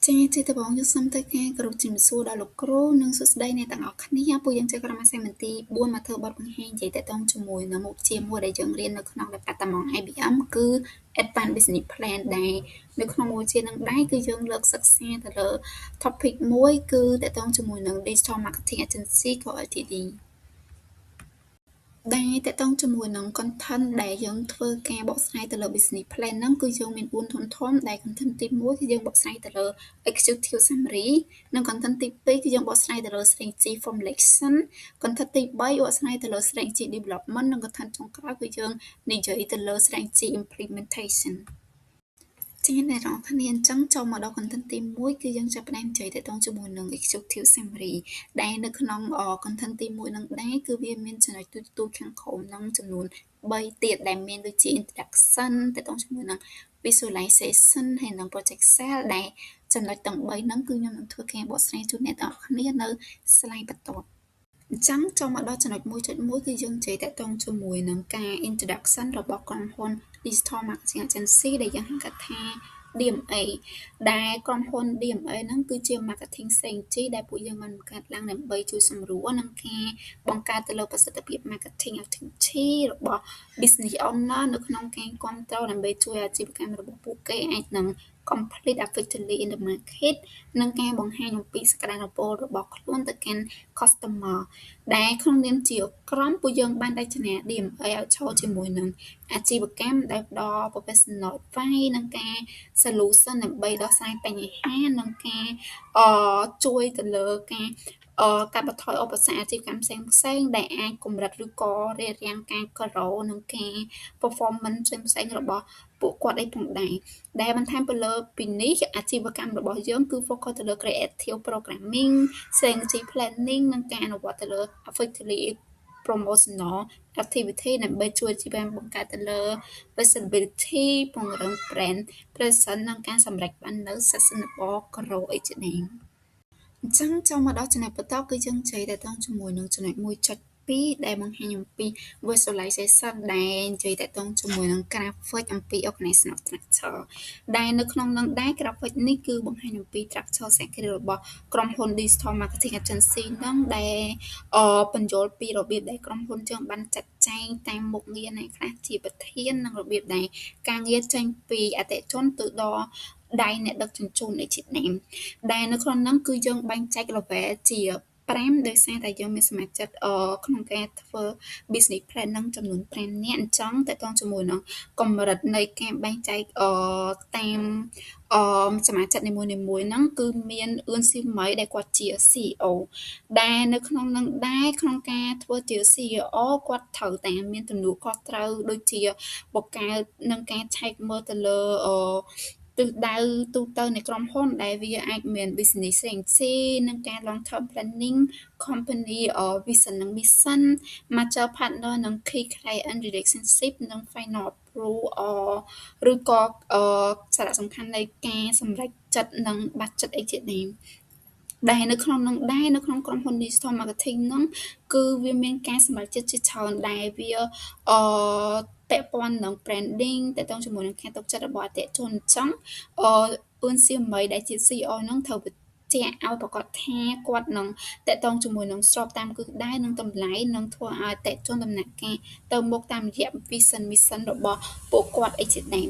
ចា៎ជាដំបូងយើងសូមធ្វើការគោរពជំរាបសួរដល់លោកគ្រូនិងសួស្តីអ្នកទាំងអស់គ្នាពួកយើងជាក្រុមអាសយមន្ទីរ4មកធ្វើបទបង្ហាញនិយាយទាក់ទងជាមួយនឹងមុខវិជ្ជាមួយដែលយើងរៀននៅក្នុង Department IBM គឺ Advanced Business Plan ដែលនៅក្នុងមុខវិជ្ជានឹងដែរគឺយើងលើកសិក្សាទៅលើ topic មួយគឺទាក់ទងជាមួយនឹង Digital Marketing Agency Co Ltd ដែលទាក់ទងជាមួយនឹង content ដែលយើងធ្វើការបកស្រាយទៅលើ business plan ហ្នឹងគឺយើងមាន4ធំដែល content ទី1គឺយើងបកស្រាយទៅលើ executive summary និង content ទី2គឺយើងបកស្រាយទៅលើ strategy formulation content ទី3បកស្រាយទៅលើ strategy development និង content ចុងក្រោយគឺយើងនិយាយទៅលើ strategy implementation ជាអ្នកនរគ្នាអញ្ចឹងចូលមកដល់ content ទី1គឺយើងចាប់ផ្ដើមនិយាយទាក់ទងជាមួយនឹង executive summary ដែលនៅក្នុង content ទី1នឹងដែរគឺវាមានចំណុចទូខាងក្រោមនឹងចំនួន3ទៀតដែលមានដូចជា introduction ទាក់ទងជាមួយនឹង visualization ហើយនិង project sale ដែលចំណុចទាំង3ហ្នឹងគឺខ្ញុំនឹងធ្វើការបកស្រាយជូនអ្នកទាំងអស់គ្នានៅ slide បន្ទាប់អញ្ចឹងចូលមកដល់ចំណុច 1.1 គឺយើងនិយាយតាក់ទងជាមួយនឹងការ introduction របស់ក្រុមហ៊ុន Digital Marketing Agency ដែលយើងហៅកាត់ថា DMA ដែលក្រុមហ៊ុន DMA ហ្នឹងគឺជា marketing strategy ដែលពួកយើងបានបង្កើតឡើងដើម្បីជួយសម្រួលនឹងការបង្កើតទៅលើប្រសិទ្ធភាព marketing activity របស់ business owner នៅក្នុងការគ្រប់គ្រងដើម្បីជួយអាជីវកម្មរបស់ពួកគេអាចនឹង complete effectively in the market និងការបង្ហាញអំពីសក្តានុពលរបស់ខ្លួនទៅកាន់ customer ដែលក្នុងនាមជាក្រុមពួកយើងបានរចនា DMA ឲ្យចូលជាមួយនឹងអាជីវកម្មដែលផ្ដល់ professional advice និងការ solution ដើម្បីដោះស្រាយបញ្ហានិងការជួយទៅលើការកាត់បន្ថយឧបសគ្គអាជីវកម្មផ្សេងៗដែលអាចកម្រិតឬក៏រារាំងការ grow និងការ performance ផ្សេងៗរបស់ពួកគាត់ឯផងដែរដែលបន្ថែមទៅលើពីនេះអាជីវកម្មរបស់យើងគឺ focus ទៅលើ creative programming strategy planning និងការអនុវត្តទៅលើ effectively promotional activity ដើម្បីជួយអាជីវកម្មបង្កើតទៅលើ visibility ពង្រឹង brand presence និងការសម្រេចបាននៅ sustainable growth អីជាដើមអញ្ចឹងចូលមកដល់ចំណុចបន្តគឺយើងនិយាយតាក់ទងជាមួយនឹងចំណុច 1.2 ដែលបង្ហាញអំពី visualization ដែលនិយាយតាក់ទងជាមួយនឹង graphic អំពី organizational structure ដែលនៅក្នុងនឹងដែរ graphic នេះគឺបង្ហាញអំពី structure សហគ្រាសរបស់ក្រុមហ៊ុន Digital Marketing Agency ហ្នឹងដែលបញ្យល់ពីរបៀបដែលក្រុមហ៊ុនយើងបានចាត់ចែងតាមមុខងារអ្នកខ្លះជាប្រធាននិងរបៀបដែលការងារចេញពីអតិថិជនទៅដល់ដៃអ្នកដឹកជញ្ជូននេះជាដើមដែលនៅក្នុងហ្នឹងគឺយើងបែងចែក level ជា5ដោយសារតែយើងមានសមាជិកក្នុងការធ្វើ business plan ហ្នឹងចំនួន5នាក់អញ្ចឹងតើតងជាមួយនឹងកម្រិតនៃការបែងចែកតាមសមាជិកនីមួយៗហ្នឹងគឺមានអឿនស៊ីម៉ៃដែលគាត់ជា CEO ដែលនៅក្នុងនឹងដែរក្នុងការធ្វើជា CEO គាត់ត្រូវតែមានទំនួលខុសត្រូវដូចជាបង្កើតនឹងការឆែកមើលទៅលើទិសដៅទូទៅនៃក្រុមហ៊ុនដែលវាអាចមាន business strategy និងការ long term planning company vision និង mission master partner និង key client relationship និង final approve ឬក៏សារៈសំខាន់នៃការសម្រេចចិត្តនិងបាត់ចិត្តអីជាដើមដែលនៅក្នុងនឹងដែរនៅក្នុងក្រុមហ៊ុន Digital Marketing ហ្នឹងគឺវាមានការសម្រេចចិត្តជាច្រើនដែលវាពាក់ព័ន្ធនឹង branding ទាក់ទងជាមួយនឹងការទុកចិត្តរបស់អតិថិជនអញ្ចឹងអឿនសៀមមីដែលជា CEO ហ្នឹងត្រូវជាក់ឲ្យប្រកាសថាគាត់នឹងតាក់ទងជាមួយនឹងស្របតាមគោលដៅនិងតម្លៃនិងធ្វើឲ្យអតិថិជនដំណាក់កាលទៅមុខតាមរយៈ vision mission របស់ពួកគាត់អីជាដើម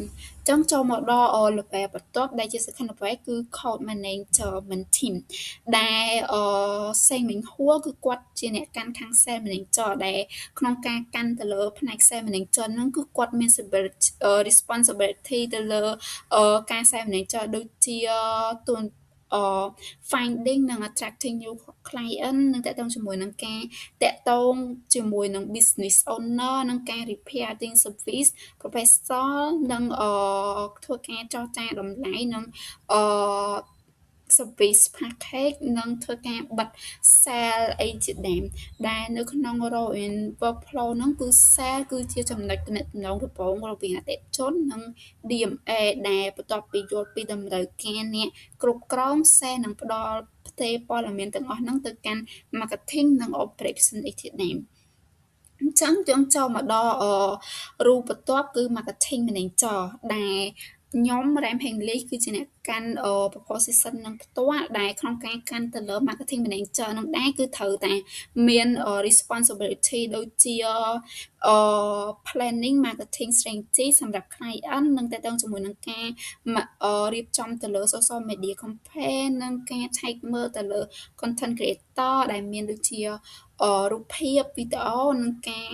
ចឹងចូលមកដល់ level បន្ទាប់ដែលជាសំខាន់អ្វីគឺ code management team ដែលសេងមិញហួរគឺគាត់ជាអ្នកកាន់ខាង sales manager ដែលក្នុងការកាន់ទៅលើផ្នែក sales manager ហ្នឹងគឺគាត់មាន responsibility ទៅលើការ sales manager ដូចជាទួនfinding និង attracting new client និងតាក់ទងជាមួយនឹងការតាក់ទងជាមួយនឹង business owner និងការ repairing service professional និងធ្វើការចរចាតម្លៃនិងservice package និងធ្វើការបិទ sale អីជាដើមដែលនៅក្នុង role in workflow ហ្នឹងគឺ sale គឺជាចំណុចទំនាក់ទំនងដំបូងរវាងអតិថិជននិង DMA ដែលបន្ទាប់ពីយល់ពីតម្រូវការអ្នកគ្រប់គ្រង sale នឹងផ្ដល់ផ្ទេរព័ត៌មានទាំងអស់ហ្នឹងទៅកាន់ marketing និង operation អីជាដើមអញ្ចឹងយើងចូលមកដល់រូបបន្ទាប់គឺ marketing manager ដែល ខ្ញុំ RAM Henley គឺជាអ្នកកាន់proposition នឹងផ្ទាល់ដែលក្នុងការកាន់ទៅលើ marketing manager នឹងដែរគឺត្រូវតែមានresponsibility ដូចជាplanning marketing strategy សម្រាប់ client និងទាក់ទងជាមួយនឹងការរៀបចំទៅលើ social media campaign និងការឆែកមើលទៅលើ content creator ដែលមានដូចជារូបភាពវីដេអូនិងការ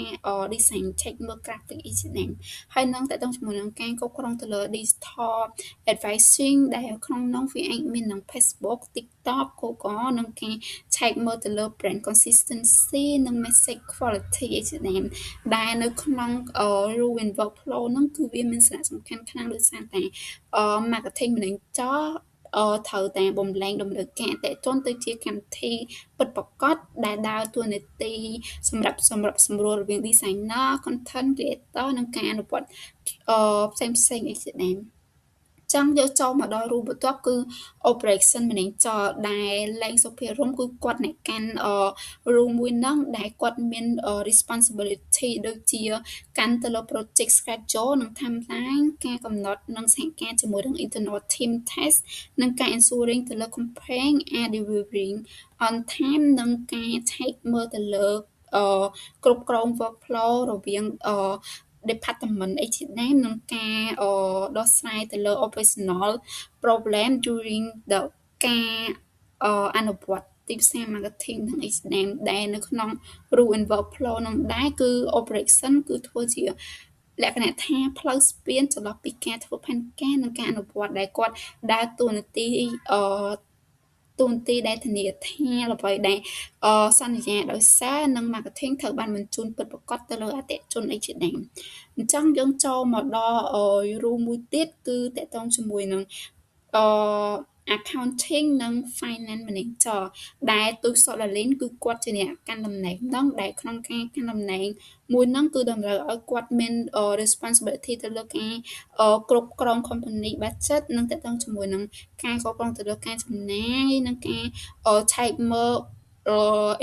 design ឆែកមើល graphic អីជាដើមហើយនឹងទាក់ទងជាមួយនឹងការគ្រប់គ្រងទៅលើ digital advertising ដែលក្នុងនោះវាអាចមាននឹង Facebook TikTok Google និងការឆែកមើលទៅលើ brand consistency និង message quality អីជាដើមដែលនៅក្នុង rule and workflow ហ្នឹងគឺវាមានសារៈសំខាន់ខ្លាំងដោយសារតែ marketing manager ត្រូវតែបំលែងតម្រូវការអតិថិជនទៅជាកម្មវិធីពិតប្រាកដដែលដើរតួនាទីសម្រាប់សម្រួលរវាង designer content creator និងការអនុវត្តផ្សេងៗអីជាដើមចឹងយកចូលមកដល់ rule បន្ទាប់គឺ operation manager ដែលលែងសុភារមគឺគាត់អ្នកកាន់ rule មួយហ្នឹងដែលគាត់មាន responsibility ដូចជាកាន់ទៅលើ project schedule និង timeline ការកំណត់និងសហការជាមួយនឹង internal team test និងការ ensuring ទៅលើ campaign are delivering on time និងការឆែកមើលទៅលើគ្រប់គ្រង workflow រវាងdepartment អីជាដើមនិងការដោះស្រាយទៅលើ operational problem during the ការអនុវត្តទីផ្សារ marketing និងអីជាដើមដែលនៅក្នុង rule and workflow នឹងដែរគឺ operation គឺធ្វើជាលក្ខណៈថាផ្លូវស្ពានចន្លោះពីការធ្វើផែនការនិងការអនុវត្តដែលគាត់ដើរតួនាទីដែលធានាថាអ្វីដែលសន្យាដោយសារនិង marketing ត្រូវបានបញ្ជូនពិតប្រាកដទៅលើអតិថិជនអីជាដើមអញ្ចឹងយើងចូលមកដល់ rule មួយទៀតគឺតកតងជាមួយនឹងaccounting និង finance manager ដែលទូសតលាលីនគឺគាត់ជាអ្នកកាន់តំណែងហ្នឹងដែលក្នុងការកាន់តំណែងមួយហ្នឹងគឺតម្រូវឲ្យគាត់មាន responsibility ទៅលើការគ្រប់គ្រង company budget និងតកតងជាមួយនឹងការគ្រប់គ្រងទៅលើការចំណាយនិងការឆែកមើល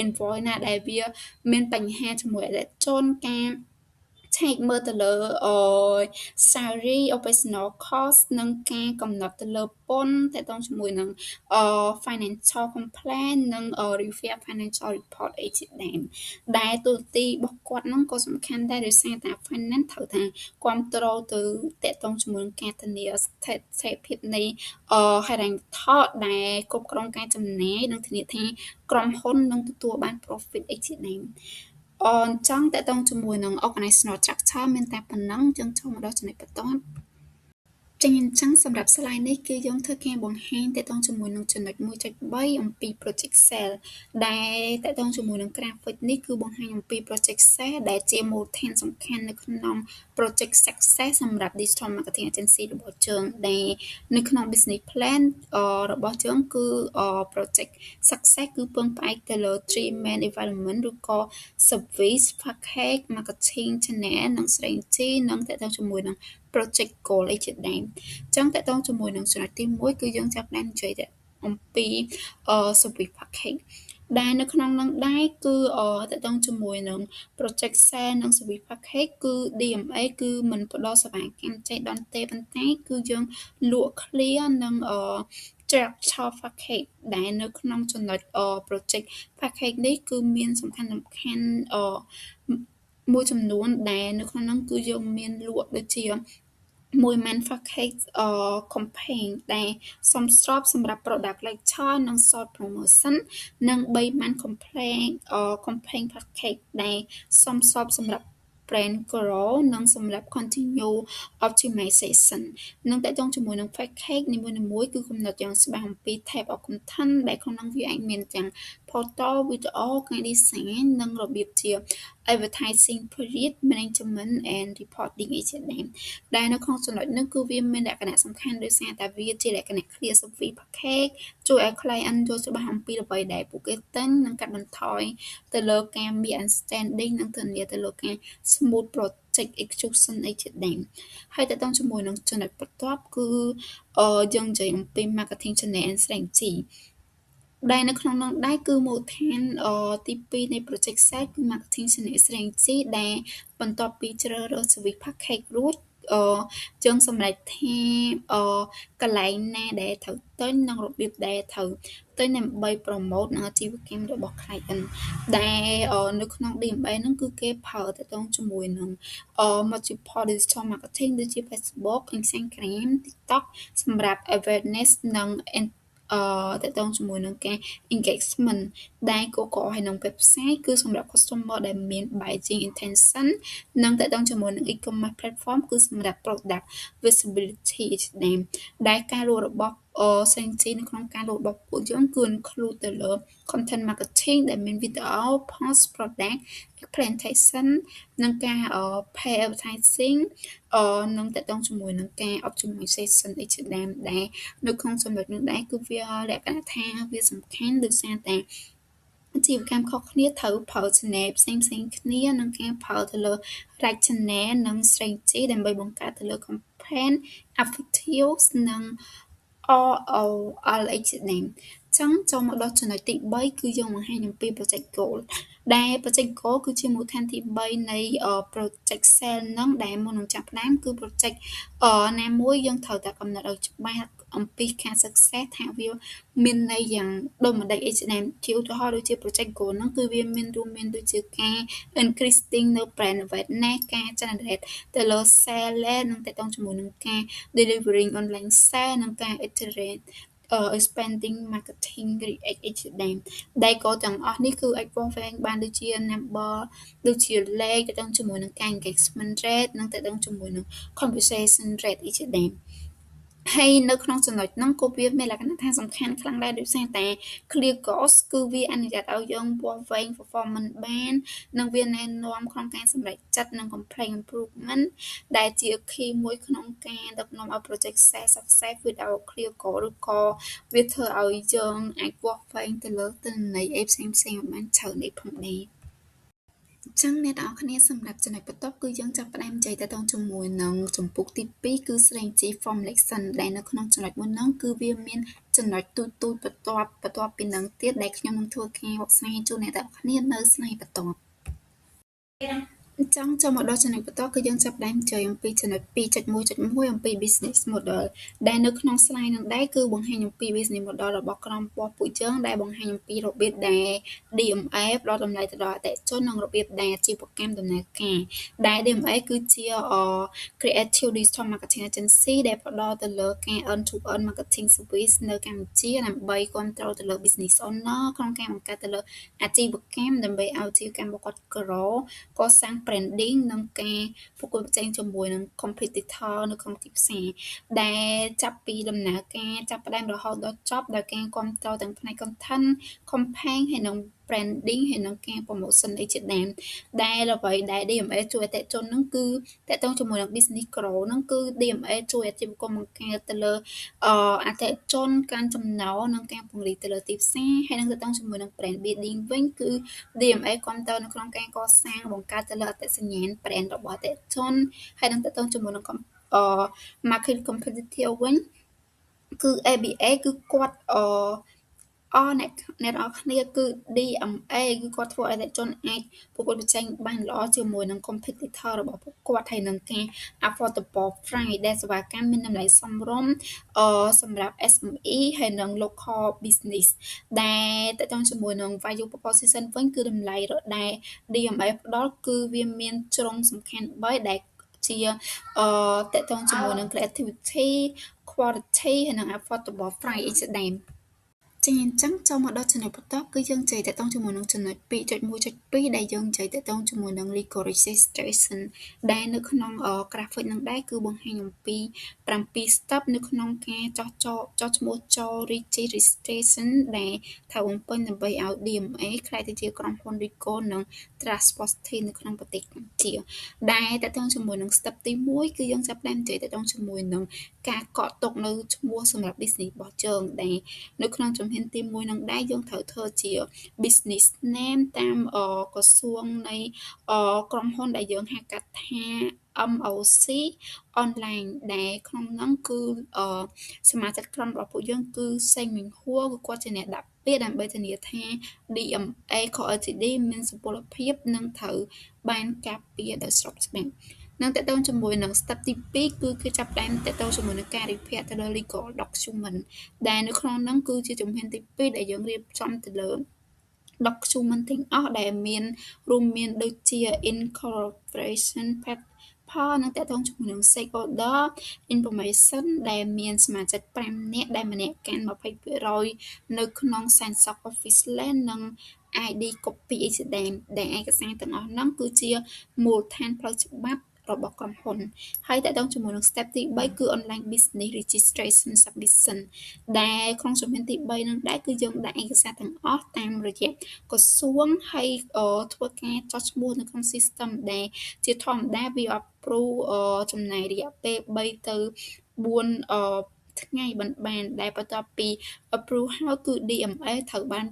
invoice ណាដែលវាមានបញ្ហាជាមួយអតិថិជនការឆែកមើលទៅលើsalary operational cost និងការកំណត់ទៅលើពន្ធទាក់ទងជាមួយនឹងfinancial complaint និង review financial report អីជាដើមដែលទូទីរបស់គាត់ហ្នឹងក៏សំខាន់ដែរដោយសារតែ finance ត្រូវថាគ្រប់គ្រងទៅទាក់ទងជាមួយនឹងការធានាស្ថិរភាពនៃហិរញ្ញវត្ថុដែលគ្រប់គ្រងការចំណាយនិងធានាថាក្រុមហ៊ុននឹងទទួលបាន profit អីជាដើមអញ្ចឹងតកតងជាមួយនឹង organizational structure មានតែប៉ុណ្ណឹងយើងចូលមកដល់ចំណុចបន្ទាប់ចឹងអញ្ចឹងសម្រាប់ slide នេះគឺយើងធ្វើការបង្ហាញតកតងជាមួយនឹងចំណុច 1.3 អំពី project sale ដែលតកតងជាមួយនឹង graphic នេះគឺបង្ហាញអំពី project sale ដែលជាមូលដ្ឋានសំខាន់នៅក្នុង project success សម្រាប់ digital marketing agency របស់យើងដែលនៅក្នុង business plan របស់យើងគឺ project success គឺពឹងផ្អែកទៅលើ three main environment ឬក៏ service package marketing channel និង strategy និងតកតងជាមួយនឹង project goal អីជាដើមអញ្ចឹងតកតងជាមួយនឹងចំណុចទី1គឺយើងចាប់ផ្ដើមនិយាយអំពី service package ដែលនៅក្នុងនឹងដែរគឺតកតងជាមួយនឹង project sale និង service package គឺ DMA គឺមិនផ្ដល់សេវាកម្មចៃដន្យទេប៉ុន្តែគឺយើងលក់ clear និង structure package ដែលនៅក្នុងចំណុច project package នេះគឺមានសំខាន់មួយចំនួនដែលនៅក្នុងនោះគឺយើងមានលក់ដូចជាមួយ manufacturing campaign ដែលសមស្របសម្រាប់ product lecture និង short promotion និង3 man campaign package ដែលសមស្របសម្រាប់ brand grow និងសម្រាប់ continue optimization និងតកតងជាមួយនឹង package នីមួយៗគឺកំណត់យ៉ាងច្បាស់អំពី type of content ដែលក្នុងនោះវាអាចមានទាំង photo video ការ design និងរបៀបជា advertising period management and reporting អីជាដើមដែលនៅក្នុងចំណុចនេះគឺវាមានលក្ខណៈសំខាន់ដោយសារតែវាជាលក្ខណៈ clear service package ជួយឲ្យ client យល់ច្បាស់អំពីអ្វីដែលពួកគេទិញនិងកាត់បន្ថយទៅលើការ misunderstanding និងធានាទៅលើការ smooth project execution អីជាដើមហើយតើតើជាមួយនឹងចំណុចបន្ទាប់គឺយើងនិយាយអំពី marketing channel and strategy ដែលនៅក្នុងនោះដែរគឺមូលដ្ឋានទី2នៃ project sale គឺ marketing channel strategy ដែលបន្ទាប់ពីជ្រើសរើស service package រួច អឺយើងសម្រេចថាកន្លែងណាដែលត្រូវទិញនិងរបៀបដែលត្រូវទិញដើម្បីប្រម៉ូតអាជីវកម្មរបស់ client ដែលនៅក្នុង DMA ហ្នឹងគឺគេប្រើទាក់ទងជាមួយនឹងmultiple digital marketing ដូចជា Facebook, Instagram, TikTok សម្រាប់ awareness និងទាក់ទងជាមួយនឹងការ engagement ដែលក៏ក៏ហើយនឹង website គឺសម្រាប់ customer ដែលមាន buying intention និងទាក់ទងជាមួយនឹង e-commerce platform គឺសម្រាប់ product visibility ជាដើមដែលការលក់របស់Sensi នៅក្នុងការលក់របស់ពួកយើងគឺ include ទៅលើ content marketing ដែលមាន video, post, product presentation និងការpay advertising និងទាក់ទងជាមួយនឹងការ optimization អីជាដើមដែលនៅក្នុងចំណុចនេះដែរគឺវាលក្ខណៈថាវាសំខាន់ដោយសារតែអាជីវកម្មខុសគ្នាត្រូវប្រើ channel ផ្សេងៗគ្នានិងការប្រើទៅលើ right channel និង strategy ដើម្បីបង្កើតទៅលើ campaign effective និង ROI ជាដើមចឹងចូលមកដល់ចំណុចទី3គឺយើងបង្ហាញអំពី project goal ដែល project goal គឺជាមូលដ្ឋានទី3នៃproject sale ហ្នឹងដែលមុននឹងចាប់ផ្ដើមគឺ project ណាមួយយើងត្រូវតែកំណត់ឲ្យច្បាស់អំពីការ success ថាវាមានន័យយ៉ាងដូចម្ដេចអីជាដើមជាឧទាហរណ៍ដូចជា project goal ហ្នឹងគឺវារួមមានដូចជាការ increasing នៅ brand awareness ការ generate ទៅលើ sale និងទាក់ទងជាមួយនឹងការ delivering online sale និងការ iterate expanding marketing reach អីជាដើមដែលក៏ទាំងអស់នេះគឺអាចវាស់វែងបានដូចជា number ដូចជាលេខទាក់ទងជាមួយនឹងការ engagement rate និងទាក់ទងជាមួយនឹង conversation rate អីជាដើមហើយនៅក្នុងចំណុចហ្នឹងក៏វាមានលក្ខណៈថាសំខាន់ខ្លាំងដែរដោយសារតែ clear goals គឺវាអនុញ្ញាតឲ្យយើងវាស់វែង performance បាននិងវាណែនាំក្នុងការសម្រេចចិត្តនិង complain improvement ដែលជា key មួយក្នុងការដឹកនាំឲ្យ project success without clear goal ឬក៏វាធ្វើឲ្យយើងអាចវាស់វែងទៅលើទិន្នន័យអីផ្សេងៗឲ្យបានច្រើនអីផងដែរអញ្ចឹងអ្នកទាំងអស់គ្នាសម្រាប់ចំណុចបន្ទាប់គឺយើងចាប់ផ្ដើមនិយាយទាក់ទងជាមួយនឹងជំពូកទី2គឺ strategy formulation ដែលនៅក្នុងចំណុចមួយហ្នឹងគឺវាមានចំណុចទូចៗបន្ទាប់ពីហ្នឹងទៀតដែលខ្ញុំនឹងធ្វើការបកស្រាយជូនអ្នកទាំងអស់គ្នានៅ slide បន្ទាប់អញ្ចឹងចូលមកដល់ចំណុចបន្ទាប់គឺយើងចាប់ផ្ដើមនិយាយអំពីចំណុច 2.1.1 អំពី business model ដែលនៅក្នុង slide ហ្នឹងដែរគឺបង្ហាញអំពី business model របស់ក្រុមរបស់ពួកយើងដែលបង្ហាញអំពីរបៀបដែល DMA ផ្ដល់តម្លៃទៅដល់អតិថិជននិងរបៀបដែលអាជីវកម្មដំណើរការដែល DMA គឺជា Creative Digital Marketing Agency ដែលផ្ដល់ទៅលើការ earn to earn marketing service នៅកម្ពុជាដើម្បីគ្រប់គ្រងទៅលើ business owner ក្នុងការបង្កើតទៅលើអាជីវកម្មដើម្បីឲ្យអាជីវកម្មរបស់គាត់កសាង branding និងការប្រកួតប្រជែងជាមួយនឹង competitor នៅក្នុងទីផ្សារដែលចាប់ពីដំណើរការចាប់ផ្ដើមរហូតដល់ចប់ដោយការគ្រប់គ្រងទាំងផ្នែក content campaign ហើយនិង branding ហើយនិងការ promotion អីជាដើមដែលអ្វីដែល DMA ជួយអតិថិជនហ្នឹងគឺតាក់ទងជាមួយនឹង business grow ហ្នឹងគឺ DMA ជួយអាជីវកម្មបង្កើតទៅលើអតិថិជនការចំណូលនិងការពង្រីកទៅលើទីផ្សារហើយនឹងតាក់ទងជាមួយនឹង brand building វិញគឺ DMA គ្រប់គ្រងនៅក្នុងការកសាងបង្កើតទៅលើអត្តសញ្ញាណ brand របស់អតិថិជនហើយនឹងតាក់ទងជាមួយនឹង market competitor វិញគឺ ABA គឺគាត់អ្នកនរគ្នាគឺ DMA គឺគាត់ធ្វើឲ្យអតិថិជនអាចប្រកួតប្រជែងបានល្អជាមួយនឹង competitor របស់ពួកគាត់ហើយនឹងការ affordable price ដែលសេវាកម្មមានតម្លៃសមរម្យសម្រាប់ SME ហើយនិង local business ដែលតាក់ទងជាមួយនឹង value proposition វិញគឺតម្លៃដែល DMA ផ្ដល់គឺវាមានជ្រុងសំខាន់3ដែលជាតាក់ទងជាមួយនឹង creativity quality ហើយនិង affordable price អីជាដើមចាអញ្ចឹងចូលមកដល់ចំណុចបន្ទាប់គឺយើងនិយាយតាក់ទងជាមួយនឹងចំណុច 2.1.2 ដែលយើងនិយាយតាក់ទងជាមួយនឹង legal registration ដែលនៅក្នុង graphic នឹងដែរគឺបង្ហាញអំពី7 step នៅក្នុងការចោះឈ្មោះចូល registration ដែលត្រូវបំពេញដើម្បីឲ្យ DMA ក្លាយទៅជាក្រុមហ៊ុន legal និង trustworthy នៅក្នុងប្រទេសកម្ពុជាដែលតាក់ទងជាមួយនឹង step ទី1គឺយើងចាប់ផ្ដើមនិយាយតាក់ទងជាមួយនឹងការកក់ទុកនៅឈ្មោះសម្រាប់ business របស់យើងដែលនៅក្នុងជំហានទី1នឹងដែរយើងត្រូវធ្វើជា business name តាមក្រសួងនៃក្រុមហ៊ុនដែលយើងហៅកាត់ថា MOC online ដែលក្នុងហ្នឹងគឺសមាជិកក្រុមរបស់ពួកយើងគឺសេងមីងហួរគឺគាត់ជាអ្នកដាក់ពាក្យដើម្បីធានាថា DMA Co Ltd មានសុពលភាពនិងត្រូវបានការពារដោយស្របច្បាប់ នឹងតកតងជាមួយនឹង step ទី2គឺគេចាប់ផ្ដើមតកតងជាមួយនឹងការ repair ទៅលើ legal document ដែលនៅក្នុងហ្នឹងគឺជាជំហានទី2ដែលយើងរៀបចំទៅលើ document ទាំងអស់ដែលមានរួមមានដូចជា incorporation paper និងតកតងជាមួយនឹង stakeholder information ដែលមានសមាជិក5នាក់ដែលម្នាក់កាន់20%នៅក្នុង sense of office land និង ID copy ឯជាដើមដែលឯកសារទាំងអស់ហ្នឹងគឺជាមូលដ្ឋានផ្លូវច្បាប់របស់ក្រុមហ៊ុនហើយតកតងជាមួយនឹង step ទី3គឺ online business registration submission ដែលក្នុងជំហានទី3ហ្នឹងដែរគឺយើងដាក់ឯកសារទាំងអស់តាមរយៈក្រសួងហើយធ្វើការចុះឈ្មោះនៅក្នុង system ដែលជាធម្មតាវា approve ចំណាយរយៈពេល3ទៅ4ថ្ងៃបានដែលបន្ទាប់ពី approve ហើយគឺ DMA ត្រូវបាន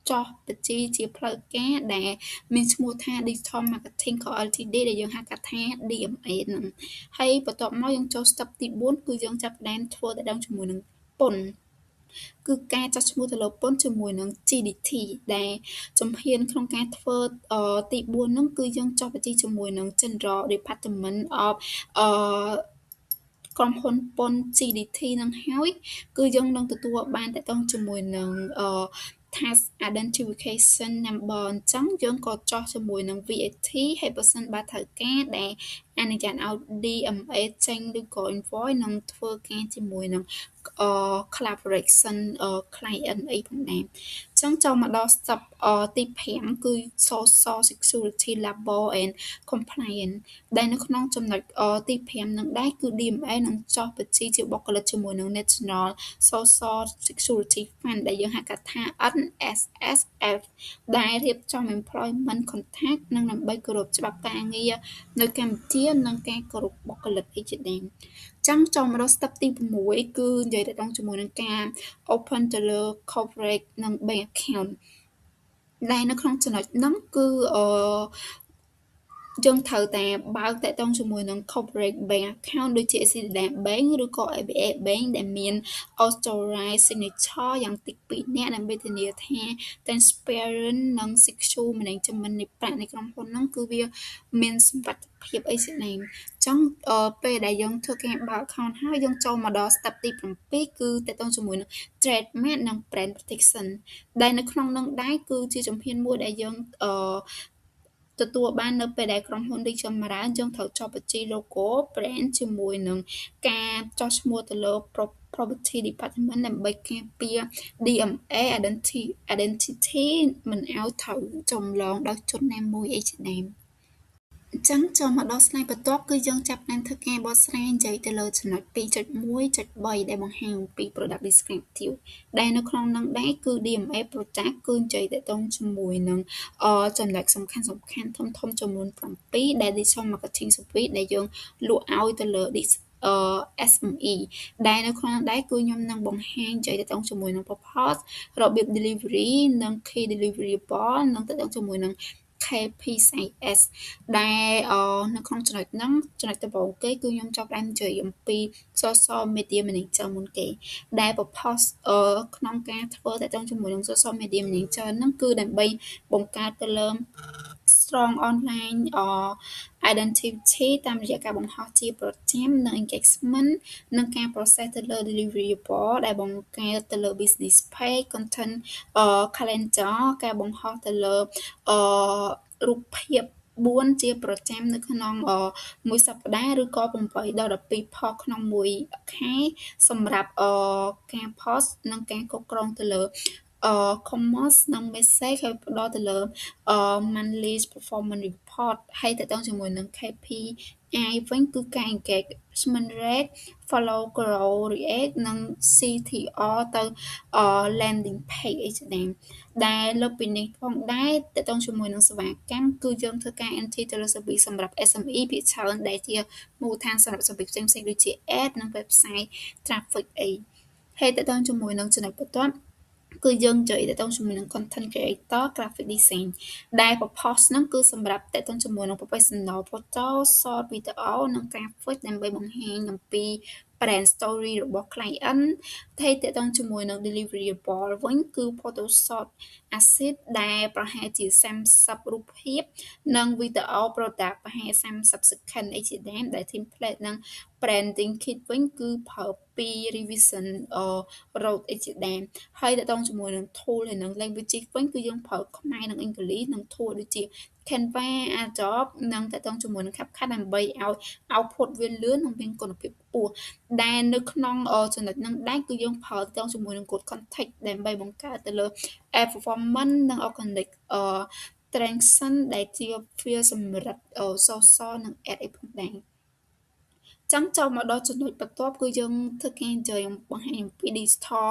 ចុះបញ្ជីជាផ្លូវការដែលមានឈ្មោះថា Digital Marketing Co Ltd ដែលយើងហៅកាត់ថា DMA ហ្នឹងហើយបន្ទាប់មកយើងចូល step ទី4គឺយើងចាប់ផ្ដើមធ្វើទៅដល់ជាមួយនឹងពន្ធគឺការចុះឈ្មោះទៅលើពន្ធជាមួយនឹង GDT ដែលជំហានក្នុងការធ្វើទី4ហ្នឹងគឺយើងចុះបញ្ជីជាមួយនឹង General Department of ក្រុមហ៊ុនពន្ធ GDT ហ្នឹងហើយគឺយើងនឹងទទួលបានតកតងជាមួយនឹងtax identification number អញ្ចឹងយើងក៏ចុះជាមួយនឹង VAT ហើយបើសិនបើត្រូវការដែលអនុញ្ញាតឲ្យ DMA ចេញឬក៏ invoice នឹងធ្វើការជាមួយនឹងcollaboration client អីផងដែរអញ្ចឹងចូលមកដល់ step ទី5គឺ social security labor and compliance ដែលនៅក្នុងចំណុចទី5នឹងដែរគឺ DMA នឹងចុះបញ្ជីជាបុគ្គលិកជាមួយនឹង National Social Security Fund ដែលយើងហៅកាត់ថា NSSF ដែលរៀបចំ employment contract និងដើម្បីគោរពច្បាប់ការងារនៅកម្ពុជានិងការគោរពបុគ្គលិកឯជាដើមចឹងចូលមកដល់ step ទី6គឺនិយាយទៅដល់ជាមួយនឹងការ open ទៅលើ corporate និង bank account ដែលនៅក្នុងចំណុចហ្នឹងគឺយើងត្រូវតែបើកតកតងជាមួយនឹង corporate bank account ដូចជា Citibank Bank ឬក៏ ABA Bank ដែលមាន authorized signature យ៉ាងតិច2នាក់ដើម្បីធានាថា transparent និង secure management នៃប្រាក់នៃក្រុមហ៊ុនហ្នឹងគឺវាមានសុវត្ថិភាពអីជាដើមអញ្ចឹងពេលដែលយើងធ្វើការបើក account ហើយយើងចូលមកដល់ step ទី7គឺតកតងជាមួយនឹង trademark និង brand protection ដែលនៅក្នុងនឹងដែរគឺជាជំហានមួយដែលយើងទទួលបាននៅពេលដែលក្រុមហ៊ុនរីកចម្រើនយើងត្រូវចុះបញ្ជី logo brand ជាមួយនឹងការចុះឈ្មោះទៅលើ property department ដើម្បីការពារ DMA identity មិនឲ្យត្រូវចម្លងដោយជនណាមួយអីជាដើមអញ្ចឹងចូលមកដល់ slide បន្ទាប់គឺយើងចាប់ផ្ដើមធ្វើការបកស្រាយនិយាយទៅលើចំណុច 2.1.3 ដែលបង្ហាញអំពី product descriptive ដែលនៅក្នុងនឹងដែរគឺ DMA product គឺនិយាយទៅតងជាមួយនឹងចំណុចសំខាន់ធំចំនួន7ដែល digital marketing service ដែលយើងលក់ឲ្យទៅលើ SME ដែលនៅក្នុងដែរគឺខ្ញុំនឹងបង្ហាញនិយាយទៅតងជាមួយនឹង purpose របៀប delivery និង key deliverable និងទៅតងជាមួយនឹងKPIs ដែលនៅក្នុងចំណុចហ្នឹងចំណុចដំបូងគេគឺខ្ញុំចាប់ផ្ដើមនិយាយអំពី social media manager មុនគេដែល purpose ក្នុងការធ្វើតទៅជាមួយនឹង social media manager ហ្នឹងគឺដើម្បីបង្កើតទៅលើ strong online identity តាមរយៈការបង្ហោះជាប្រចាំនិង engagement និងការ process ទៅលើ deliverable ដែលបង្កើតទៅលើ business page content calendar ការបង្ហោះទៅលើរូបភាព4ជាប្រចាំនៅក្នុងមួយសប្តាហ៍ឬក៏8ដល់12 post ក្នុងមួយខែសម្រាប់ការ post និងការគ្រប់គ្រងទៅលើcommerce និង message ហើយផ្ដល់ទៅលើmonthly performance report ហើយទៅដល់ជាមួយនឹង KPI វិញគឺការ engagement rate follow grow react និង CTR ទៅ landing page អីជាដើមដែលលើពីនេះផងដែរទៅដល់ជាមួយនឹងសេវាកម្មគឺយើងធ្វើការ entry ទៅលើ service សម្រាប់ SME ភាគច្រើនដែលជាមូលដ្ឋានសម្រាប់ service ផ្សេងៗដូចជា ad និង website traffic អីហើយទៅដល់ជាមួយនឹងចំណុចបន្ទាប់គឺយើងនិយាយទៅដល់ជាមួយនឹង content creator graphic design ដែល purpose ហ្នឹងគឺសម្រាប់តេតងជាមួយនឹង professional photo short video និង graphic ដើម្បីបង្ហាញអំពី brand story របស់ client ហើយទាក់ទងជាមួយនឹង deliverable វិញគឺ Photoshop Asset ដែលប្រហែលជា30រូបភាពនិងវីដេអូ product ប្រហែល30 second អីជាដើមដែល template និង branding kit វិញគឺប្រើពី revision road អីជាដើមហើយទាក់ទងជាមួយនឹង tool ហើយនឹង language វិញគឺយើងប្រើខ្មែរនិងអង់គ្លេសនិង tool ដូចជា Canva Adobe និងទាក់ទងជាមួយនឹង CapCut ដើម្បីឲ្យ output វាលឿននិងមានគុណភាពខ្ពស់ដែលនៅក្នុងចំណុចហ្នឹងដែរគឺយើងប្រើទាក់ទងជាមួយនឹង code context ដើម្បីបង្កើតទៅលើ app performance និង organic traction ដែលជា field សម្រាប់ social និង ad អីផងដែរចាំចូលមកដល់ចំណុចបន្ទាប់គឺយើងធ្វើការនិយាយបង្ហាញអំពី digital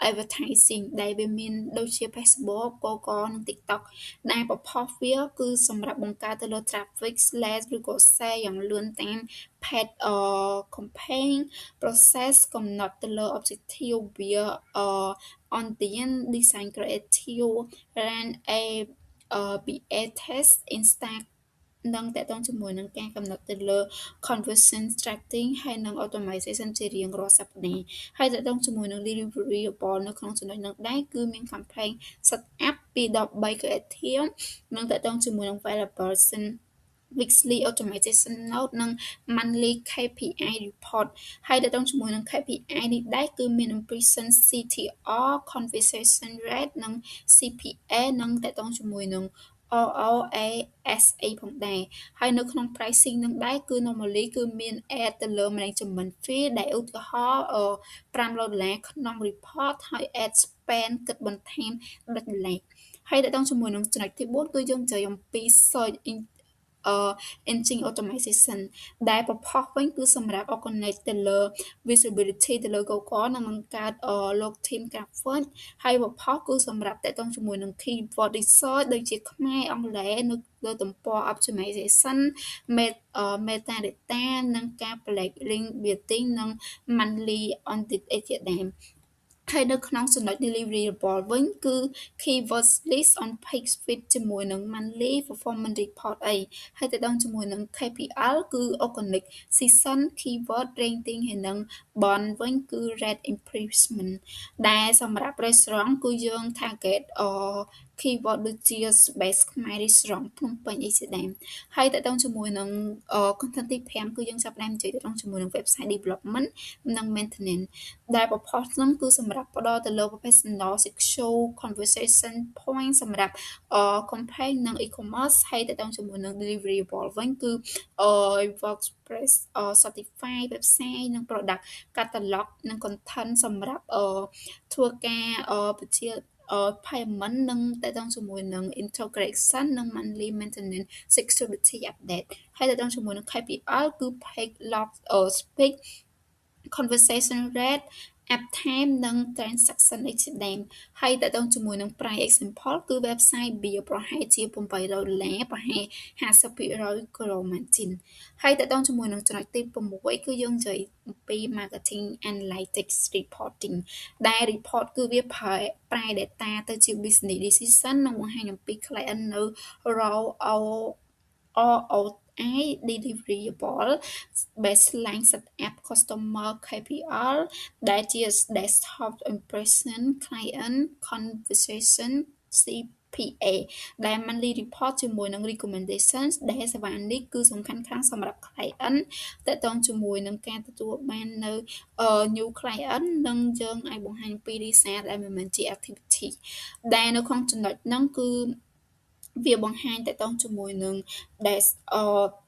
advertising ដែលវាមានដូចជា Facebook, Google និង TikTok ដែលប្រភពវាគឺសម្រាប់បង្កើតទៅលើ traffic slash ឬក៏ share យ៉ាងលឿនតាម paid campaign process កំណត់ទៅលើ objective វា audience design creative run A/B/A test Insta និងទាក់ទងជាមួយនឹងការកំណត់ទៅលើ conversion tracking ហើយនិង automation ជារៀងរាល់សប្តាហ៍ហើយទាក់ទងជាមួយនឹង deliverable នៅក្នុងចំណុចនោះដែរគឺមាន campaign set up ពី13 creative និងទាក់ទងជាមួយនឹង validation weekly automation note និង monthly KPI report ហើយទាក់ទងជាមួយនឹង KPI នេះដែរគឺមាន impression CTR conversation rate និង CPA និងទាក់ទងជាមួយនឹង ROAS ផងដែរហើយនៅក្នុង pricing នឹងដែរគឺ normally គឺមាន add ទៅលើ management fee ដែលឧទាហរណ៍$5ក្នុង report ហើយ ad spend គិតបន្ថែម$10ហើយទាក់ទងជាមួយនឹងចំណុចទី4គឺយើងនិយាយអំពី search engine automation ដែលប្រភពវិញគឺសម្រាប់ organize ទៅលើ visibility ទៅលើ Google និងបង្កើត log team graphic ហើយប្រភពគឺសម្រាប់ទាក់ទងជាមួយនឹង keyword research ដូចជាខ្មែរអង់គ្លេសនៅលើទំព័រ optimization metadata និងការ select link building និង monthly audit អីជាដើមហើយនៅក្នុងចំណុច deliverable វិញគឺ keyword list on page speed ជាមួយនឹង monthly performance report អីហើយទៅដល់ជាមួយនឹង KPL គឺ organic season keyword ranking ហើយនឹង bond វិញគឺ red improvement ដែលសម្រាប់ restaurant គឺយើង target keyword ដូចជា base ខ្មែរ restaurant ភ្នំពេញអីជាដើមហើយទៅដល់ជាមួយនឹង content ទី5គឺយើងចាប់ផ្ដើមនិយាយទៅដល់ជាមួយនឹង website development និង maintenance ដែលប្រភពហ្នឹងគឺសម្រាប់ផ្ដល់ទៅលើ professional SEO conversation point សម្រាប់campaign និង e-commerce ហើយទៅដល់ជាមួយនឹង deliverable វិញគឺ WordPress certified website និង product catalog និង content សម្រាប់ធ្វើការបញ្ជា payment និងទៅដល់ជាមួយនឹង integration និង monthly maintenance security update ហើយទៅដល់ជាមួយនឹង KPL គឺ page log speed conversation rate uptime និង transaction អីជាដើមហើយតើតើជាមួយនឹង price example គឺ website វាប្រហែលជា$8ប្រហែល 50% gross margin ហើយតើតើជាមួយនឹងចំណុចទី6គឺយើងនិយាយអំពី marketing analytics reporting ដែល report គឺវាប្រែ data ទៅជា business decision និងបង្ហាញអំពី client នៅ ROI deliverable baseline setup customer KPL ដែលជា desktop impression client conversation CPA ដែល monthly report ជាមួយនឹង recommendations ដែលសេវានេះគឺសំខាន់ខ្លាំងសម្រាប់ client តើតើជាមួយនឹងការទទួលបាននៅ new client និងយើងអាចបង្ហាញពី research ដែលមិនមែនជា activity ដែលនៅក្នុងចំណុចហ្នឹងគឺវាបង្ហាញតទៅជាមួយនឹង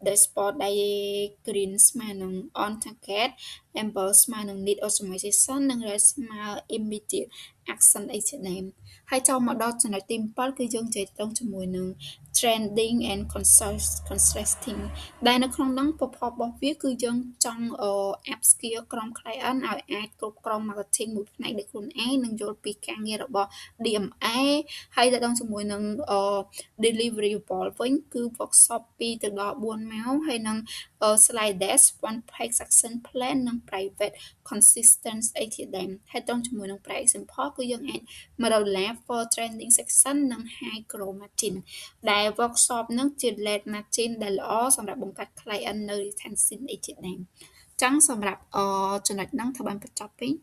dashboard diagram ស្មើនឹង on target amber ស្មើនឹង need optimization និង red ស្មើ immediate action អីជាដើមហើយចូលមកដល់ចំណុចទី7គឺយើងនិយាយទៅជាមួយនឹង trending and contrasting ដែលនៅក្នុងនោះប្រភពរបស់វាគឺយើងចង់ up skill ក្រុម client ឲ្យអាចគ្រប់គ្រង marketing មួយផ្នែកដោយខ្លួនឯងនិងយល់ពីការងាររបស់ DMA ហើយទៅដល់ជាមួយនឹង deliverable វិញគឺ workshop 2ទៅដល់4ម៉ោងហើយនឹង slide deck one page action plan និង private consistent អីជាដើមហើយតង់ជាមួយនឹង price example គឺយើងអាច$1 for training section និង high gross margin ដែល workshop នឹងជា lead margin ដែលល្អសម្រាប់បង្កើត client នៅ retention អីជាដើម ចឹងសម្រាប់ចំណុចហ្នឹងត្រូវបានបញ្ចប់វិញ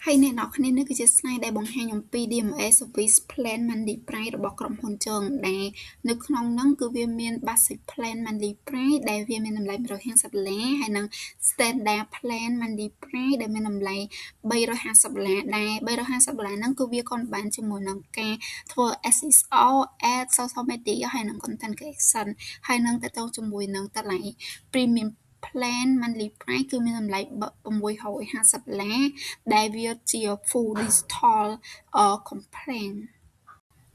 ហើយអ្នកនរគ្នានេះគឺជា slide ដែលបង្ហាញអំពី DMA Service Plan Monthly Price របស់ក្រុមហ៊ុនយើងដែលនៅក្នុងហ្នឹងគឺវាមាន Basic Plan Monthly Price ដែលវាមានតម្លៃ$150ហើយនិង Standard Plan Monthly Price ដែលមានតម្លៃ$350ដែល$350ហ្នឹងគឺវាcònបានជាមួយនឹងការធ្វើ SEO Ad Social Media ហើយនិង Content Creation ហើយនឹងតទៅជាមួយនឹងតម្លៃ Premium Plan Monthly Price គឺមានតម្លៃ$650ដែលវាជា Full Digital Complaint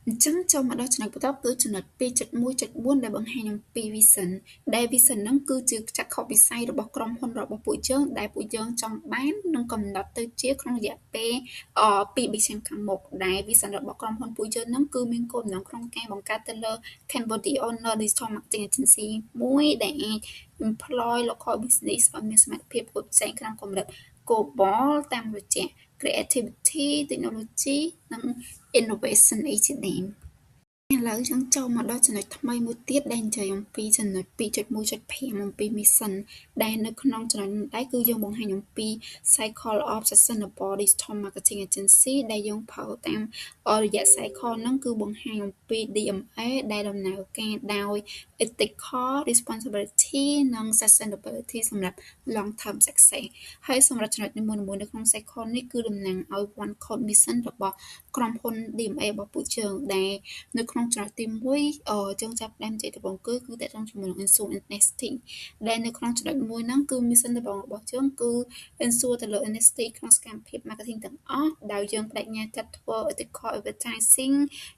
អញ្ចឹងចូលមកដល់ចំណុចបន្ទាប់គឺចំណុច 2.1.4 ដែលបង្ហាញអំពី Vision ដែល Vision ហ្នឹងគឺជាចក្ខុវិស័យរបស់ក្រុមហ៊ុនរបស់ពួកយើងដែលពួកយើងចង់បាននិងកំណត់ទៅជាក្នុងរយៈពេល2-3ឆ្នាំខាងមុខដែល Vision របស់ក្រុមហ៊ុនពួកយើងហ្នឹងគឺមានគោលបំណងក្នុងការបង្កើតទៅលើ Cambodia Owner Digital Marketing Agency មួយដែលអាច employ local business ឲ្យមានសមត្ថភាពប្រកួតប្រជែងក្នុងកម្រិត global តាមរយៈ creativity technology និង innovation អីជាដើមឥឡូវយើងចូលមកដល់ចំណុចថ្មីមួយទៀតដែលនិយាយអំពីចំណុច 2.1.5 អំពី Mission ដែលនៅក្នុងចំណុចនេះដែរគឺយើងបង្ហាញអំពី Cycle of Sustainable Digital Marketing Agency ដែលយើងប្រើតាមរយៈ Cycle ហ្នឹងគឺបង្ហាញអំពី DMA ដែលដំណើរការដោយ Ethical Responsibility និង Sustainability សម្រាប់ Long Term Success ហើយសម្រាប់ចំណុចនីមួយៗនៅក្នុង Cycle នេះគឺតំណាងឲ្យ One Code Mission របស់ក្រុមហ៊ុន DMA របស់ពួកយើងដែលនៅក្នុងចំណុចទី1យើងចាប់ផ្ដើមនិយាយដំបូងគឺតកតងជាមួយនឹង Ensure Honesty ដែលនៅក្នុងចំណុច1ហ្នឹងគឺ mission ដំបូងរបស់យើងគឺ Ensure ទៅលើ Honesty ក្នុងសកម្មភាព marketing ទាំងអស់ដោយយើងបដិញ្ញាចិត្តធ្វើ ethical advertising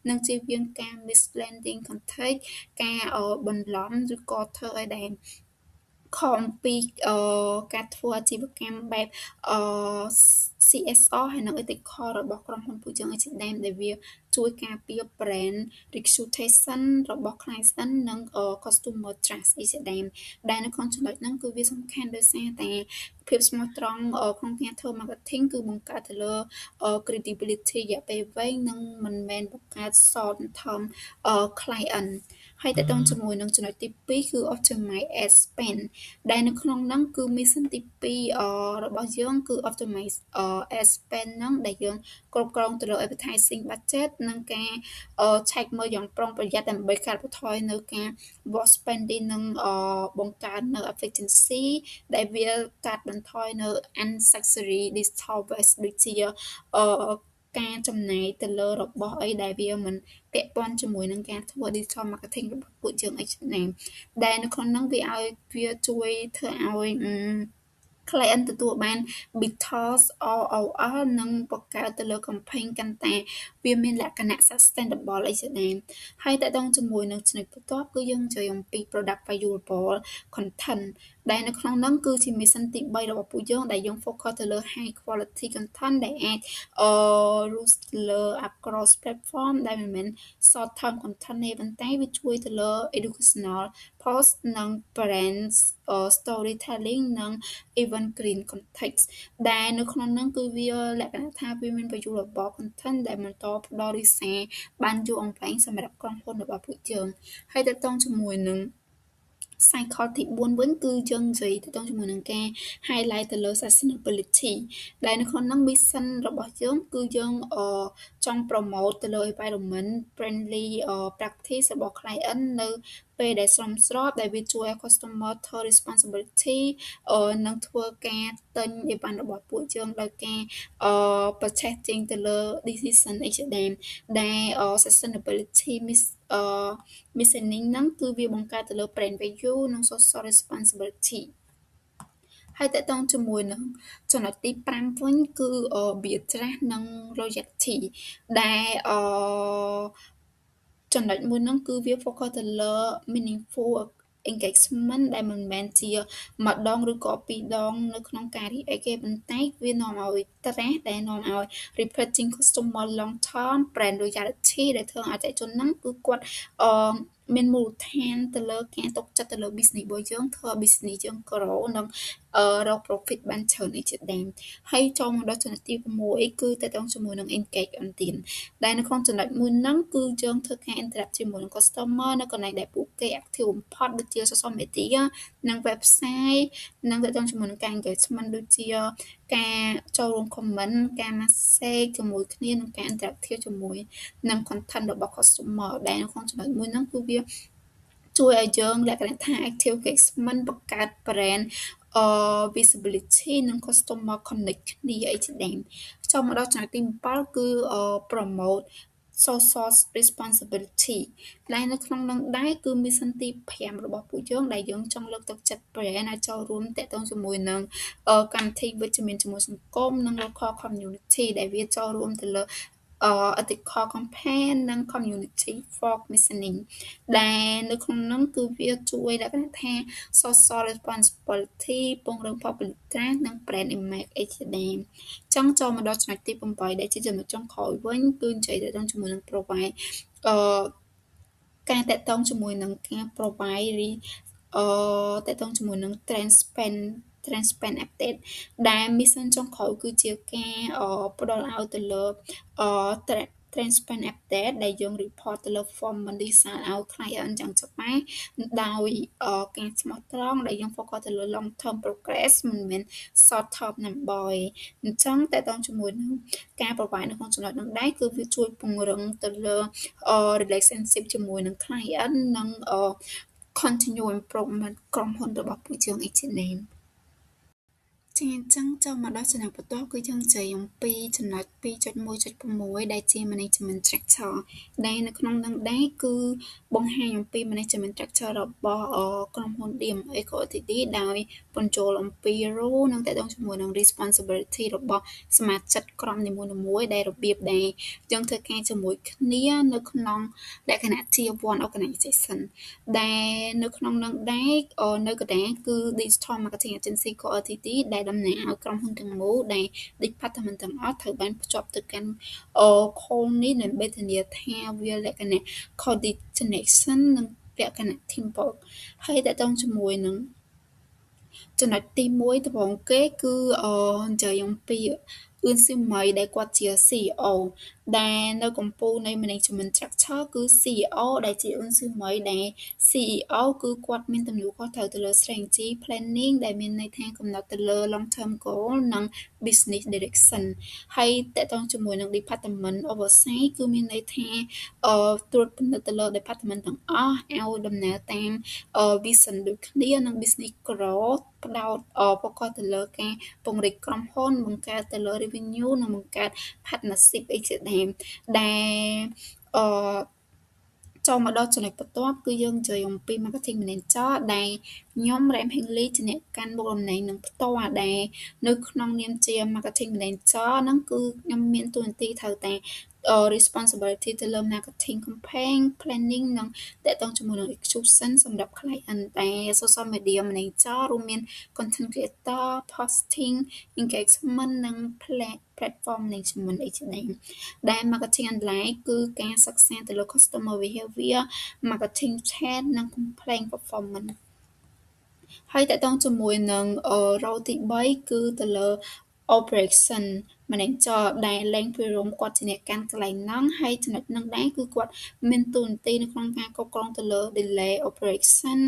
និងជៀសវាងការ misleading content ការបន្លំឬក៏ធ្វើឲ្យដែលខំពីការធ្វើអាជីវកម្មបែបCSR ហើយនិង ethical របស់ក្រុមហ៊ុនពួកយើងជាដើមដែលវាជួយការពារ brand reputation របស់ client និង customer trust ជាដើមដែលនៅក្នុងចំណុចហ្នឹងគឺវាសំខាន់ដោយសារតែភាពស្មោះត្រង់ក្នុងការធ្វើ marketing គឺបង្កើតទៅលើ credibility រយៈពេលវែងនិងមិនមែនបង្កើត short term client ហើយតទៅជាមួយនឹងចំណុចទី2គឺ optimize ad spend ដែលនៅក្នុងហ្នឹងគឺ mission ទី2របស់យើងគឺ optimize ad spend ហ្នឹងដែលយើងគ្រប់គ្រងទៅលើ advertising budget និងការ check មើលយ៉ាងប្រុងប្រយ័ត្នដើម្បីកាត់បន្ថយនៅការ waste spending និងបង្កើននៅ efficiency ដែលវាកាត់បន្ថយនៅ unnecessary digital waste ដូចជាការចំណាយទៅលើរបស់អីដែលវាមិនពាក់ព័ន្ធជាមួយនឹងការធ្វើ digital marketing របស់ពួកយើងអីជាដើមដែលនៅក្នុងហ្នឹងវាជួយធ្វើឲ្យ client ទទួលបាន better ROI និងបង្កើតទៅលើ campaign កាន់តែវាមានលក្ខណៈ sustainable អីជាដើមហើយតកតងជាមួយនឹងចំណុចបន្ទាប់គឺយើងនិយាយអំពី product valuable content ដែលនៅក្នុងហ្នឹងគឺជា mission ទី3របស់ពួកយើងដែលយើង focus ទៅលើ high quality content ដែលអាច root លើ across platform ដែលមិនមែន short term content ទេប៉ុន្តែវាជួយទៅលើ educational post និង brand storytelling និង event green context ដែលនៅក្នុងហ្នឹងគឺវាលក្ខណៈថាវាមាន valuable content ដែលបន្តផ្ដល់រីសារបានយូរអង្វែងសម្រាប់ក្រុមហ៊ុនរបស់ពួកយើងហើយតកតងជាមួយនឹង cycle ទី4វិញគឺយើងនិយាយទៅជាមួយនឹងការ highlight ទៅលើ sustainability ដែលនៅក្នុងហ្នឹង mission របស់យើងគឺយើងចង់ promote ទៅលើ environment friendly practice របស់ client នៅពេលដែលសមស្របដែលវាជួយឲ្យ customer ធ្វើ responsibility និងធ្វើការទិញ event របស់ពួកយើងដោយការ purchase ចេញទៅលើ decision អីជាដើមដែល sustainability missioning ហ្នឹងគឺវាបង្កើតទៅលើ brand value និង social responsibility ហើយតកតងជាមួយនឹងចំណុចទី5វិញគឺ Beatrice និង Loyalty ដែលចំណុចមួយហ្នឹងគឺវា focus ទៅលើ meaningful engagement ដែលមិនមែនជាមួយដងឬក៏ពីរដងនៅក្នុងការ react ទេប៉ុន្តែវានាំឲ្យ trust ដែលនាំឲ្យ repeating customer long term brand loyalty ដែលធ្វើឲ្យអតិថិជនហ្នឹងគឺគាត់ មានមូលដ្ឋានទៅលើការទុកចិត្តទៅលើ business របស់យើងធ្វើឲ្យ business យើង grow និងរក profit បានច្រើននេះជាដើមហើយចូលមកដល់ចំណុចទី6គឺទាក់ទងជាមួយនឹង engage content ដែលនៅក្នុងចំណុចមួយហ្នឹងគឺយើងធ្វើការ interact ជាមួយនឹង customer នៅកន្លែងដែលពួកគេ active បំផុតដូចជា social media និង website និងទាក់ទងជាមួយនឹងការ engagement ដូចជាការចូលរួម comment ការ message ជាមួយគ្នានិងការ interactive ជាមួយនឹង content របស់ customer ដែលនៅក្នុងចំណុចមួយហ្នឹងគឺវាជួយឲ្យយើងលក្ខណៈថា active engagement បង្កើត brand visibility និង customer connect គ្នាអីជាដើមចូលមកដល់ចំណុចទី7គឺpromote social responsibility ដែលនៅក្នុងនឹងដែរគឺ mission ទី5របស់ពួកយើងដែលយើងចង់លើកទឹកចិត្ត brand ឲ្យចូលរួមតាក់ទងជាមួយនឹងកម្មវិធីវិជ្ជមានជាមួយសង្គមនិង local community ដែលវាចូលរួមទៅលើethical campaign និង community for listening ដែលនៅក្នុងនោះគឺវាជួយលក្ខណៈថា social responsibility ពង្រឹង public trust និង brand image អីជាដើមចង់ចូលមកដល់ចំណុចទី8ដែលជាចំណុចចុងក្រោយវិញគឺនិយាយទៅដល់ជាមួយនឹង provide អឺការតាក់ទងជាមួយនឹងការ provide តាក់ទងជាមួយនឹង transparent update ដែល mission ចុងក្រោយគឺជាការផ្ដល់ឲ្យទៅលើtransparent update ដែលយើង report ទៅលើ form design ឲ្យ client យ៉ាងច្បាស់ដោយការស្មោះត្រង់ដែលយើង focus ទៅលើ long term progress មិនមែន short term number អញ្ចឹងតើតើជាមួយនឹងការ provide នៅក្នុងចំណុចនោះដែរគឺវាជួយពង្រឹងទៅលើ relationship ជាមួយនឹង client និង continue improvement ក្រុមហ៊ុនរបស់ពួកយើងអីជាដើមចាអញ្ចឹងចូលមកដល់ចំណុចបន្ទាប់គឺយើងនិយាយអំពីចំណុច2.1.6ដែលជា management structure ដែលនៅក្នុងនឹងដែរគឺបង្ហាញអំពី management structure របស់ក្រុមហ៊ុន DMA Co Ltd ដោយបញ្ចូលអំពី role និងតកតងជាមួយនឹង responsibility របស់សមាជិកក្រុមនីមួយៗដែលរបៀបដែលយើងធ្វើការជាមួយគ្នានៅក្នុងលក្ខណៈជា one organization ដែលនៅក្នុងនឹងដែរនៅកណ្ដាលគឺ Digital Marketing Agency Co Ltd ដែលតំណាងឲ្យក្រុមហ៊ុនទាំងមូលដែល department ទាំងអស់ត្រូវបានភ្ជាប់ទៅកាន់call នេះដើម្បីធានាថាវាលក្ខណៈ coordination និងលក្ខណៈ teamwork ហើយតកតងជាមួយនឹងចំណុចទី1ដំបូងគេគឺនិយាយអំពីអឿនស៊ីម៉ៃដែលគាត់ជា CEO ដែលនៅកំពូលនៃ management structure គឺ CEO ដែលជាអឿនស៊ីម៉ៃដែល CEO គឺគាត់មានទំនួលខុសត្រូវទៅលើ strategy planning ដែលមានន័យថាកំណត់ទៅលើ long term goal និង business direction ហើយតកតងជាមួយនឹង department oversight គឺមានន័យថាត្រួតពិនិត្យទៅលើ department ទាំងអស់ឲ្យដំណើរតាម vision ដូចគ្នានិង business growth ផ្ដោតfocus ទៅលើការពង្រីកក្រុមហ៊ុនបង្កើតទៅលើ revenue និងបង្កើត partnership អីជាដើមដែលចូលមកដល់ចំណុចបន្ទាប់គឺយើងនិយាយអំពី marketing manager ដែលខ្ញុំ Rem Henley ជាអ្នកកាន់មុខតំណែងនឹងផ្ទាល់ដែលនៅក្នុងនាមជា marketing manager ហ្នឹងគឺខ្ញុំមានតួនាទីត្រូវតែresponsibility ទៅលើ marketing campaign planning និងតាក់ទងជាមួយនឹង execution សម្រាប់ client ដែល social media manager រួមមាន content creator posting engagement និង platform management អីជាដើមដែល marketing online គឺការសិក្សាទៅលើ customer behavior marketing trend និង campaign performance ហើយតកតងជាមួយនឹងrole ទី3គឺទៅលើ operation manager ដែលលែងពីរំគាត់ជាអ្នកកាន់កន្លែងហ្នឹងហើយចំណុចហ្នឹងដែរគឺគាត់មានតួនាទីនៅក្នុងការគ្រប់គ្រងទៅលើ delay operation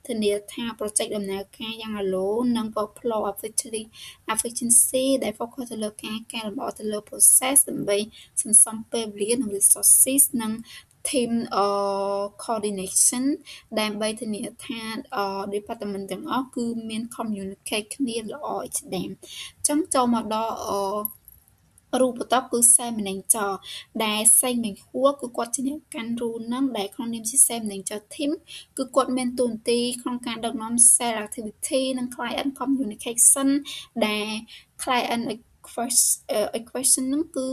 ធានាថា project ដំណើរការយ៉ាងរលូននិង workflow efficiency ដែល focus ទៅលើការកែលម្អទៅលើ process ដើម្បីសន្សំពេលវេលានិង resources និង team coordination ដើម្បីធានាថា department ទាំងអស់គឺមាន communicate គ្នាល្អជាដើមអញ្ចឹងចូលមកដល់រូបបន្ទាប់គឺ sales manager ដែល sales មេហួរគឺគាត់ជាអ្នកកាន់ role ហ្នឹងដែលក្នុងនាមជា sales manager team គឺគាត់មានតួនាទីក្នុងការដឹកនាំ sales activity និង client communication ដែល client equation ហ្នឹងគឺ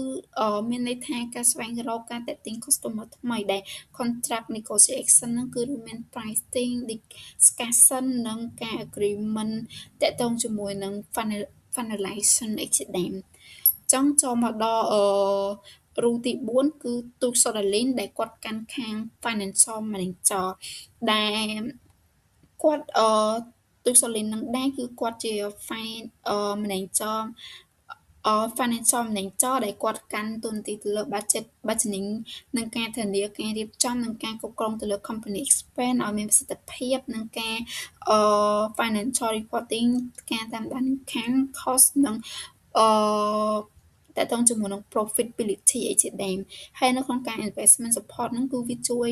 មានន័យថាការស្វែងរកការតាក់ទាញ customer ថ្មីដែល contract negotiation ហ្នឹងគឺរួមមាន pricing discussion និងការ agreement តាក់ទងជាមួយនឹង finalization អីជាដើមចង់ចូលមកដល់ rule ទី4គឺទូក Sutherland ដែលគាត់កាន់ខាង Financial Manager ដែលគាត់ទូក Sutherland នឹងដែរគឺគាត់ជា Manager Financial Manager ដែលគាត់កាន់តួនាទីទៅលើ Budget Budgeting និងការធានាការរៀបចំនិងការគ្រប់គ្រងទៅលើ Company Expense ឲ្យមានប្រសិទ្ធភាពនិងការFinancial Reporting ការតាមដានខាង Cost និងអឺតកតងជាមួយនឹង Profitability អីជាដើមហើយនៅក្នុងការ Investment Support ហ្នឹងគឺវាជួយ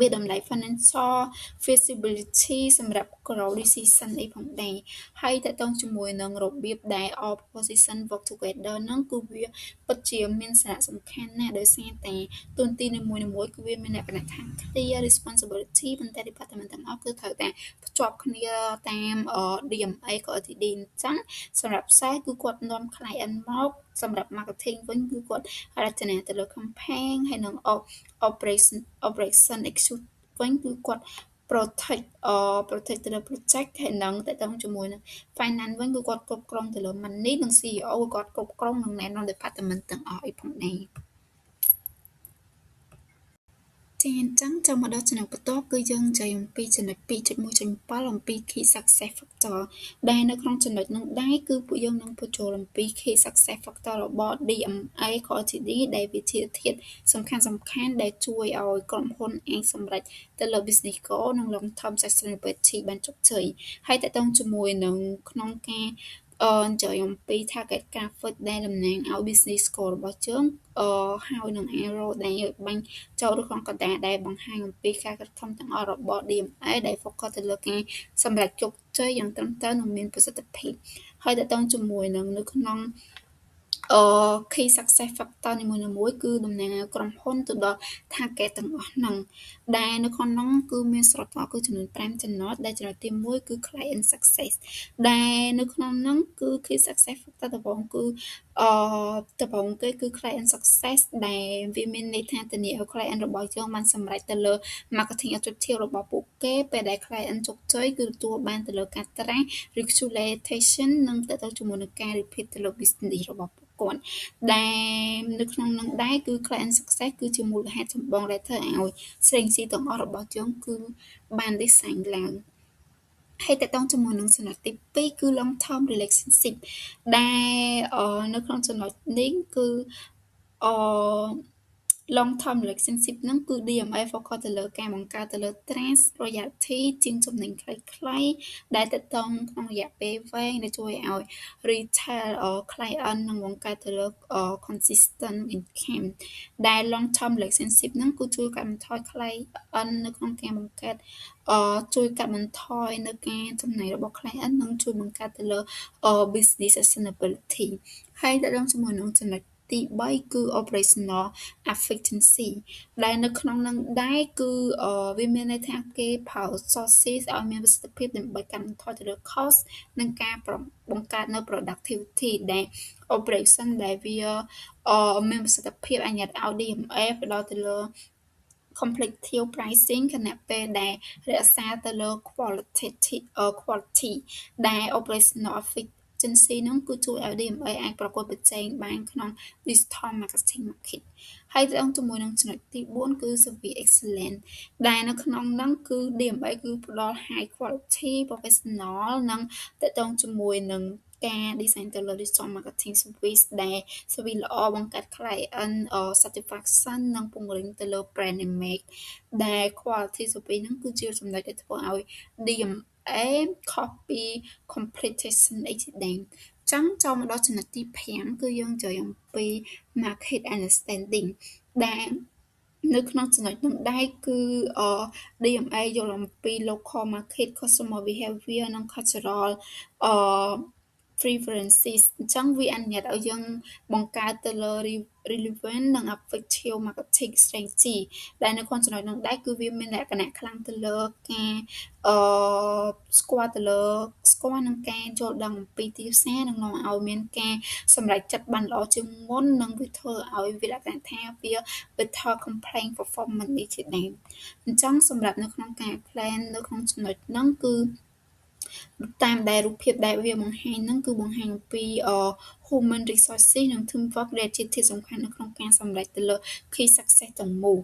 វាតម្លៃ financial feasibility សម្រាប់ grow decision អីផងដែរហើយតកតងជាមួយនឹងរបៀបដែល all position work together ហ្នឹងគឺវាពិតជាមានសារៈសំខាន់ណាស់ដោយសារតែតួនាទីនីមួយៗគឺវាមានលក្ខណៈខាង clear responsibility ប៉ុន្តែ department ទាំងអស់គឺត្រូវតែភ្ជាប់គ្នាតាម DMA ក៏ LTD អញ្ចឹងសម្រាប់ sales គឺគាត់នាំ client មកសម្រាប់ marketing វិញគឺគាត់រចនាទៅលើ campaign ហើយនឹង operation execute វិញគឺគាត់ protect ទៅលើ project ហើយនឹងតកតងជាមួយនឹង finance វិញគឺគាត់គ្រប់គ្រងទៅលើ money និង CEO គាត់គ្រប់គ្រងនិងណែនាំ department ទាំងអស់អីផងដែរចាអញ្ចឹងចូលមកដល់ចំណុចបន្ទាប់គឺយើងនិយាយអំពីចំណុច 2.1.7 អំពី Key Success Factor ដែលនៅក្នុងចំណុចនោះដែរគឺពួកយើងនឹងបញ្ចូលអំពី Key Success Factor របស់ DMA ក៏ LTD ដែលវាជាធាតុសំខាន់ដែលជួយឲ្យក្រុមហ៊ុនអាចសម្រេចទៅលើ business goal និង long term sustainability បានជោគជ័យហើយតកតងជាមួយនឹងក្នុងការនិយាយអំពី target graphic ដែលតំណាងឲ្យ business goal របស់យើងហើយនឹង arrow ដែលបាញ់ចូលទៅក្នុងកណ្ដាលដែលបង្ហាញអំពីការខិតខំទាំងអស់របស់ DMA ដែល focus ទៅលើការសម្រេចជោគជ័យយ៉ាងត្រឹមត្រូវនិងមានប្រសិទ្ធភាពហើយតកតងជាមួយនឹងនៅក្នុងKey Success Factor នីមួយៗគឺតំណាងឲ្យក្រុមហ៊ុនទៅដល់ target ទាំងអស់ហ្នឹងដែលនៅក្នុងនោះគឺមានសរុបមកគឺចំនួន5ចំណុចដែលចំណុចទី1គឺ Client Success ដែលនៅក្នុងនោះគឺ Key Success Factor ដំបូងគឺដំបូងគេគឺ Client Success ដែលវាមានន័យថាធានាឲ្យ Client របស់យើងបានសម្រេចទៅលើ Marketing Objective របស់ពួកគេពេលដែល Client ជោគជ័យគឺទទួលបានទៅលើការត្រាស់ Regulation និងទៅជាមួយនឹងការ repeat ទៅលើ business របស់ពួកគាត់ដែលនៅក្នុងនឹងដែរគឺ Client Success គឺជាមូលហេតុចម្បងដែលធ្វើឲ្យស្រេងស៊ីទាំងអស់របស់យើងគឺបាន design ឡើងហើយតកតងជាមួយនឹងចំណុចទី2គឺ long term relationship ដែលនៅក្នុងចំណុចនេះគឺអឺ long term relationship ហ្នឹងគឺ DMA focus ទៅលើការបង្កើតទៅលើ trust loyalty ជាងចំណេញខ្លីៗដែលតកតងក្នុងរយៈពេលវែងដែលជួយឲ្យ retail client នឹងបង្កើតទៅលើ consistent income ដែល long term relationship ហ្នឹងគឺជួយកាត់បន្ថយ client នៅក្នុងការបង្កើតជួយកាត់បន្ថយនៅការចំណាយរបស់ client និងជួយបង្កើតទៅលើ business sustainability ហើយតកតងជាមួយនឹងចំណុចទី3គឺ operational efficiency ដែលនៅក្នុងនឹងដែរគឺវាមានន័យថាគេប្រើ sources ឲ្យមានប្រសិទ្ធភាពដើម្បីកាត់បន្ថយទៅលើ cost និងការបង្កើតនៅ productivity ដែល operation ដែលវាមានប្រសិទ្ធភាពអនុញ្ញាតឲ្យ DMA ផ្ដល់ទៅលើ competitive pricing ខណៈពេលដែលរក្សាទៅលើ quality ដែល operational efficiency ហ្នឹងគឺជួយឲ្យ DMA អាចប្រកួតប្រជែងបានក្នុង digital marketing market ហើយទៅជាមួយនឹងចំណុចទី4គឺ service excellence ដែលនៅក្នុងហ្នឹងគឺ DMA គឺផ្ដល់ high quality professional និងតកតងជាមួយនឹងការ design ទៅលើ digital marketing service ដែល service ល្អបង្កើត client satisfaction និងពង្រឹងទៅលើ brand image ដែល quality service ហ្នឹងគឺជាចំណុចដែលធ្វើឲ្យ DMA ខុសពី competition អីជាដើមចឹងចូលមកដល់ចំណុចទី5គឺយើងនិយាយអំពី market understanding ដែលនៅក្នុងចំណុចនោះដែរគឺ DMA យល់អំពី local market customer behavior និង cultural preferences អញ្ចឹងវាអនុញ្ញាតឲ្យយើងបង្កើតទៅលើ relevant និង effective marketing strategy ដែលនៅក្នុងចំណុចនោះដែរគឺវាមានលក្ខណៈខ្លាំងទៅលើការស្គាល់នឹងការយល់ដឹងអំពីទីផ្សារនិងនាំឲ្យមានការសម្រេចចិត្តបានល្អជាងមុននិងវាធ្វើឲ្យវាលក្ខណៈថាវា better complaint performance នេះជាដើមអញ្ចឹងសម្រាប់នៅក្នុងការ plan នៅក្នុងចំណុចហ្នឹងគឺ តាមដែលរូបភាពដែលវាបង្ហាញហ្នឹងគឺបង្ហាញអំពីHuman Resources និង Teamwork ដែលជាធាតុសំខាន់នៅក្នុងការសម្រេចទៅលើ Key Success ទាំងមូល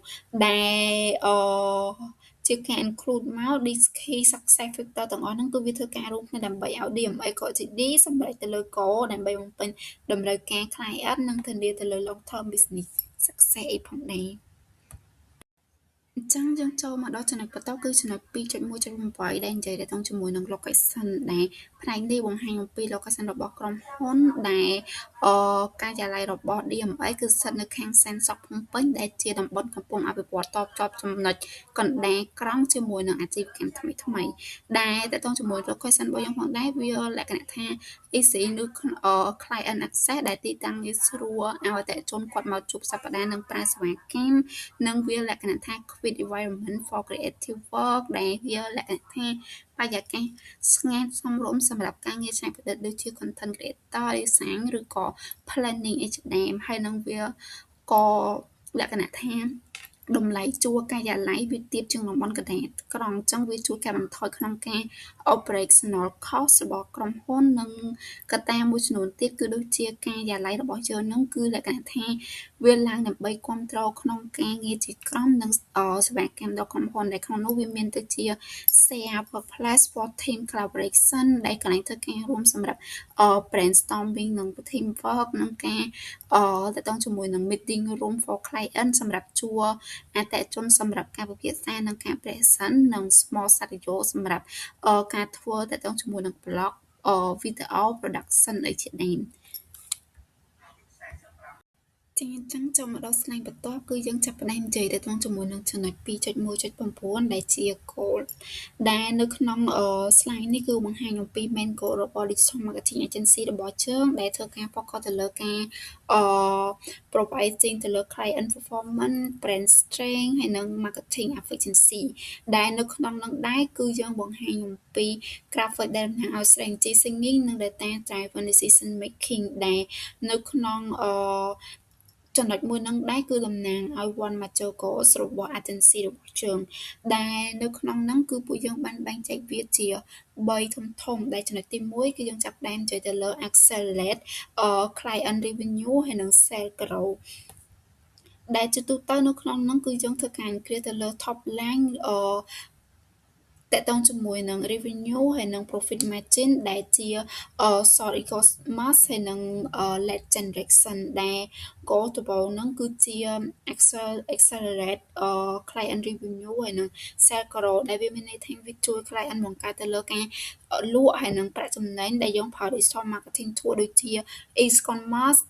ដែលជាការ include មក these key success factor ទាំងអស់ហ្នឹងគឺវាធ្វើការរួមគ្នាដើម្បីឲ្យ DMA ក៏ GD សម្រេចទៅលើ goal ដើម្បីបំពេញតម្រូវការ client និងធានាទៅលើ long term business success អីផងដែរអញ្ចឹងយើងចូលមកដល់ចំណុចបន្តគឺចំណុច2.1.8ដែលនិយាយទាក់ទងជាមួយនឹង location ដែលផ្នែកនេះបង្ហាញអំពី location របស់ក្រុមហ៊ុនដែលការិយាល័យរបស់ DMA គឺស្ថិតនៅខាងសែនសុខភ្នំពេញដែលជាតំបន់កំពុងអភិវឌ្ឍតភ្ជាប់ចំណុចកណ្ដាលក្រុងជាមួយនឹងអាជីវកម្មថ្មីៗដែលទាក់ទងជាមួយ location របស់យើងផងដែរវាលក្ខណៈថា easy ឬ client access ដែលទីតាំងងាយស្រួលឲ្យអតិថិជនគាត់មកជួបសប្តាហ៍និងប្រើសេវាកម្មនិងវាលក្ខណៈថា quiet environment for creative work ដែលវាលក្ខណៈថាបរិយាកាសស្ងាត់សមរម្យសម្រាប់ការងារច្នៃប្រឌិតដូចជា content creator ឬសាងឬក៏ planning អីជាដើមហើយនឹងវាក៏លក្ខណៈថាតម្លៃជួលការិយាល័យវាទាបជាងតំបន់កណ្ដាលក្រុងអញ្ចឹងវាជួយកាត់បន្ថយក្នុងការ operational cost របស់ក្រុមហ៊ុននិងកត្តាមួយចំនួនទៀតគឺដូចជាការិយាល័យរបស់យើងហ្នឹងគឺលក្ខណៈថាវាឡើងដើម្បីគ្រប់គ្រងក្នុងការងារជាក្រុមនិងសេវាកម្មដល់ក្រុមហ៊ុនដែលក្នុងនោះវាមានទៅជា share workplace for team collaboration ដែលកន្លែងធ្វើការរួមសម្រាប់brainstorming និង team work និងការទាក់ទងជាមួយនឹង meeting room for client សម្រាប់ជួលអតិថិជនសម្រាប់ការពិភាក្សានិងការ present និង small studio សម្រាប់ការធ្វើទាក់ទងជាមួយនឹង blog video production អីជាដើមចាអញ្ចឹងចូលមកដល់ slide បន្ទាប់គឺយើងចាប់ផ្ដើមនិយាយទាក់ទងជាមួយនឹងចំណុច2.1.9ដែលជា goal ដែលនៅក្នុងslide នេះគឺបង្ហាញអំពី main goal របស់ digital marketing agency របស់យើងដែលធ្វើការ focus ទៅលើការអឺ providing ទៅលើ client performance brand strength ហើយនិង marketing efficiency ដែលនៅក្នុងនោះដែរគឺយើងបង្ហាញអំពី graphic ដែលតំណាងឲ្យ strategy thinking និង data driven decision making ដែលនៅក្នុងចំណុចមួយហ្នឹងដែរគឺតំណាងឲ្យ one major goals របស់ agency របស់យើងដែលនៅក្នុងហ្នឹងគឺពួកយើងបានបែងចែកវាជា3ធំៗដែលចំណុចទី1គឺយើងចាប់ផ្ដើមនិយាយទៅលើ accelerate client revenue ហើយនិង sales growth ដែលជាទូទៅនៅក្នុងហ្នឹងគឺយើងធ្វើការ increase ទៅលើ top line តាក់ទងជាមួយនឹង revenue ហើយនិង profit margin ដែលជា source e-commerce ហើយនិង lead generation ដែល goal ដំបូងហ្នឹងគឺជា accelerate client revenue ហើយនិង sales growth ដែលវាមានន័យថាវាជួយ client បង្កើតទៅលើការលក់ហើយនិងប្រាក់ចំណេញដែលយើងប្រើ digital marketing tool ដូចជា e-commerce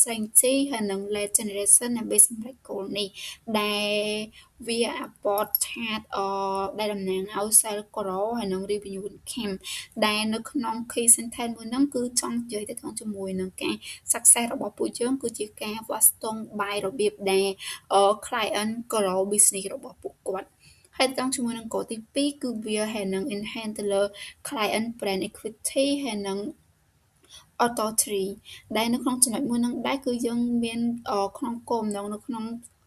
strategy ហើយនិង lead generation ដើម្បីសម្រេច goal នេះដែលវា apport ថាដែលតំណាងឲ្យ sales growth ហើយនិង revenue income ដែលនៅក្នុង key sentence មួយហ្នឹងគឺចង់និយាយទៅជាមួយនឹងការ success របស់ពួកយើងគឺជាការវាស់ស្ទង់បាយរបៀបដែល client grow business របស់ពួកគាត់ហើយតង់ជាមួយនឹង goal ទី2គឺវាហើយនឹង enhance ទៅលើ client brand equity ហើយនឹង authority ដែលនៅក្នុងចំណុចមួយហ្នឹងដែរគឺយើងមានក្នុងគោលបំណងនៅក្នុង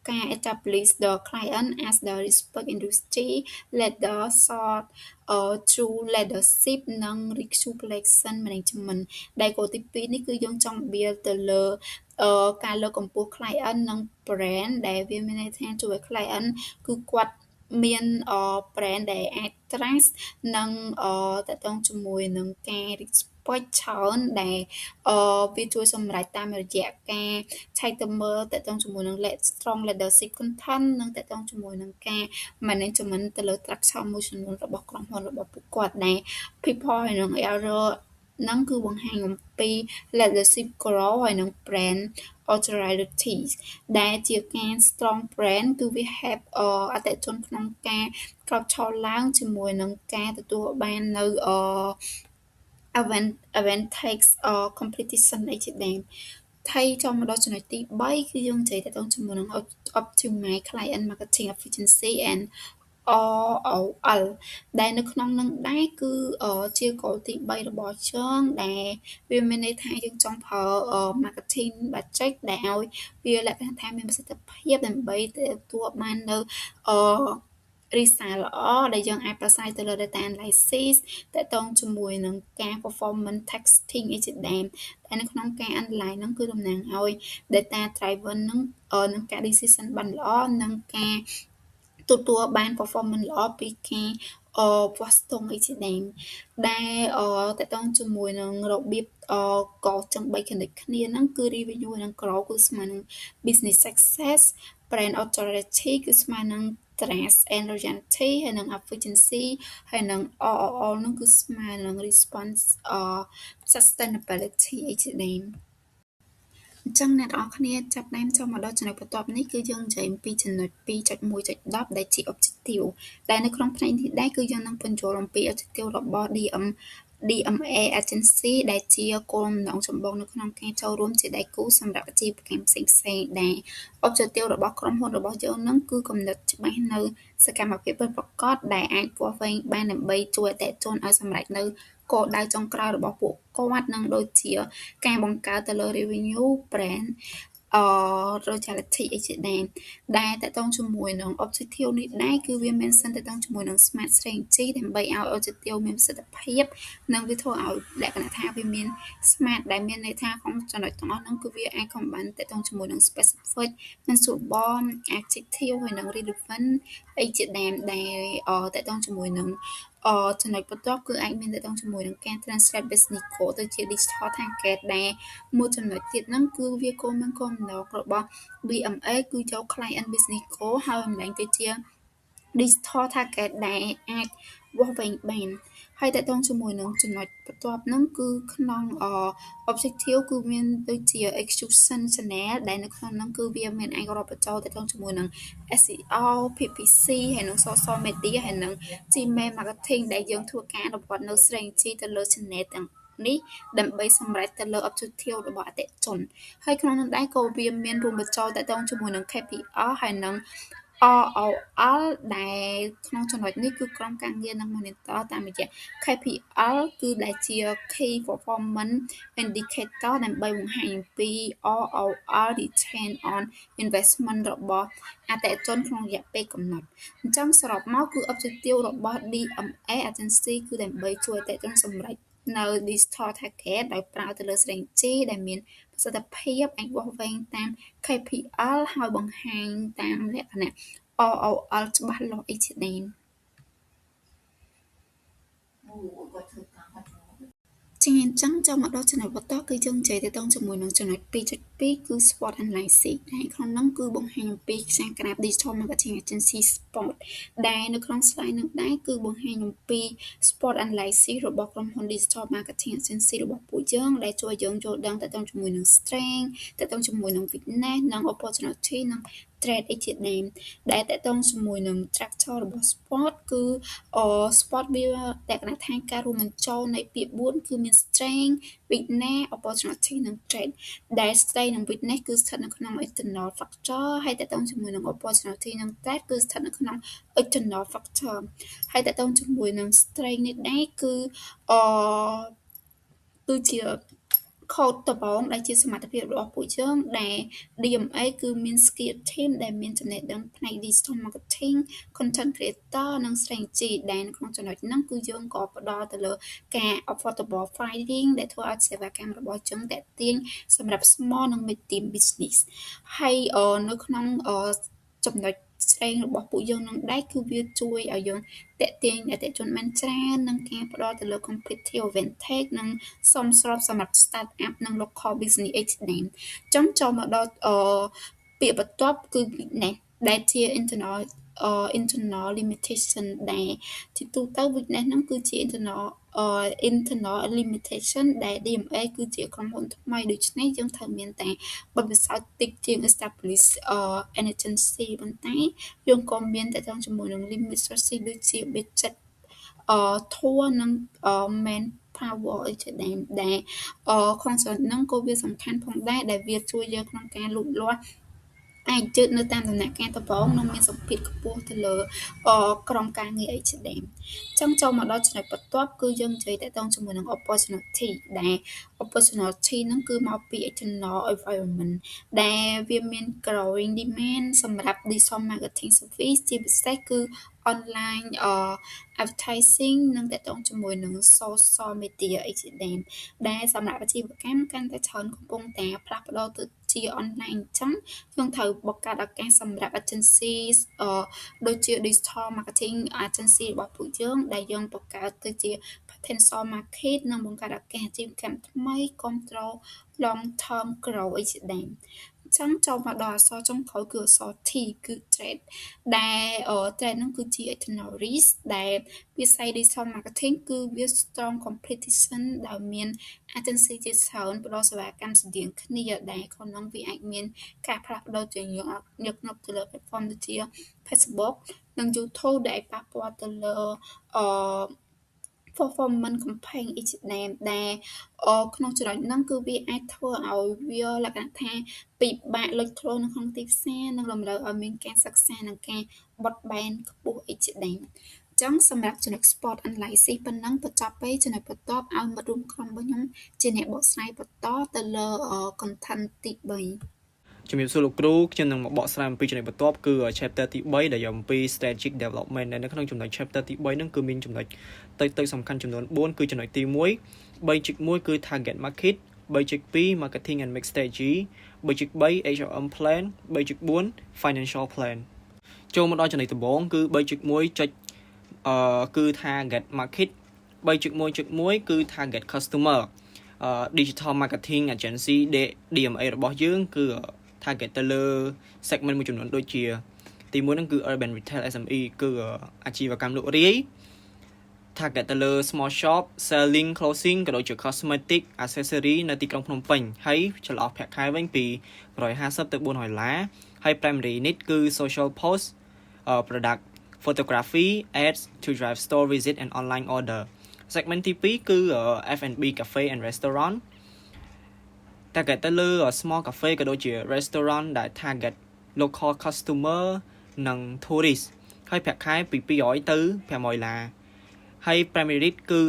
ការ establish the client as the respect industry leader sort through leadership និង reputation management ដែល goal ទី2នេះគឺយើងចង់ build ទៅលើការលើកកម្ពស់ client និង brand ដែលវាមានន័យថាជួយឲ្យ client គឺគាត់មាន brand ដែលអាច trust និងតាក់ទងជាមួយនឹងការ respect ច្រើនដែលវាជួយសម្រេចតាមរយៈការឆែកទៅមើលតាក់ទងជាមួយនឹង strong leadership content និងតាក់ទងជាមួយនឹងការ management ទៅលើ structure មួយចំនួនរបស់ក្រុមហ៊ុនរបស់ពួកគាត់ដែល people ហើយនិង error ហ្នឹងគឺបង្ហាញអំពី leadership grow ហើយនិង brand authority ដែលជាការ strong brand គឺវា help អតិថិជនក្នុងការក្រោកឈរឡើងជាមួយនឹងការទទួលបាននៅadvantage competition អីជាដើមហើយចូលមកដល់ចំណុចទី3គឺយើងនិយាយទាក់ទងជាមួយនឹង optimize client marketing efficiency and ROI ដែលនៅក្នុងនឹងដែរគឺជា goal ទី3របស់យើងដែលវាមានន័យថាយើងចង់ប្រើ marketing budget ដែលឲ្យវាលក្ខណៈថាមានប្រសិទ្ធភាពដើម្បីទទួលបាននៅ result ល្អដែលយើងអាចប្រាស្រ័យទៅលើ data analysis ទាក់ទងជាមួយនឹងការ performance testing អីជាដើមដែលនៅក្នុងការ analyze ហ្នឹងគឺតំណាងឲ្យ data driven ហ្នឹងនឹងការ decision បានល្អនិងការទទួលបាន performance ល្អពីការវាស់ស្ទង់អីជាដើមដែលទាក់ទងជាមួយនឹងរបៀបកចឹង3 connect គ្នាហ្នឹងគឺ revenue និង growth គឺស្មើនឹង business success brand authority គឺស្មើនឹង trust and loyalty ហើយនឹង efficiency ហើយនឹង ROI ហ្នឹងគឺស្មើនឹង response sustainability អីជាដើមអញ្ចឹងអ្នកនរគ្នាចាប់ផ្ដើមចូលមកដល់ចំណុចបន្ទាប់នេះគឺយើងនិយាយអំពីចំណុច 2.1.10 ដែលជា objective ដែលនៅក្នុងផ្នែកនេះដែរគឺយើងនឹងពន្យល់អំពី objective របស់ DMA Agency ដែលជាគោលបំណងចម្បងនៅក្នុងការចូលរួមជាដៃគូសម្រាប់អាជីវកម្មផ្សេងៗដែល objective របស់ក្រុមហ៊ុនរបស់យើងនឹងគឺកំណត់ច្បាស់នៅសកម្មភាពពិតប្រាកដដែលអាចវាស់វែងបានដើម្បីជួយអតិថិជនឲ្យសម្រេចនៅគោលដៅចុងក្រោយរបស់ពួកគាត់នឹងដូចជាការបង្កើតទៅលើ revenue brand royalty អីជាដើមដែលតកតងជាមួយនឹង objective នេះដែរគឺវាមានសិនតកតងជាមួយនឹង smart strategy ដើម្បីឲ្យ objective មានប្រសិទ្ធភាពនិងវាធ្វើឲ្យលក្ខណៈថាវាមាន smart ដែលមានន័យថាក្នុងចំណុចទាំងអស់ហ្នឹងគឺវាអាច combine តកតងជាមួយនឹង specific និង suitable adjective ហើយនឹង relevant អីជាដើមដែលតកតងជាមួយនឹងចំណុចបន្ទាប់គឺអាចមានតកតងជាមួយនឹងការ translate business goal ទៅជា digital target ដែលមួយចំណុចទៀតហ្នឹងគឺវាគោលបំណងរបស់ BMA គឺយក client business goal ហើយបំលែងទៅជា digital target ដែលអាចវាស់វែងបានហើយតកតងជាមួយនឹងចំណុចបន្ទាប់ហ្នឹងគឺក្នុង objective គឺមានដូចជា execution channel ដែលនៅក្នុងហ្នឹងគឺវាមានអាចរាប់បញ្ចូលតកតងជាមួយនឹង SEO PPC ហើយនឹង social media ហើយនឹង Gmail marketing ដែលយើងធ្វើការអនុវត្តនៅ strategy ទៅលើ channel ទាំងនេះដើម្បីសម្រេចទៅលើ objective របស់អតិថិជនហើយក្នុងនោះដែរក៏វាមានរួមបញ្ចូលតកតងជាមួយនឹង KPI ហើយនឹង ROL ដែលក្នុងចំណុចនេះគឺក្រុមការងារនឹង monitor តាមរយៈ KPI គឺដែលជា Key Performance Indicator ដើម្បីបង្ហាញអំពី ROL Return on Investment របស់អតិថិជនក្នុងរយៈពេលកំណត់អញ្ចឹងសរុបមកគឺ objective របស់ DMA Agency គឺដើម្បីជួយអតិថិជនសម្រេចនៅ digital target ដោយប្រើទៅលើ strategy ដែលមានប្រសិទ្ធភាពអាចវាស់វែងតាម KPI ហើយបង្ហាញតាមលក្ខណៈ ROL ច្បាស់លាស់អីជាដើមជាអញ្ចឹងចូលមកដល់ចំណុចបន្តគឺយើងនិយាយទៅដល់ជាមួយនឹងចំណុច 2.2 គឺ SWOT analysis ដែលក្នុងនោះគឺបង្ហាញអំពីខ្សែក្រាប Digital Marketing Agency SWOT ដែលនៅក្នុង slide នោះដែរគឺបង្ហាញអំពី SWOT analysis របស់ក្រុមហ៊ុន Digital Marketing Agency របស់ពួកយើងដែលជួយយើងយល់ដឹងទៅដល់ជាមួយនឹង strength ទៅដល់ជាមួយនឹង weakness និង opportunity និង threat អីជាដើមដែលតកតងជាមួយនឹង structure របស់ SWOT គឺ SWOT វាលក្ខណៈថាការរួមបញ្ចូលនៃពាក្យ4គឺមាន strength weakness opportunity និង threat ដែល strength និង weakness គឺស្ថិតនៅក្នុង internal factor ហើយតកតងជាមួយនឹង opportunity និង threat គឺស្ថិតនៅក្នុង external factor ហើយតកតងជាមួយនឹង strength នេះដែរគឺគឺជា code ដំបូងដែលជាសមត្ថភាពរបស់ពួកយើងដែល DMA គឺមាន skill team ដែលមានចំណេះដឹងផ្នែក digital marketing content creator និង strategy ដែលនៅក្នុងចំណុចហ្នឹងគឺយើងក៏ផ្ដល់ទៅលើការ affordable pricing ដែលធ្វើឲ្យសេវាកម្មរបស់យើងទាក់ទាញសម្រាប់ small និង medium business ហើយនៅក្នុងចំណុចស្រេងរបស់ពួកយើងនឹងដែរគឺវាជួយឲ្យយើងតាក់ទាញអតិថិជនបានច្រើននិងការផ្ដល់ទៅលើ competitive advantage និងសមស្របសម្រាប់ start up និង local business អីជាដើមចង់ចូលមកដល់ពាក្យបន្ទាប់គឺ weakness ដែលជា internal limitation ដែលជាទូទៅ weakness ហ្នឹងគឺជា internal limitation ដែល DMA គឺជាក្រុមហ៊ុនថ្មីដូច្នេះយើងត្រូវមានតែបទពិសោធន៍តិចជាង establish agency ប៉ុន្តែយើងក៏មានតកតងជាមួយនឹង limit sources ដូចជា budget ធัวនិង man power អីជាដើមដែលក្នុងចំណុចហ្នឹងក៏វាសំខាន់ផងដែរដែលវាជួយយើងក្នុងការលូតលាស់ អាចជឿនៅតាមដំណាក់កាលដំបូងនិងមានសម្ពាធខ្ពស់ទៅលើក្រុមការងារអីជាដើមចឹងចូលមកដល់ចំណុចបន្ទាប់គឺយើងនិយាយតាក់ទងជាមួយនឹង opportunity ដែល opportunity ហ្នឹងគឺមកពី external environment ដែលវាមាន growing demand សម្រាប់ digital marketing service ជាពិសេសគឺ online advertising និងតាក់ទងជាមួយនឹង social media អីជាដើមដែលសម្រាប់អាជីវកម្មកាន់តែច្រើនកំពុងតែផ្លាស់ប្ដូរទៅជា online អញ្ចឹងយើងត្រូវបង្កើតឱកាសសម្រាប់ agency ដូចជា digital marketing agency របស់ពួកយើងដែលយើងបង្កើតទៅជា potential market និងបង្កើតឱកាសអាជីវកម្មថ្មីគ្រប់គ្រង long term grow អីជាដើមចឹងចូលមកដល់អក្សរចុងក្រោយគឺអក្សរ T គឺ trade ដែល trade ហ្នឹងគឺជា external risk ដែលវិស័យ digital marketing គឺវា strong competition ដែលមាន agency ជាច្រើនផ្ដល់សេវាកម្មស្តៀងគ្នាដែលក្នុងនោះវាអាចមានការផ្លាស់ប្ដូរជាញឹកញាប់ទៅលើ platform ដូចជា Facebook និង YouTube ដែលប៉ះពាល់ទៅលើperformance campaign អីជាដើមដែលក្នុងចំណុចហ្នឹងគឺវាអាចធ្វើឲ្យវាលក្ខណៈថាពិបាកលេចធ្លោនៅក្នុងទីផ្សារនិងតម្រូវឲ្យមានការសិក្សានិងការបត់បែនខ្ពស់អីជាដើមចឹងសម្រាប់ចំណុច sport analysis ប៉ុណ្ណឹងបញ្ចប់ទៅចំណុចបន្ទាប់ឲ្យមិត្តរួមក្រុមរបស់ខ្ញុំជាអ្នកបកស្រាយបន្តទៅលើ content ទី3ជំរាបសួរលោកគ្រូខ្ញុំនឹងមកបកស្រាយអំពីចំណុចបន្ទាប់គឺ chapter ទី3ដែលអំពី strategic development នៅក្នុងចំណុច chapter ទី3ហ្នឹងគឺមានចំណុចទៅសំខាន់ចំនួន4គឺចំណុចទី1 3.1គឺ target market 3.2 marketing and mix strategy 3.3 HRM plan 3.4 financial plan ចូលមកដល់ចំណុចដំបូងគឺ 3.1 គឺ target market 3.1 គឺ target customer digital marketing agency DMA របស់យើងគឺ target ទៅលើ segment មួយចំនួនដូចជាទី1ហ្នឹងគឺ urban retail SME គឺអាជីវកម្មលក់រាយ target ទៅលើ small shop selling clothing ក៏ដូចជា cosmetic accessory នៅទីក្រុងភ្នំពេញហើយចន្លោះប្រាក់ខែវិញពី150ទៅ$400ហើយ primary need គឺ social post product photography ads to drive store visit and online order segment ទី2គឺ F&B cafe and restaurant target ទៅលើ small cafe ក៏ដូចជា restaurant ដែល target local customer និង tourist ហើយប្រាក់ខែពី$200ទៅ$500ហើយ primary read គឺ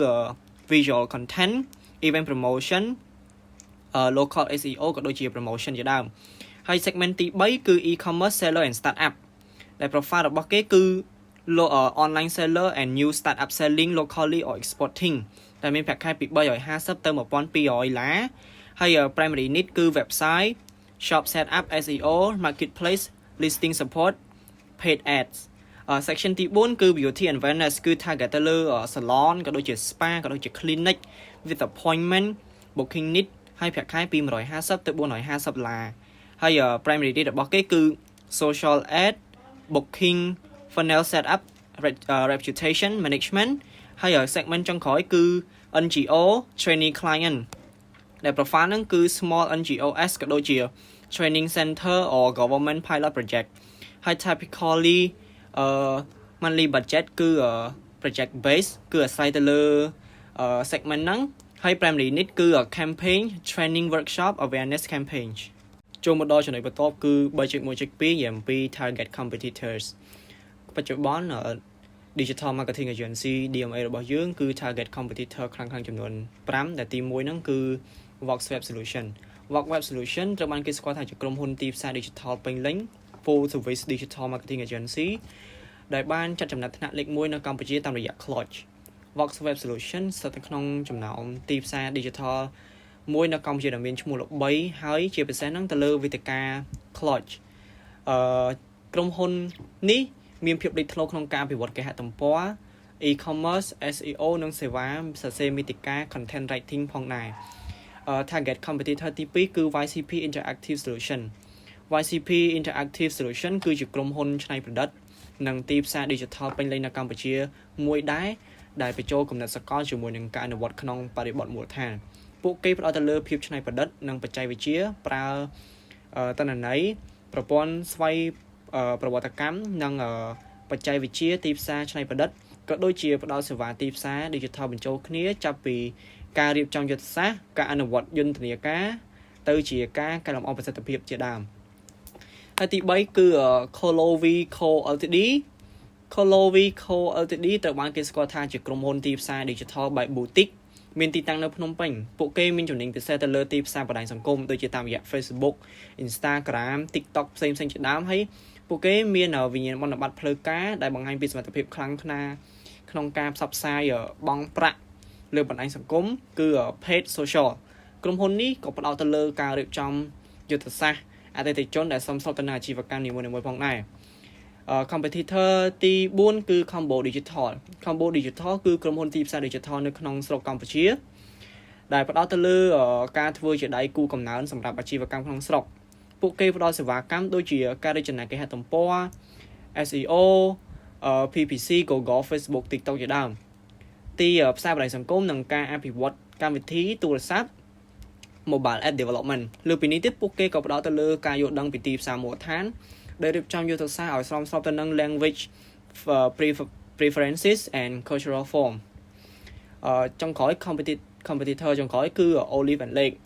visual content event promotion local SEO ក៏ដូចជា promotion ជាដើមហើយ segment ទី3គឺ e-commerce seller and startup ដែល profile របស់គេគឺ online seller and new startup selling locally or exporting ដែលមានប្រាក់ខែពី$350ទៅ$1200ហើយ primary need គឺ website shop setup SEO marketplace listing support paid ads section ទី4គឺ beauty and wellness គឺ target ទៅលើ salon ក៏ដូចជា spa ក៏ដូចជា clinic with appointment booking need ហើយប្រាក់ខែពី$150ទៅ$450ហើយ primary need របស់គេគឺ social ad booking funnel setup reputation management ហើយ segment ចុងក្រោយគឺ NGO trainee client ដែល profile ហ្នឹងគឺ small NGOs ក៏ដូចជា training center or government pilot project ហើយ typically monthly budget គឺ project base គឺអាស្រ័យទៅលើ segment ហ្នឹងហើយ primary need គឺ campaign training workshop awareness campaign ចូលមកដល់ចំណុចបន្ទាប់គឺ 3.1.2 យ៉ាងពី target competitors បច្ចុប្បន្ន digital marketing agency DMA របស់យើងគឺ target competitor ខ្លាំងៗចំនួន5ដែលទី1ហ្នឹងគឺ Vox Web Solution Vox Web Solution ត្រូវបានគេស្គាល់ថាជាក្រុមហ៊ុនទីផ្សារ digital ពេញលេញ full service digital marketing agency ដែលបានចាត់ចំណាត់ថ្នាក់លេខ1នៅកម្ពុជាតាមរយៈ Clutch Vox Web Solution ស្ថិតនៅក្នុងចំណោមទីផ្សារ digital មួយនៅកម្ពុជាដែលមានឈ្មោះល្បីហើយជាពិសេសហ្នឹងទៅលើវេទិកា Clutch ក្រុមហ៊ុននេះមានភាពលេចធ្លោក្នុងការអភិវឌ្ឍគេហទំព័រ e-commerce SEO និងសេវាសរសេរមាតិកា content writing ផងដែរtarget competitor ទី2គឺ YCP Interactive Solution YCP Interactive Solution គឺជាក្រុមហ៊ុនច្នៃប្រឌិតនិងទីផ្សារ digital ពេញលេញនៅកម្ពុជាមួយដែរដែលបញ្ចូលគំនិតសកលជាមួយនឹងការអនុវត្តក្នុងបរិបទមូលដ្ឋានពួកគេផ្ដោតទៅលើភាពច្នៃប្រឌិតនិងបច្ចេកវិទ្យាប្រើទិន្នន័យប្រព័ន្ធស្វ័យប្រវត្តិកម្មនិងបច្ចេកវិទ្យាទីផ្សារច្នៃប្រឌិតក៏ដូចជាផ្ដល់សេវាទីផ្សារ digital បញ្ចូលគ្នាចាប់ពីការរៀបចំយុទ្ធសាស្ត្រការអនុវត្តយន្តនាការទៅជាការកែលម្អប្រសិទ្ធភាពជាដើម ហើយទី3គឺ Colovico Ltd Colovico Ltd ត្រូវបានគេស្គាល់ថាជាក្រុមហ៊ុនទីផ្សារ digital បែប boutique មានទីតាំងនៅភ្នំពេញពួកគេមានជំនាញពិសេសទៅលើទីផ្សារបណ្ដាញសង្គមដូចជាតាមរយៈ Facebook Instagram TikTok ផ្សេងៗជាដើមហើយពួកគេមានវិញ្ញាណបនបត្រផ្លូវការដែលបង្ហាញពីសមត្ថភាពខ្លាំងក្លាក្នុងការផ្សព្វផ្សាយបង់ប្រាក់លើបណ្ដាញសង្គមគឺ paid social ក្រុមហ៊ុននេះក៏ផ្ដោតទៅលើការរៀបចំយុទ្ធសាស្ត្រអតិថិជនដែលសមស្របទៅនឹងអាជីវកម្មនីមួយៗផងដែរcompetitor ទី4គឺ Combo Digital Combo Digital គឺក្រុមហ៊ុនទីផ្សារ Digital នៅក្នុងស្រុកកម្ពុជាដែលផ្ដោតទៅលើការធ្វើជាដៃគូកំណើនសម្រាប់អាជីវកម្មក្នុងស្រុកពួកគេផ្ដល់សេវាកម្មដូចជាការរចនាគេហទំព័រ SEO PPC Google Facebook TikTok ជាដើមទីផ្សារបណ្ដាញសង្គមនិងការអភិវឌ្ឍកម្មវិធីទូរស័ព្ទ Mobile App Development លើពីនេះទៀតពួកគេក៏ផ្ដោតទៅលើការយល់ដឹងពីទីផ្សារមូលដ្ឋានដែលរៀបចំយុទ្ធសាស្ត្រឲ្យសមស្របទៅនឹង language preferences and cultural form ចុងក្រោយ competitor ចុងក្រោយគឺ Olive and Lake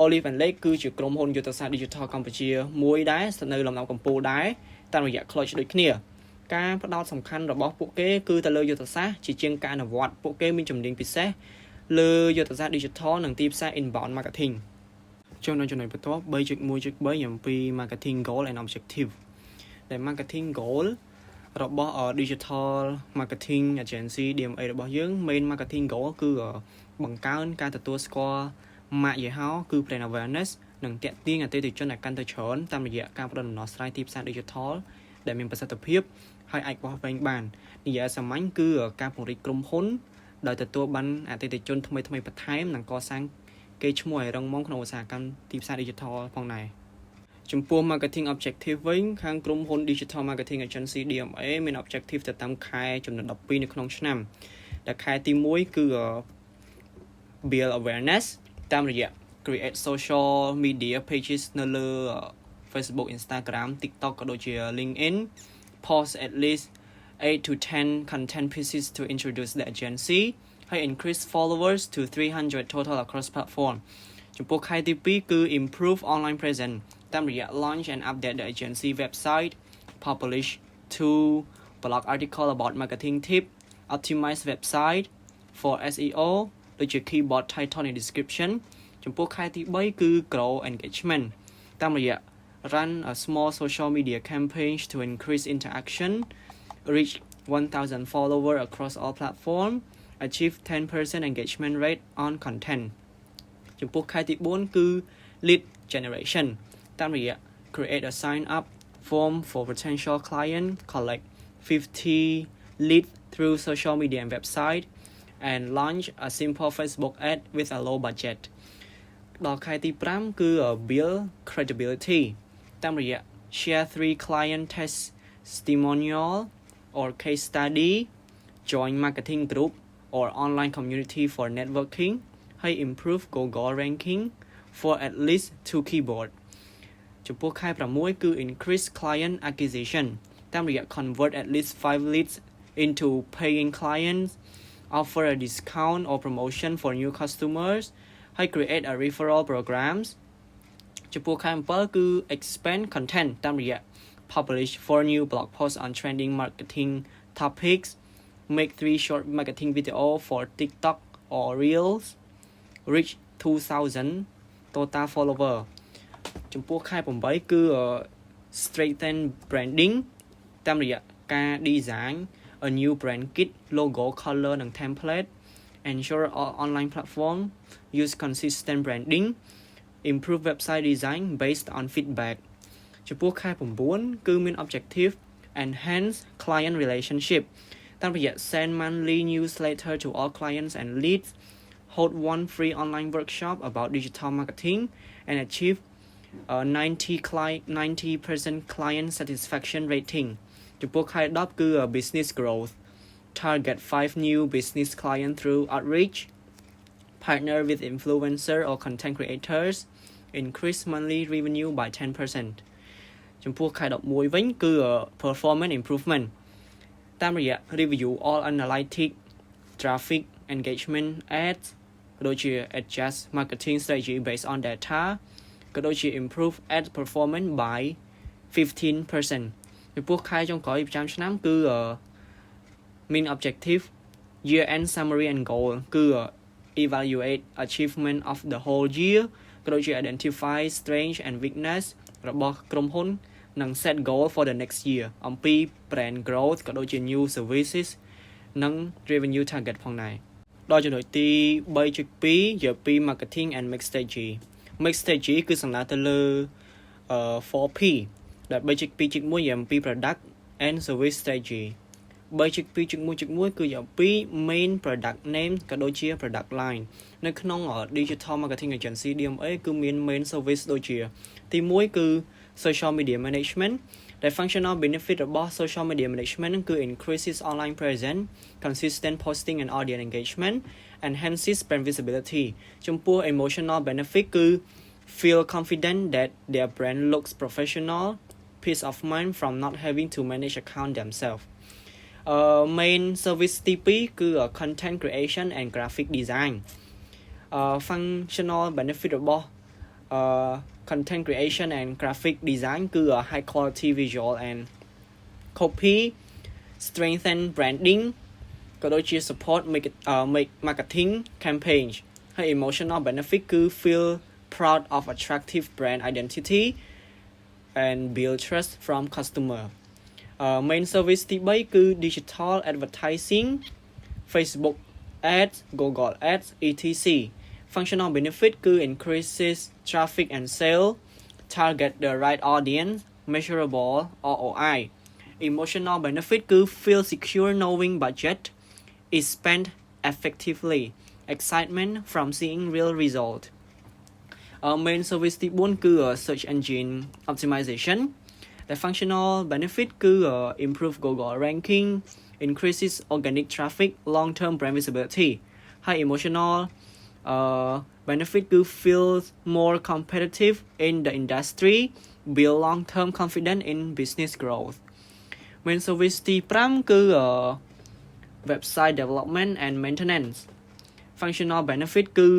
Olive and Lake គឺជាក្រុមហ៊ុនយុទ្ធសាស្ត្រ digital កម្ពុជាមួយដែរស្ថិតនៅលំនៅកំពូលដែរតាមរយៈ clutch ដូចគ្នាការផ្ដោតសំខាន់របស់ពួកគេគឺទៅលើយុទ្ធសាស្ត្រជាជាងការអនុវត្តពួកគេមានជំនាញពិសេសលើយុទ្ធសាស្ត្រ digital និងទីផ្សារ inbound marketing ចំណុចបន្ទាប់ 3.1.3 អំពី marketing goal and objective ដែល marketing goal របស់ digital marketing agency DMA របស់យើង main marketing goal គឺបង្កើនការទទួលស្គាល់ម៉ាកយីហោគឺ brand awareness និងទាក់ទាញអតិថិជនឲ្យកាន់តែច្រើនតាមរយៈការផ្ដល់ដំណោះស្រាយទីផ្សារ digital ដែលមានប្រសិទ្ធភាពហើយអាចបោះវែងបាននិយាយសាមញ្ញគឺការពង្រីកក្រុមហ៊ុនដោយទទួលបានអតិថិជនថ្មីៗបន្ថែមនិងកសាងកេរ្តិ៍ឈ្មោះឲ្យរឹងមាំក្នុងឧស្សាហកម្មទីផ្សារ digital ផងដែរចំពោះ marketing objective វិញខាងក្រុមហ៊ុន digital marketing agency DMA មាន objective ទៅតាមខែចំនួន12នៅក្នុងឆ្នាំដែលខែទី1គឺ build awareness តាមរយៈ create social media pages នៅលើ Facebook Instagram TikTok ក៏ដូចជា LinkedIn post at least 8 to 10 content pieces to introduce the agency ហើយ increase followers to 300 total across platform ចំពោះខែទី2គឺ improve online presence តាមរយៈ launch and update the agency website publish 2 blog article about marketing tip optimize website for SEO ដូចជា keyword title and description ចំពោះខែទី3គឺ grow engagement តាមរយៈrun a small social media campaigns to increase interaction reach 1,000 followers across all platforms achieve 10% engagement rate on content ចំពោះខែទី4គឺ lead generation តាមរយៈ create a sign up form for potential client collect 50 leads through social media and website and launch a simple Facebook ad with a low budget ដល់ខែទី5គឺ build credibility តាមរយៈ share 3 client testimonial or case study join marketing group or online community for networking ហើយ improve Google ranking for at least 2 keyboard ចំពោះខែ6គឺ increase client acquisition តាមរយៈ convert at least 5 leads into paying clients offer a discount or promotion for new customers ហើយ create a referral programs ចំពោះខែ7គឺ expand content តាមរយៈ publish 4 new blog posts on trending marketing topics make 3 short marketing video for TikTok or Reels reach 2,000 total follower ចំពោះខែ8គឺ strengthen branding តាមរយៈការ design a new brand kit logo color និង template ensure all online platform use consistent branding improve website design based on feedback ចំពោះខែ9គឺមាន objective enhance client relationship តាមរយៈ send monthly newsletter to all clients and leads hold one free online workshop about digital marketing and achieve 90% client satisfaction rating ចំពោះខែ10គឺ business growth target 5 new business clients through outreach partner with influencer or content creators increase monthly revenue by 10% ចំពោះខែ11វិញគឺ performance improvement តាមរយៈ review all analytic traffic engagement ads ក៏ដូចជា adjust marketing strategy based on data ក៏ដូចជា improve ad performance by 15%ចំពោះខែចុងក្រោយប្រចាំឆ្នាំគឺmain objective year end summary and goal គឺ evaluate achievement of the whole year ក៏ដូចជា identify strength and weakness របស់ក្រុមហ៊ុននិង set goal for the next year អំពី brand growth ក៏ដូចជា new services និង revenue target ផងដែរដល់ចំណុចទី3.2 និយាយពី marketing and mix strategy mix strategy គឺសំដៅទៅលើ4P ដែល 3.2.1 និយាយអំពី product and service strategy 3.2.1.1 គឺនិយាយអំពី main product name ក៏ដូចជា product line នៅក្នុង digital marketing agency DMA គឺមាន main service ដូចជាទី1គឺ social media management ដែល functional benefit របស់ social media management គឺ increases online presence consistent posting and audience engagement enhances brand visibility ចំពោះ emotional benefit គឺ feel confident that their brand looks professional peace of mind from not having to manage account themselves main service ទី2គឺ content creation and graphic design functional benefit របស់ content creation and graphic design គឺ high quality visual and copy strengthen branding ក៏ដូចជា support make marketing campaigns ហើយ emotional benefit គឺ feel proud of attractive brand identity and build trust from customer main service ទី3គឺ digital advertising Facebook ads Google ads etc functional benefit គឺ increases traffic and sale target the right audience measurable ROI emotional benefit គឺ feel secure knowing budget is spent effectively excitement from seeing real result main service ទី4គឺ search engine optimization the functional benefit គឺ improve Google ranking increases organic traffic long term brand visibility high emotional benefit គឺ feels more competitive in the industry build long term confidence in business growth main service ទី5គឺ website development and maintenance functional benefit គឺ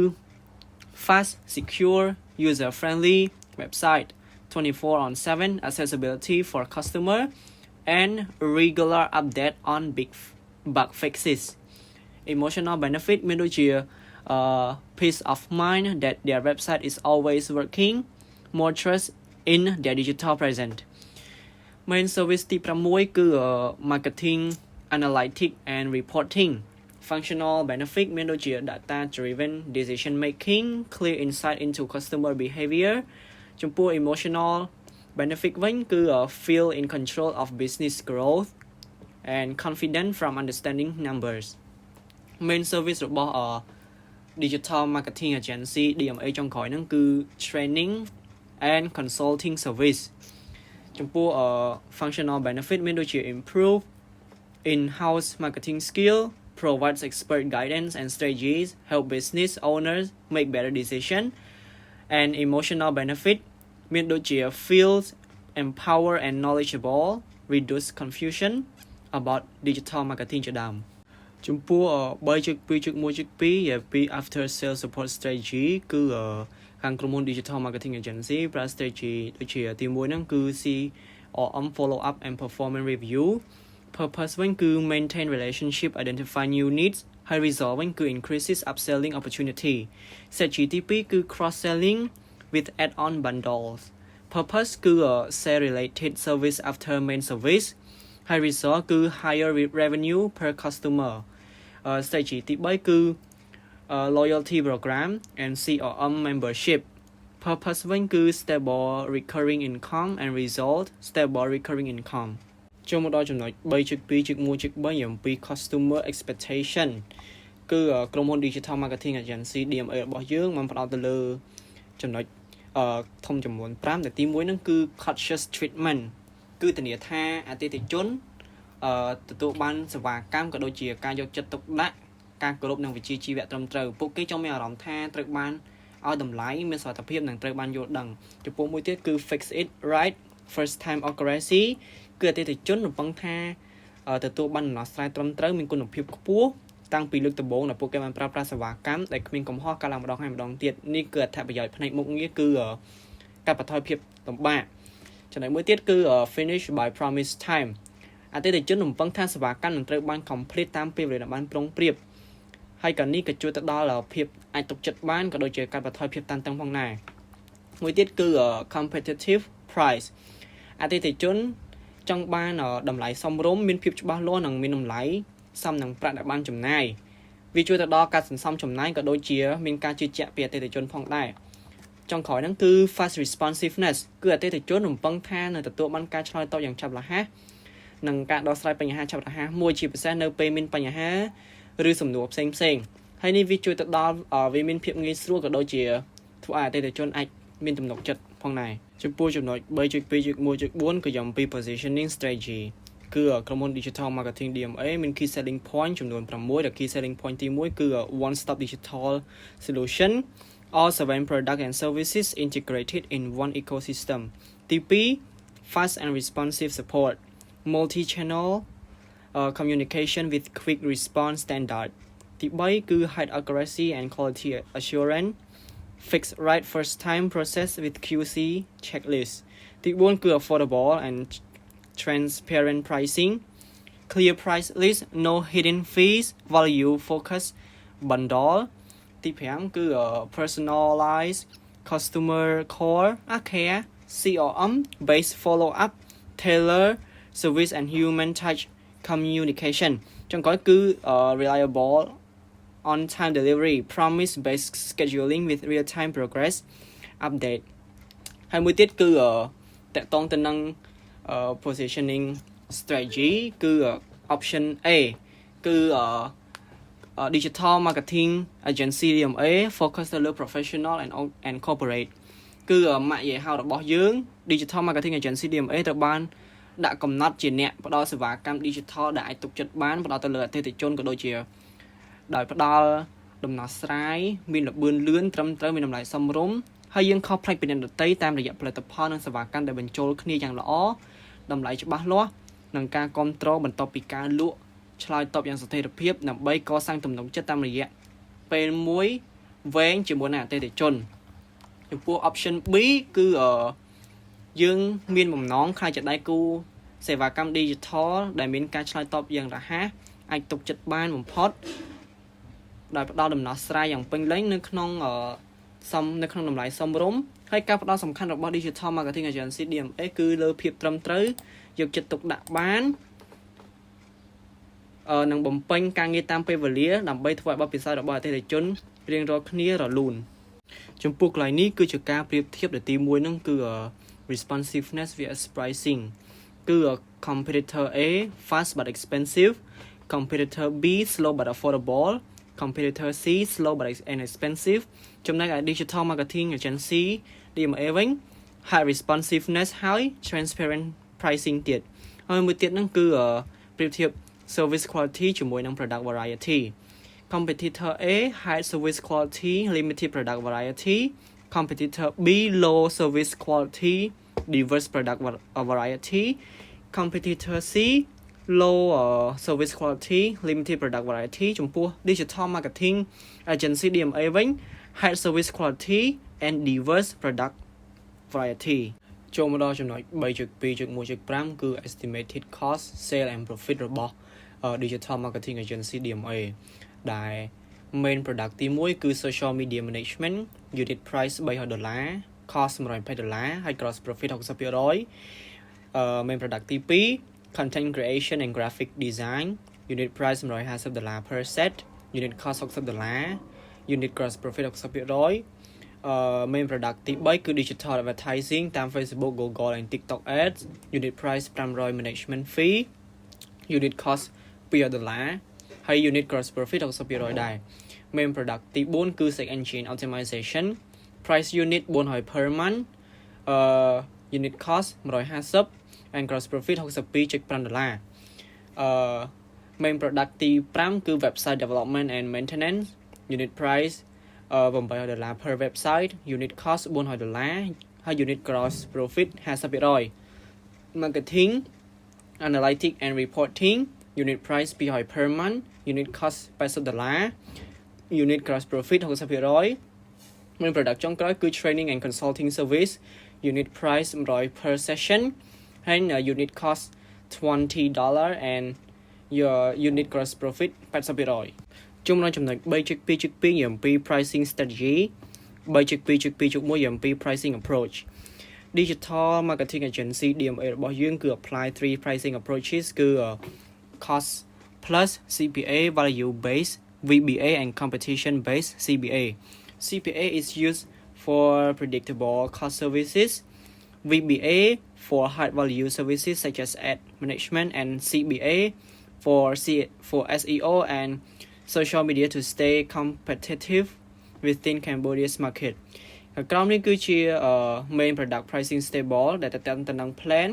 fast secure user friendly website 24/7 accessibility for customer and regular update on big bug fixes emotional benefit មានដូចជា peace of mind that their website is always working more trust in their digital presence main service ទី6គឺ marketing analytics and reporting functional benefit មានដូចជា data driven decision making clear insight into customer behavior ចំពោះ emotional benefit វិញគឺ feel in control of business growth and confident from understanding numbers main service របស់ digital marketing agency DMA ចុងក្រោយហ្នឹងគឺ training and consulting service ចំពោះ functional benefit មានដូចជា improve in-house marketing skill provides expert guidance and strategies help business owners make better decisions and emotional benefit មានដូចជា feels empower and knowledgeable reduce confusion about digital marketing ជាដើមចំពោះ 3.2.1.2 និយាយពី after sales support strategy គឺខាងក្រុមហ៊ុន digital marketing agency ប្រើ strategy ដូចជាទី1ហ្នឹងគឺ CRM follow up and performance review purpose វិញគឺ maintain relationship identify new needs high result វិញគឺ increases upselling opportunity strategy ទី2គឺ cross selling with add-on bundles purpose គឺ sell related service after main service high result គឺ higher revenue per customer strategy ទី3គឺ loyalty program and CRM membership purpose វិញគឺ stable recurring income and result stable recurring income ចូលមកដល់ចំណុច 3.2.1.3 អំពី customer expectation គឺក្រុមហ៊ុន digital marketing agency DMA របស់យើងបានផ្ដោតទៅលើចំណុចធំចំនួន5ដែលទី1ហ្នឹងគឺ conscious treatment គឺធានាថាអតិថិជនទទួលបានសេវាកម្មក៏ដូចជាការយកចិត្តទុកដាក់ការគោរពនិងវិជ្ជាជីវៈត្រឹមត្រូវពួកគេចង់មានអារម្មណ៍ថាត្រូវបានឲ្យតម្លៃមានសុវត្ថិភាពនិងត្រូវបានយល់ដឹងចំពោះមួយទៀតគឺ fix it right first time accuracy គឺអតិថិជនរំពឹងថាទទួលបានដំណោះស្រាយត្រឹមត្រូវមានគុណភាពខ្ពស់តាំងពីលើកដំបូងដែលពួកគេបានប្រើប្រាស់សេវាកម្មដែលគ្មានកំហុសកាលឡើងម្ដងហើយម្ដងទៀតនេះគឺអត្ថប្រយោជន៍ផ្នែកមុខងារគឺកាត់បន្ថយភាពលំបាក ចំណុចមួយទៀតគឺ finish by promise time អតិថិជនរំពឹងថាសេវាកម្មនឹងត្រូវបាន complete តាមពេលវេលាដែលបានប្រុងប្រៀបហើយក៏នេះក៏ជួយទៅដល់ភាពអាចទុកចិត្តបានក៏ដូចជាកាត់បន្ថយភាពតានតឹងផងដែរមួយទៀតគឺ competitive price អតិថិជនចង់បានតម្លៃសមរម្យមានភាពច្បាស់លាស់និងមានតម្លៃសមនឹងប្រាក់ដែលបានចំណាយវាជួយទៅដល់ការសន្សំចំណាយក៏ដូចជាមានការជឿជាក់ពីអតិថិជនផងដែរចុងក្រោយហ្នឹងគឺ fast responsiveness គឺអតិថិជនរំពឹងថានឹងទទួលបានការឆ្លើយតបយ៉ាងឆាប់រហ័សនិងការដោះស្រាយបញ្ហាឆាប់រហ័សមួយជាពិសេសនៅពេលមានបញ្ហាឬសំណួរផ្សេងហើយនេះវាជួយទៅដល់វាមានភាពងាយស្រួលក៏ដូចជាធ្វើឲ្យអតិថិជនអាចមានទំនុកចិត្តផងដែរចំពោះចំណុច 3.2.1.4 គឺយ៉ាងពី positioning strategy គឺក្រុមហ៊ុន Digital Marketing DMA មាន key selling point ចំនួន6ដែល key selling point ទី1គឺ one stop digital solution all 7 product and services integrated in one ecosystem ទី2 fast and responsive support multi-channel communication with quick response standard ទី3គឺ high accuracy and quality assurance fixed right first time process with QC checklist ទី4គឺ affordable and transparent pricing clear price list no hidden fees value focus bundle ទី5គឺ personalized customer core care CRM based follow up tailor service and human touch communication ចុងក្រោយគឺ reliable on time delivery promise based scheduling with real time progress update ហើយមួយទៀតគឺតកតងទៅនឹងpositioning strategy គឺ option A គឺ digital marketing agency DMA focus ទៅលើ professional and corporate គឺម៉ាកយីហោរបស់យើង digital marketing agency DMA ត្រូវបានដាក់កំណត់ជាអ្នកផ្ដល់សេវាកម្ម digital ដែលអាចទុកចិត្តបានផ្ដល់ទៅលើអតិថិជនក៏ដូចជាដោយផ្ដល់ដំណោះស្រាយមានល្បឿនលឿនត្រឹមត្រូវមានតម្លៃសមរម្យហើយយើងខុសប្លែកពីអ្នកដទៃតាមរយៈផលិតផលនិងសេវាកម្មដែលបញ្ចូលគ្នាយ៉ាងល្អតម្លៃច្បាស់លាស់និងការគ្រប់គ្រងបន្ទាប់ពីការលក់ឆ្លើយតបយ៉ាងស្ថិរភាពដើម្បីកសាងទំនុកចិត្តតាមរយៈពេលមួយវែងជាមួយនឹងអតិថិជនចំពោះ option B គឺយើងមានបំណងខ្លាចជាដៃគូសេវាកម្ម digital ដែលមានការឆ្លើយតបយ៉ាងរហ័សអាចទុកចិត្តបានបំផុតដោយផ្ដល់ដំណោះស្រាយយ៉ាងពេញលេញនៅក្នុងតម្លៃសមរម្យហើយការផ្ដល់សំខាន់របស់ Digital Marketing Agency DMA គឺលើភាពត្រឹមត្រូវយកចិត្តទុកដាក់បាននឹងបំពេញការងារតាមពេលវេលាដើម្បីធ្វើឲ្យបទពិសោធន៍របស់អតិថិជនរៀងរាល់គ្នារលូនចំពោះកន្លែងនេះគឺជាការប្រៀបធៀបដែលទី1ហ្នឹងគឺ responsiveness vs pricing គឺ competitor A fast but expensive competitor B slow but affordable competitor C slow but inexpensive ចំណែកឯ digital marketing agency DMA វិញ high responsiveness ហើយ transparent pricing ទៀតហើយមួយទៀតហ្នឹងគឺប្រៀបធៀប service quality ជាមួយនឹង product variety competitor A high service quality limited product variety competitor B low service quality diverse product variety competitor C low service quality limited product variety ចំពោះ digital marketing agency DMA វិញ high service quality and diverse product variety ចូលមកដល់ចំណុច 3.2.1.5 គឺ estimated cost sale and profit របស់ digital marketing agency DMA ដែល main product ទី1គឺ social media management unit price $300 cost $120 ហើយ gross profit 60% main product ទី2 content creation and graphic design unit price $150 per set unit cost $60 unit gross profit 60% main product ទី3គឺ digital advertising តាម Facebook Google and TikTok ads unit price $500 management fee unit cost $200 ហើយ unit gross profit 60%ដែរ main product ទី4គឺ search engine optimization price unit $400 per month unit cost $150 and gross profit $62.5 main product ទី5គឺ website development and maintenance unit price $800 per website unit cost $400 ហើយ unit gross profit 50% marketing analytics and reporting unit price $200 per month unit cost $80 unit gross profit 60% main product ចុងក្រោយគឺ training and consulting service unit price 100 per session ហើយ unit cost $20 and your unit gross profit 80%ចំណុច 3.2.2 និយាយអំពី pricing strategy 3.2.2.1 និយាយអំពី pricing approach Digital Marketing Agency DMA របស់យើងគឺ apply 3 pricing approaches គឺ cost plus CPA value based VBA and competition based CBA CPA is used for predictable cost services VBA for high value services such as ad management and CBA for SEO and social media to stay competitive within Cambodia's market ក្រោមនេះគឺជា main product pricing stable ដែលតើតើនឹង plan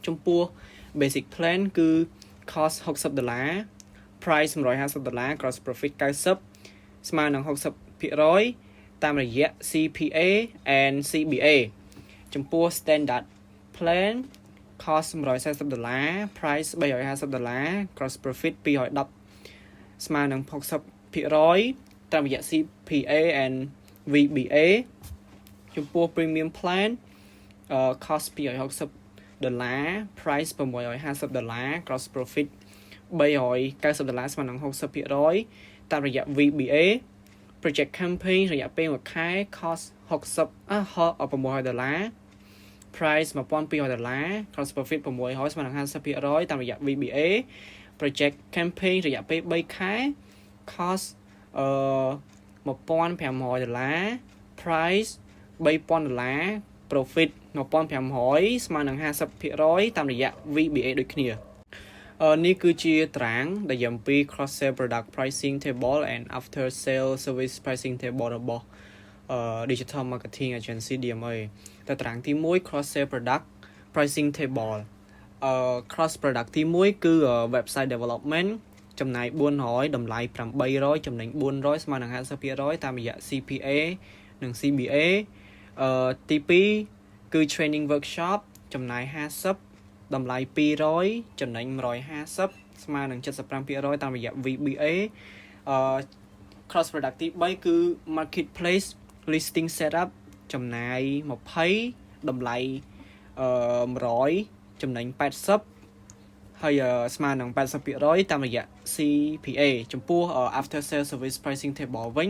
ចំពោះ basic plan គឺ cost $60 price $150 gross profit 90ស្មើនឹង 60% តាមរយៈ CPA and CBA ចំពោះ standard plan cost $140 price $350 gross profit 210ស្មើនឹង 60% តាមរយៈ CPA and VBA ចំពោះ premium plan cost $260 price $650 gross profit $390ស្មើនឹង 60% តាមរយៈ VBA project campaign រយៈពេល1ខែ cost $600 price $1200 gross profit $600ស្មើនឹង 50% តាមរយៈ VBA project campaign រយៈពេល3ខែ cost $1500 price $3000 profit $1500ស្មើនឹង 50% តាមរយៈ VBA ដូចគ្នានេះគឺជាតារាងដែលនិយាយអំពី cross sell product pricing table and after sale service pricing table របស់ digital marketing agency DMA តែតារាងទី1 cross sell product pricing table cross product ទី1គឺ website development ចំណាយ400តម្លៃ800ចំណេញ400ស្មើនឹង 50% តាមរយៈ CPA និង CBA ទី2គឺ training workshop ចំណាយ50តម្លៃ200ចំណេញ150ស្មើនឹង 75% តាមរយៈ VBA cross product ទី3គឺ marketplace listing setup ចំណាយ20តម្លៃ100ចំណេញ80ហើយស្មើនឹង 80% តាមរយៈ CPA ចំពោះ after sale service pricing table វិញ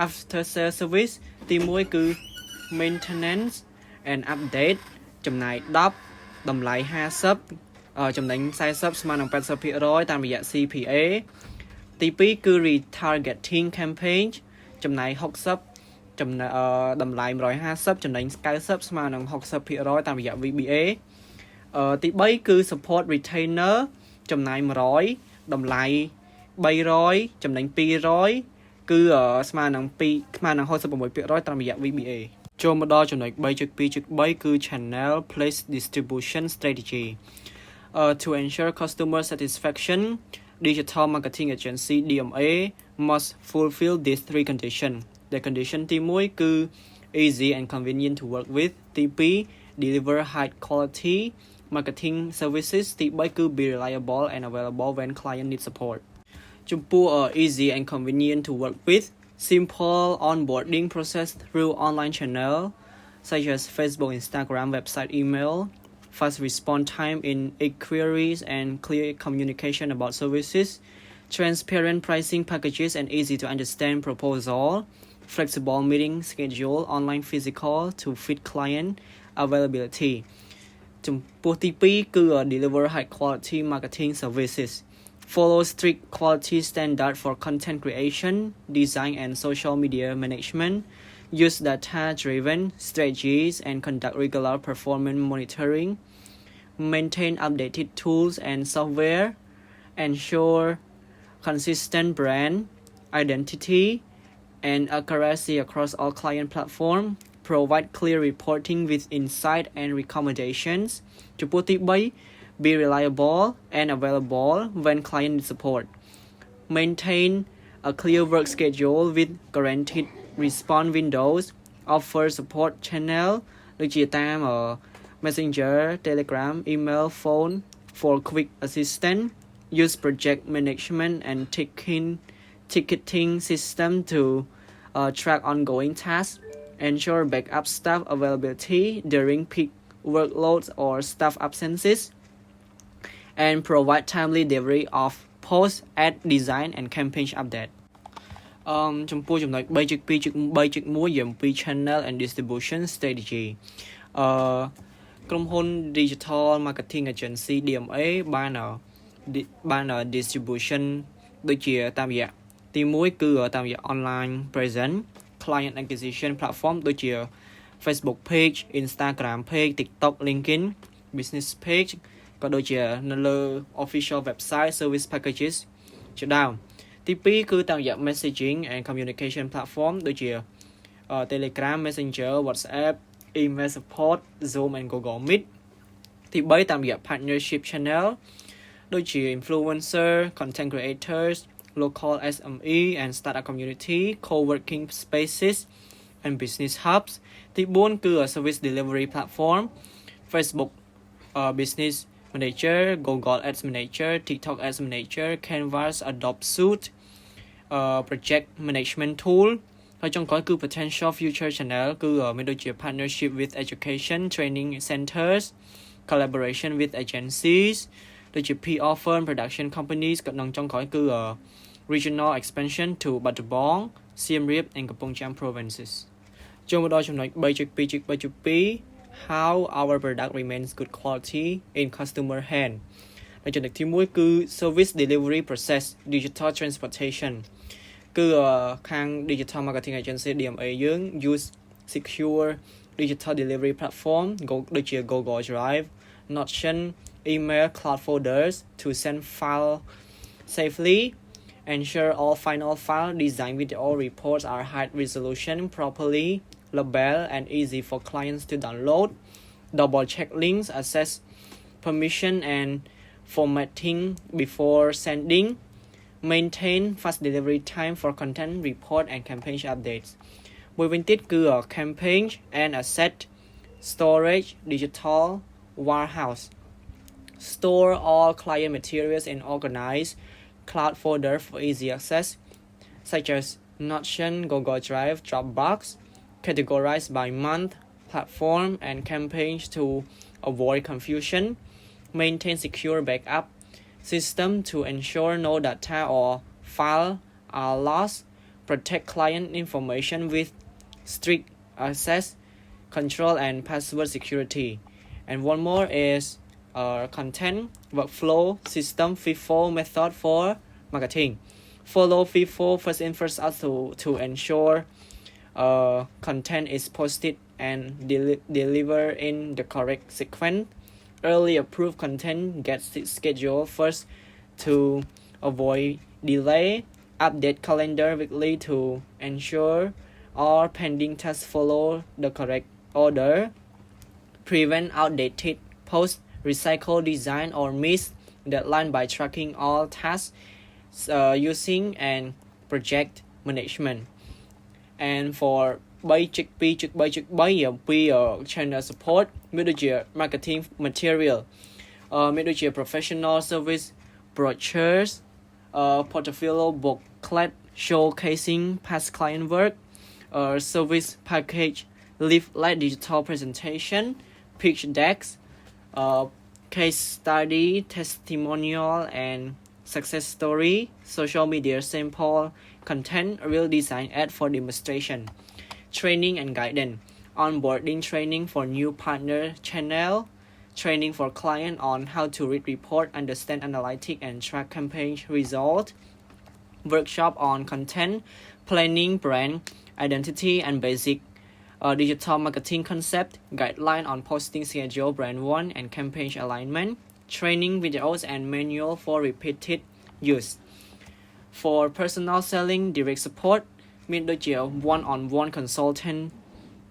after sale service ទី1គឺ maintenance and update ចំណាយ10តម្លៃ50ចំណេញ40ស្មើនឹង 80% តាមរយៈ CPA ទី2គឺ retargeting campaign ចំណាយ60តម្លៃ150ចំណេញ90ស្មើនឹង 60% តាមរយៈ VBA ទី3គឺ support retainer ចំណាយ100តម្លៃ300ចំណេញ200គឺស្មើនឹង 66% តាមរយៈ VBA ចូលមកដល់ចំណុច 3.2.3 គឺ channel place distribution strategy to ensure customer satisfaction digital marketing agency DMA must fulfill these three conditions the condition ទី1គឺ easy and convenient to work with ទី2 deliver high quality marketing services ទី3គឺ be reliable and available when client need support ចំពោះ easy and convenient to work with simple onboarding process through online channel such as Facebook, Instagram, website, email fast response time in inquiries and clear communication about services transparent pricing packages and easy to understand proposal flexible meeting schedule online physical to fit client availability ចំពោះទី2គឺ deliver high quality marketing services follow strict quality standard for content creation design and social media management use data-driven strategies and conduct regular performance monitoring maintain updated tools and software ensure consistent brand identity and accuracy across all client platforms provide clear reporting with insight and recommendations ចំពោះទី3 be reliable and available when client needs support maintain a clear work schedule with guaranteed response windows offer support channel ដូចជាតាម Messenger Telegram email phone for quick assistance use project management and ticketing system to track ongoing tasks ensure backup staff availability during peak workloads or staff absences, and provide timely delivery of post, ad design and campaign update ចំពោះចំណុច3.2.1 អំពី channel and distribution strategy ក្រុមហ៊ុន digital marketing agency DMA បាន distribution ដូចជាតាមរយៈទី1គឺតាមរយៈ online presence client acquisition platform ដូចជា Facebook page Instagram page TikTok LinkedIn business page ក៏ដូចជានៅលើ official website service packages ជាដើមទី2គឺតាមរយៈ messaging and communication platform ដូចជា Telegram Messenger WhatsApp email support Zoom and Google Meet ទី3តាមរយៈ partnership channel ដូចជា influencer content creators local SME and startup community co-working spaces and business hubs ទី4គឺ service delivery platform Facebook business manager Google Ads manager TikTok Ads manager Canvas Adobe Suite project management tool ហើយចុងក្រោយគឺ potential future channel គឺមានដូចជា partnership with education training centers collaboration with agencies ដូចជា PR firm production companies ក៏នឹងចុងក្រោយគឺ regional expansion to Battambang Siem Reap and Kampong Cham provinces ចូលមកដល់ចំណុច 3.2.2 how our product remains good quality in customer hand ហើយចំណុចទី1គឺ service delivery process digital transportation គឺខាង digital marketing agency DMA យើង use secure digital delivery platform ដូចជា Google Drive Notion email cloud folders to send file safely ensure all final file design video reports are high resolution properly labeled and easy for clients to download double check links access permission and formatting before sending maintain fast delivery time for content report and campaign updates មួយវិញទៀតគឺ campaign and asset storage digital warehouse store all client materials in organized cloud folder for easy access such as Notion Google Drive Dropbox categorized by month platform and campaigns to avoid confusion maintain secure backup system to ensure no data or file are lost protect client information with strict access control and password security and one more is content workflow system FIFO method for marketing follow FIFO first in first out to ensure content is posted and delivered in the correct sequence early approved content gets scheduled first to avoid delay update calendar weekly to ensure all pending tasks follow the correct order prevent outdated posts recycle design or miss deadline by tracking all tasks using and project management and for 3.2.3 អំពី channel support មានដូចជា marketing material មានដូចជា professional service brochures portfolio booklet showcasing past client work service package leaflet digital presentation pitch decks case study testimonial and success story social media sample content real design ad for demonstration training and guidance onboarding training for new partner channel training for client on how to read report understand analytics and track campaign result workshop on content planning brand identity and basic digital marketing concept guideline on posting schedule brand one and campaign alignment training videos and manual for repeated use for personal selling direct support មានដូចជា one-on-one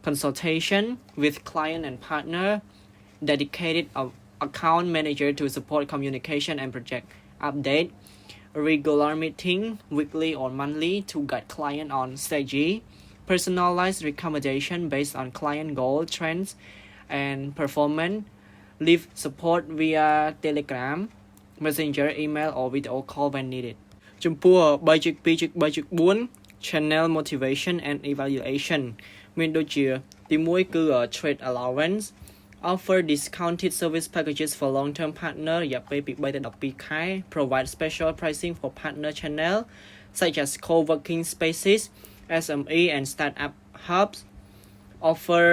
consultation with client and partner dedicated account manager to support communication and project update regular meeting weekly or monthly to guide client on strategy personalized recommendation based on client goal trends and performance leave support via Telegram Messenger email or video call when needed ចំពោះ 3.2.3.4 channel motivation and evaluation មានដូចជាទី1គឺ trade allowance offer discounted service packages for long-term partner រយៈពេលពី3ទៅ12ខែ provide special pricing for partner channel such as co-working spaces SME and startup hubs offer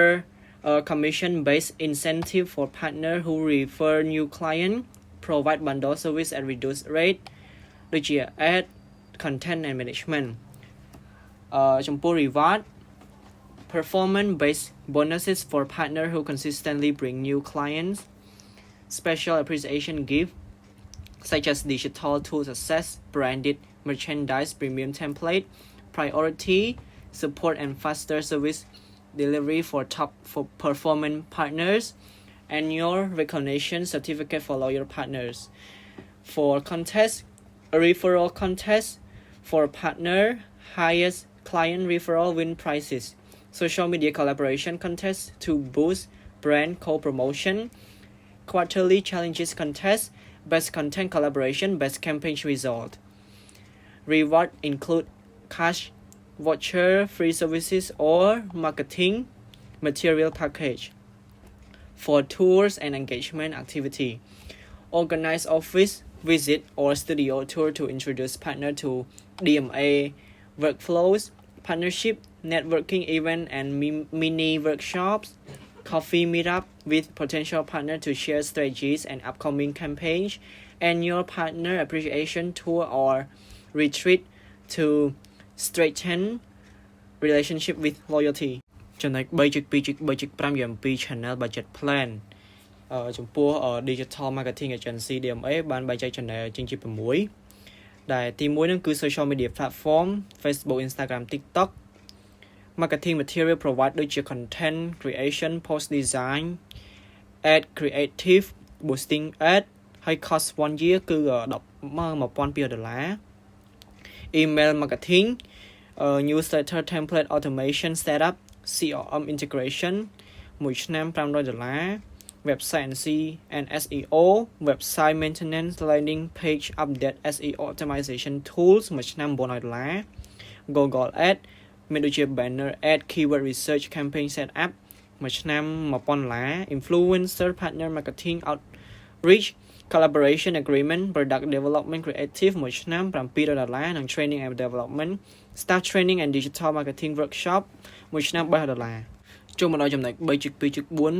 a commission-based incentive for partner who refer new client provide bundle service at reduced rate ដូចជា ad content and management ចំពោះ reward performance-based bonuses for partner who consistently bring new clients special appreciation gift such as digital tool success branded merchandise premium template priority support and faster service delivery for top performance partners annual recognition certificate for loyal partners for contest a referral contest for partner highest client referral win prizes social media collaboration contest to boost brand co-promotion quarterly challenges contest best content collaboration best campaign result reward include cash voucher free services or marketing material package for tours and engagement activity organize office visit or studio tour to introduce partner to DMA workflows partnership networking event and mini workshops coffee meetup with potential partner to share strategies and upcoming campaigns annual partner appreciation tour or retreat to strengthen relationship with loyalty ចំណុច 3.2.3.5 អំពី channel budget plan ចំពោះ digital marketing agency DMA បានបែងចែក channel ជាងជា6ដែលទី1ហ្នឹងគឺ social media platform Facebook Instagram TikTok marketing material provide ដូចជា content creation post design ad creative boosting ad ហើយ cost 1 year គឺ $12,000 email marketing newsletter template automation setup CRM integration 1 ឆ្នាំ$500 website and SEO website maintenance landing page update SEO optimization tools 1 ឆ្នាំ$400 Google ad មានដូចជា banner ad keyword research campaign setup 1 ឆ្នាំ$1000 influencer partner marketing outreach collaboration agreement product development creative 1 ឆ្នាំ$700 និង training and development staff training and digital marketing workshop 1 ឆ្នាំ$300ចូលមកដល់ចំណុច 3.2.4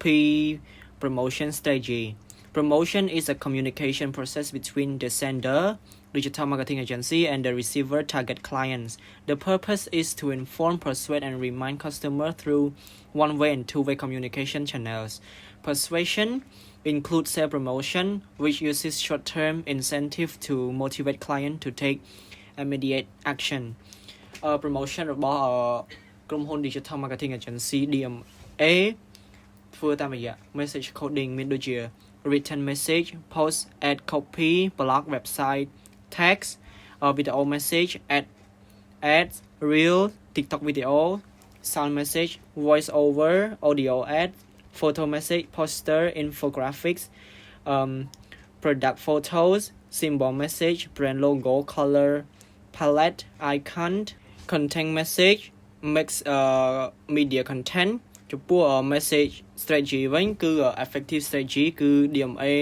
P promotion strategy promotion is a communication process between the sender digital marketing agency and the receiver target clients the purpose is to inform persuade and remind customer through one-way and two-way communication channels persuasion includes sales promotion which uses short-term incentive to motivate client to take immediate action promotion របស់ក្រុមហ៊ុន digital marketing agency DMA ធ្វើតាមរយៈ message coding មានដូចជា written message post ad copy blog website text video message ads reel TikTok video sound message voice over audio ad photo message poster infographics product photos symbol message brand logo color palette icon content message mix media content ចំពោះ message strategy វិញគឺ effective strategy គឺ DMA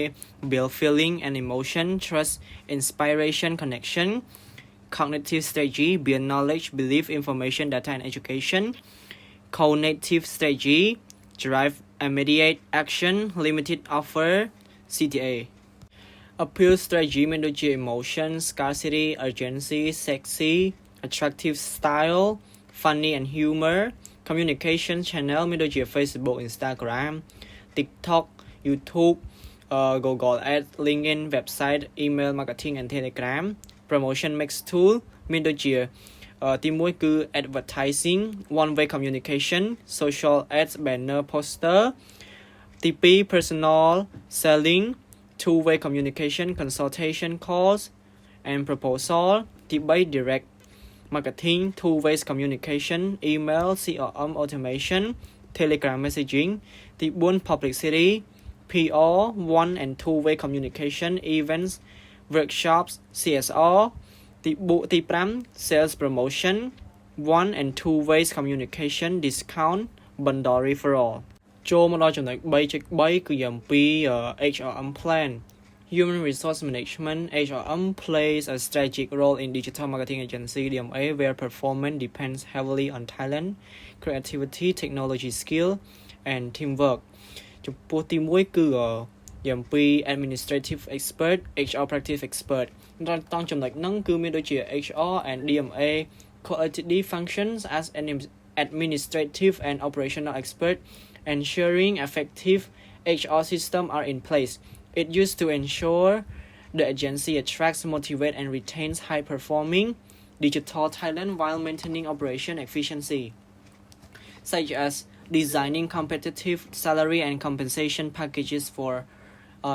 build feeling and emotion trust inspiration connection cognitive strategy build knowledge belief information data and education cognitive strategy drive immediate action limited offer CTA appeal strategy មានដូចជា emotion scarcity urgency sexy attractive style funny and humor communication channel មានដូចជា Facebook Instagram TikTok YouTube Google Ads LinkedIn website email marketing and Telegram promotion mix tool មានដូចជាទី1គឺ advertising one way communication social ads banner poster ទី2 personal selling two way communication consultation calls and proposal ទី3 direct marketing two ways communication email CRM automation Telegram messaging ទី4 publicity PR one and two way communication events workshops CSR ទី5 sales promotion 1 and 2 ways communication discount bundle referral ចូលមកដល់ចំណុច 3.3 គឺយ៉ាងពី HRM plan Human Resource Management HRM plays a strategic role in digital marketing agency DMA where performance depends heavily on talent, creativity, technology skill and teamwork ចំពោះទី1គឺយ៉ាងពី administrative expert HR practice expert តង់ចំណុចហ្នឹងគឺមានដូចជា HR and DMA co-LTD functions as an administrative and operational expert ensuring effective HR system are in place. It used to ensure the agency attracts, motivates, and retains high-performing digital talent while maintaining operation efficiency, such as designing competitive salary and compensation packages for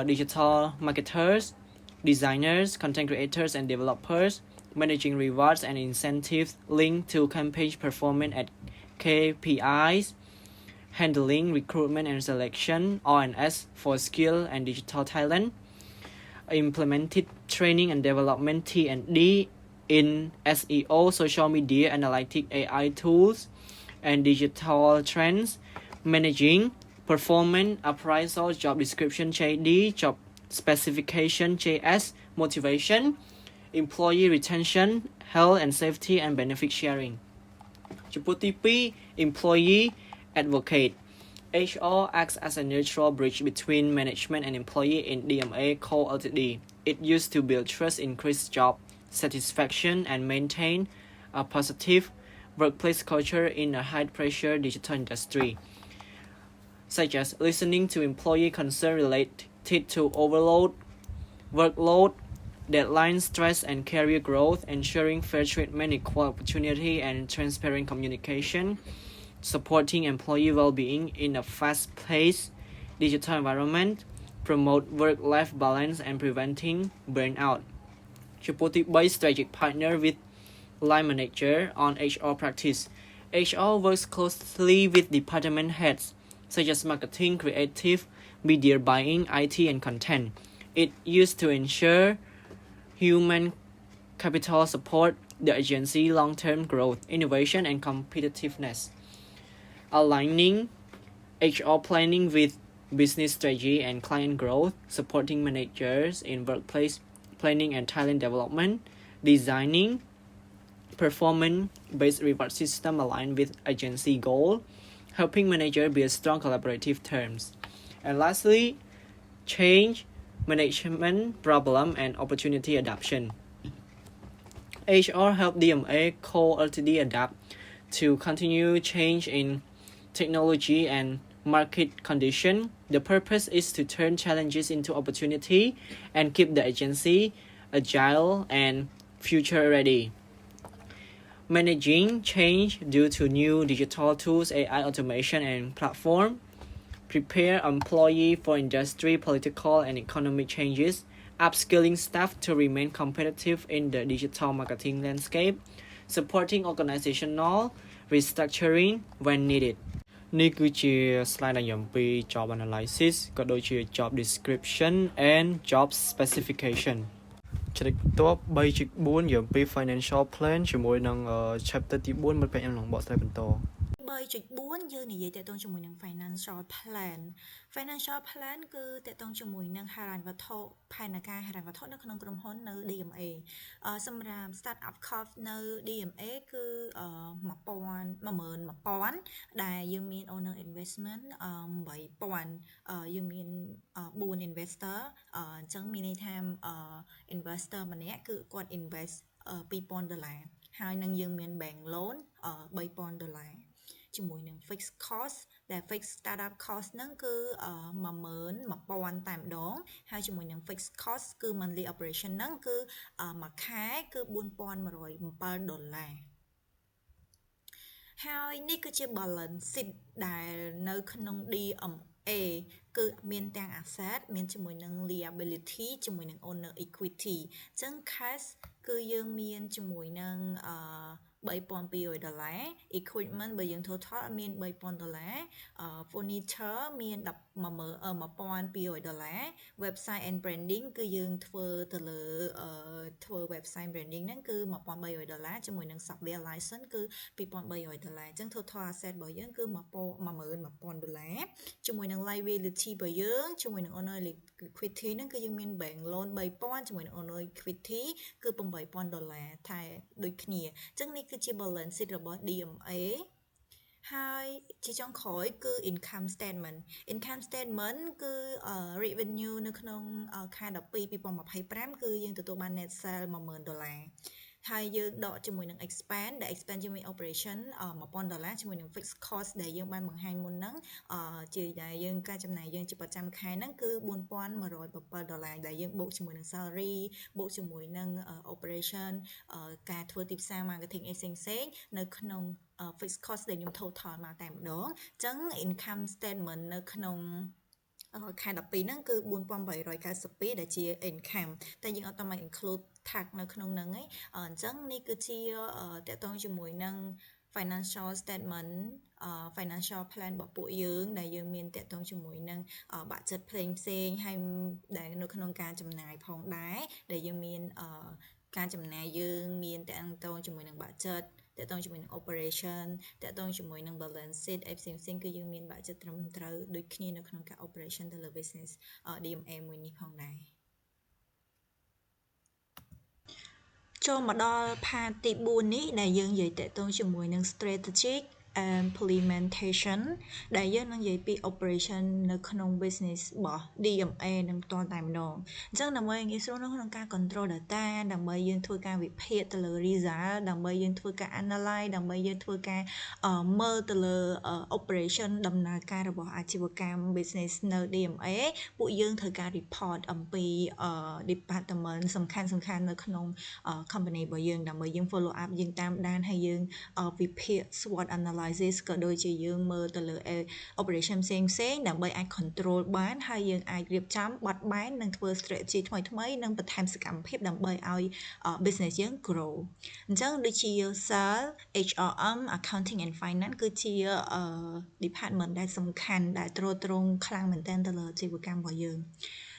digital marketers, designers, content creators, and developers, managing rewards and incentives linked to campaign performance at KPIs, handling recruitment and selection (R&S) for skill and digital talent, implemented training and development T&D in SEO, social media, analytics, AI tools, and digital trends, managing performance appraisal, job description JD, job specification JS, motivation, employee retention, health and safety, and benefit sharing. ចំពោះទី2 employee advocate HR acts as a neutral bridge between management and employee in DMA Co. Ltd. It used to build trust, increase job satisfaction, and maintain a positive workplace culture in a high-pressure digital industry, such as listening to employee concerns related to overload, workload, deadline stress, and career growth, ensuring fair treatment, equal opportunity, and transparent communication, supporting employee well-being in a fast-paced digital environment, promote work-life balance, and preventing burnout. ចំពោះទី3 strategic partner with line manager on HR practice. HR works closely with department heads such as marketing, creative, media buying, IT, and content. It used to ensure human capital support the agency long-term growth, innovation, and competitiveness. Aligning HR planning with business strategy and client growth, supporting managers in workplace planning and talent development, designing performance-based reward system aligned with agency goal, helping manager build strong collaborative terms. And lastly, change management problem and opportunity adoption. HR helped DMA Co. Ltd. adapt to continue change in technology and market condition. The purpose is to turn challenges into opportunity and keep the agency agile and future ready. Managing change due to new digital tools, AI automation, and platform. Prepare employee for industry, political, and economic changes. Upskilling staff to remain competitive in the digital marketing landscape. Supporting organizational restructuring when needed. នេះគឺជា slide ដែលខ្ញុំពី job analysis ក៏ដូចជា job description and job specification ចំណុចបន្ទាប់ 3.4 យើងពី financial plan ជាមួយនឹង chapter ទី 4 មកពេលខ្ញុំនឹងបកស្រាយបន្ត 3.4 យើងនិយាយតទៅជាមួយនឹង financial plan គឺតទៅជាមួយនឹងហិរញ្ញវត្ថុផែនការហិរញ្ញវត្ថុនៅក្នុងក្រុមហ៊ុននៅ DMA សម្រាប់ start up cost នៅ DMA គឺ11000 ដែលយើងមាន owner investment 8000យើងមាន4 investor អញ្ចឹងមានន័យថា investor ម្នាក់គឺគាត់ invest $2000 ហើយនឹងយើងមាន bank loan $3000 ជាមួយនឹង fixed cost ដែល fixed startup cost ហ្នឹងគឺ11000តែម្ដងហើយជាមួយនឹង fixed cost គឺ monthly operation ហ្នឹងគឺមួយខែគឺ$4107ហើយនេះគឺជា balance sheet ដែលនៅក្នុង DMA គឺមានទាំង asset មានជាមួយនឹង liability ជាមួយនឹង owner equity អញ្ចឹង cash គឺយើងមានជាមួយនឹង $3,200 equipment បើយើង total មាន $3,000 furniture មាន $1,200 website and branding គឺយើងធ្វើទៅលើធ្វើ website branding ហ្នឹងគឺ $1,300 ជាមួយនឹង software license គឺ $2,300 អញ្ចឹង total asset របស់យើងគឺ $11,000 ជាមួយនឹង liability របស់យើងជាមួយនឹង owner equity ហ្នឹងគឺយើងមាន bank loan 3,000ជាមួយនឹង owner equity គឺ$8,000 ថែដូចគ្នាអញ្ចឹងនេះគឺជា balance sheet របស់ DMA ហើយជាចុងក្រោយគឺ income statement គឺ revenue នៅក្នុងខែ12 2025គឺយើងទទួលបាន net sale $10,000 ហើយយើងដកជាមួយនឹង expand ដែល expand ជាមួយ operation $1,000 ជាមួយនឹង fixed cost ដែលយើងបានបង្ហាញមុនហ្នឹងជាដែលយើងការចំណាយយើងជាប្រចាំខែហ្នឹងគឺ$4,107 ដែលយើងបូកជាមួយនឹង salary បូកជាមួយនឹង operation ការធ្វើទីផ្សារ marketing អីផ្សេងៗនៅក្នុងfixed cost ដែលខ្ញុំ total មកតែម្ដងអញ្ចឹង income statement នៅក្នុងខែ12ហ្នឹងគឺ$4,892ដែលជា income តែយើងអត់តមក include tax នៅក្នុងហ្នឹងឯងអញ្ចឹងនេះគឺជាតកតងជាមួយនឹង financial statement financial plan របស់ពួកយើងដែលយើងមានតកតងជាមួយនឹង budget ផ្សេងហើយដែលនៅក្នុងការចំណាយផងដែរដែលយើងមានការចំណាយយើងមានតកតងជាមួយនឹង budget តកតងជាមួយនឹង operation តកតងជាមួយនឹង balance sheet អីផ្សេងគឺយើងមាន budget ត្រឹមត្រូវដូចគ្នានៅក្នុងការ operation ទៅលើ business DMA មួយនេះផងដែរចូលមកដល់ part ទី4នេះដែលយើងនិយាយតកតងជាមួយនឹង strategic implementation ដែលយើងនឹងនិយាយពី operation នៅក្នុង business របស់ DMA នឹងផ្ទាល់តែម្ដងអញ្ចឹងដើម្បីងាយស្រួលនៅក្នុងការ control data ដើម្បីយើងធ្វើការវិភាគទៅលើ result ដើម្បីយើងធ្វើការ analyze ដើម្បីយើងធ្វើការមើលទៅលើ operation ដំណើរការរបស់អាជីវកម្ម business នៅ DMA ពួកយើងត្រូវការ report អំពី department សំខាន់នៅក្នុង company របស់យើងដើម្បីយើង follow up យើងតាមដានហើយយើងវិភាគ SWOT analysis ក៏ដូចជាយើងមើលទៅលើ operation ផ្សេងដើម្បីអាច control បានហើយយើងអាចរៀបចំបត់បែននិងធ្វើ strategy ថ្មីនិងបន្ថែមសកម្មភាពដើម្បីឲ្យ business យើង grow អញ្ចឹងដូចជា sales HRM accounting and finance គឺជា department ដែលសំខាន់ដែលទ្រទ្រង់ខ្លាំងមែនទែនទៅលើអាជីវកម្មរបស់យើង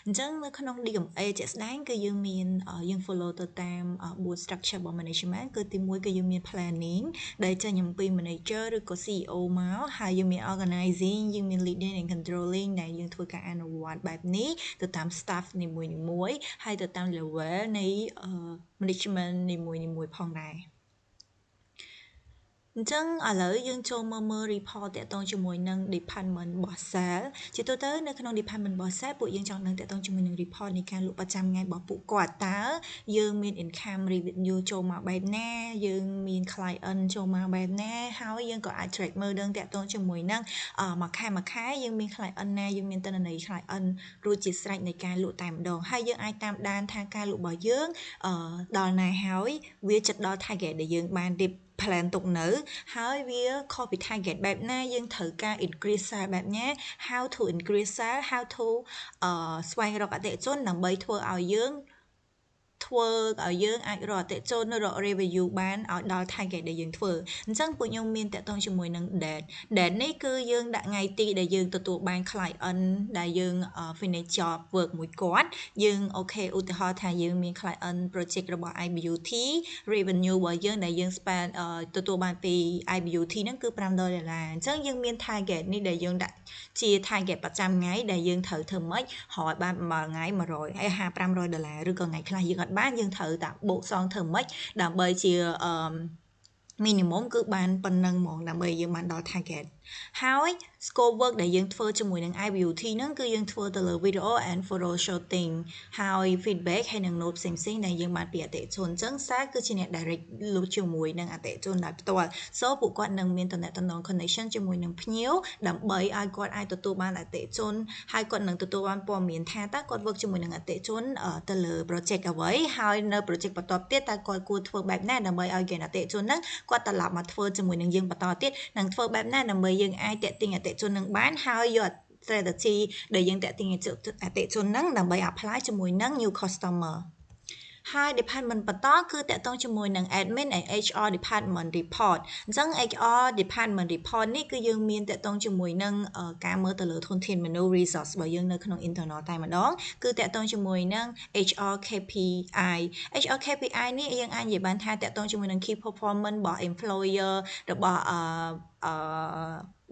អញ្ចឹងនៅក្នុង DMA ជាក់ស្ដែងគឺយើងមានយើង follow ទៅតាម board structure របស់ management គឺទី1គឺយើងមាន planning ដែលចេញអំពី manager ឬក៏ CEO មកហើយយើងមាន organizing យើងមាន leading and controlling ដែលយើងធ្វើការអនុវត្តបែបនេះទៅតាម staff នីមួយៗហើយទៅតាម level នៃ management នីមួយៗផងដែរអញ្ចឹងឥឡូវយើងចូលមើល report តកតងជាមួយនឹង department របស់ sale ជាទូទៅនៅក្នុង department របស់ sale ពួកយើងចង់ដឹងតកតងជាមួយនឹង report នៃការលក់ប្រចាំថ្ងៃរបស់ពួកគាត់តើយើងមាន income revenue ចូលមកបែបណាយើងមាន client ចូលមកបែបណាហើយយើងក៏អាច track មើលដឹងតកតងជាមួយនឹងមួយខែយើងមាន client ណាយើងមានទិន្នន័យ client រួចជាស្រេចនៃការលក់តែម្ដងហើយយើងអាចតាមដានថាការលក់របស់យើងដល់ណាហើយវាជិតដល់ target ដែលយើងបានplan ទុកនៅហើយវាខុសពី target បែបណាយើងត្រូវការ increase sale បែបណា how to increase sale how to ស្វែងរកអតិថិជនដើម្បីធ្វើឲ្យយើងអាចរកអតិថិជនរក revenue បានឲ្យដល់ target ដែលយើងធ្វើអញ្ចឹងពួកខ្ញុំមានតកតងជាមួយនឹង date នេះគឺយើងដាក់ថ្ងៃទីដែលយើងទទួលបាន client ដែលយើង finish job work មួយគាត់យើងអូខេឧទាហរណ៍ថាយើងមាន client project របស់ IBUT revenue របស់យើងដែលយើង spend ទទួលបានពី IBUT ហ្នឹងគឺ$5អញ្ចឹងយើងមាន target នេះដែលយើងដាក់ជា target ប្រចាំថ្ងៃដែលយើងត្រូវធ្វើម៉េចរកបាន7ថ្ងៃ100ហើយ$500ឬក៏ថ្ងៃខ្លះយើងអត់បានយើងត្រូវតែបូកសងធ្វើម៉េចដើម្បីជា minimum គឺបានប៉ុណ្ណឹងហ្មងដើម្បីយើងបានដល់ target ហើយ scope work ដែលយើងធ្វើជាមួយនឹង IBUT ហ្នឹងគឺយើងធ្វើទៅលើ video and photo shooting ហើយ feedback ហើយនឹង note ផ្សេងៗដែលយើងបានពីអតិថិជនអញ្ចឹងសារគឺជាអ្នក direct លុបជាមួយនឹងអតិថិជនដោយផ្ទាល់ so ពួកគាត់នឹងមានតំណែង connection ជាមួយនឹងភ្ញៀវដើម្បីឲ្យគាត់អាចទទួលបានអតិថិជនហើយគាត់នឹងទទួលបានព័ត៌មានថាតើគាត់ work ជាមួយនឹងអតិថិជនទៅលើ project អ្វីហើយនៅ project បន្តទៀតតើគាត់គួរធ្វើបែបណាដើម្បីឲ្យ gain អតិថិជនហ្នឹងគាត់ត្រឡប់មកធ្វើជាមួយនឹងយើងបន្តទៀតនឹងធ្វើបែបណាដើម្បីយើងអាចតាក់ទាញអតិថិជននឹងបានហើយយក strategy ដែលយើងតាក់ទាញអតិថិជនហ្នឹងដើម្បី apply ជាមួយនឹង new customer Hai department បន្តគឺតកតងជាមួយនឹង admin and HR department report អញ្ចឹង HR department report នេះគឺយើងមានតកតងជាមួយនឹងការមើលទៅលើធនធានមនុស្ស resource របស់យើងនៅក្នុង internal តែម្ដងគឺតកតងជាមួយនឹង HR KPI HR KPI នេះយើងអាចនិយាយបានថាតកតងជាមួយនឹង key performance របស់ employer របស់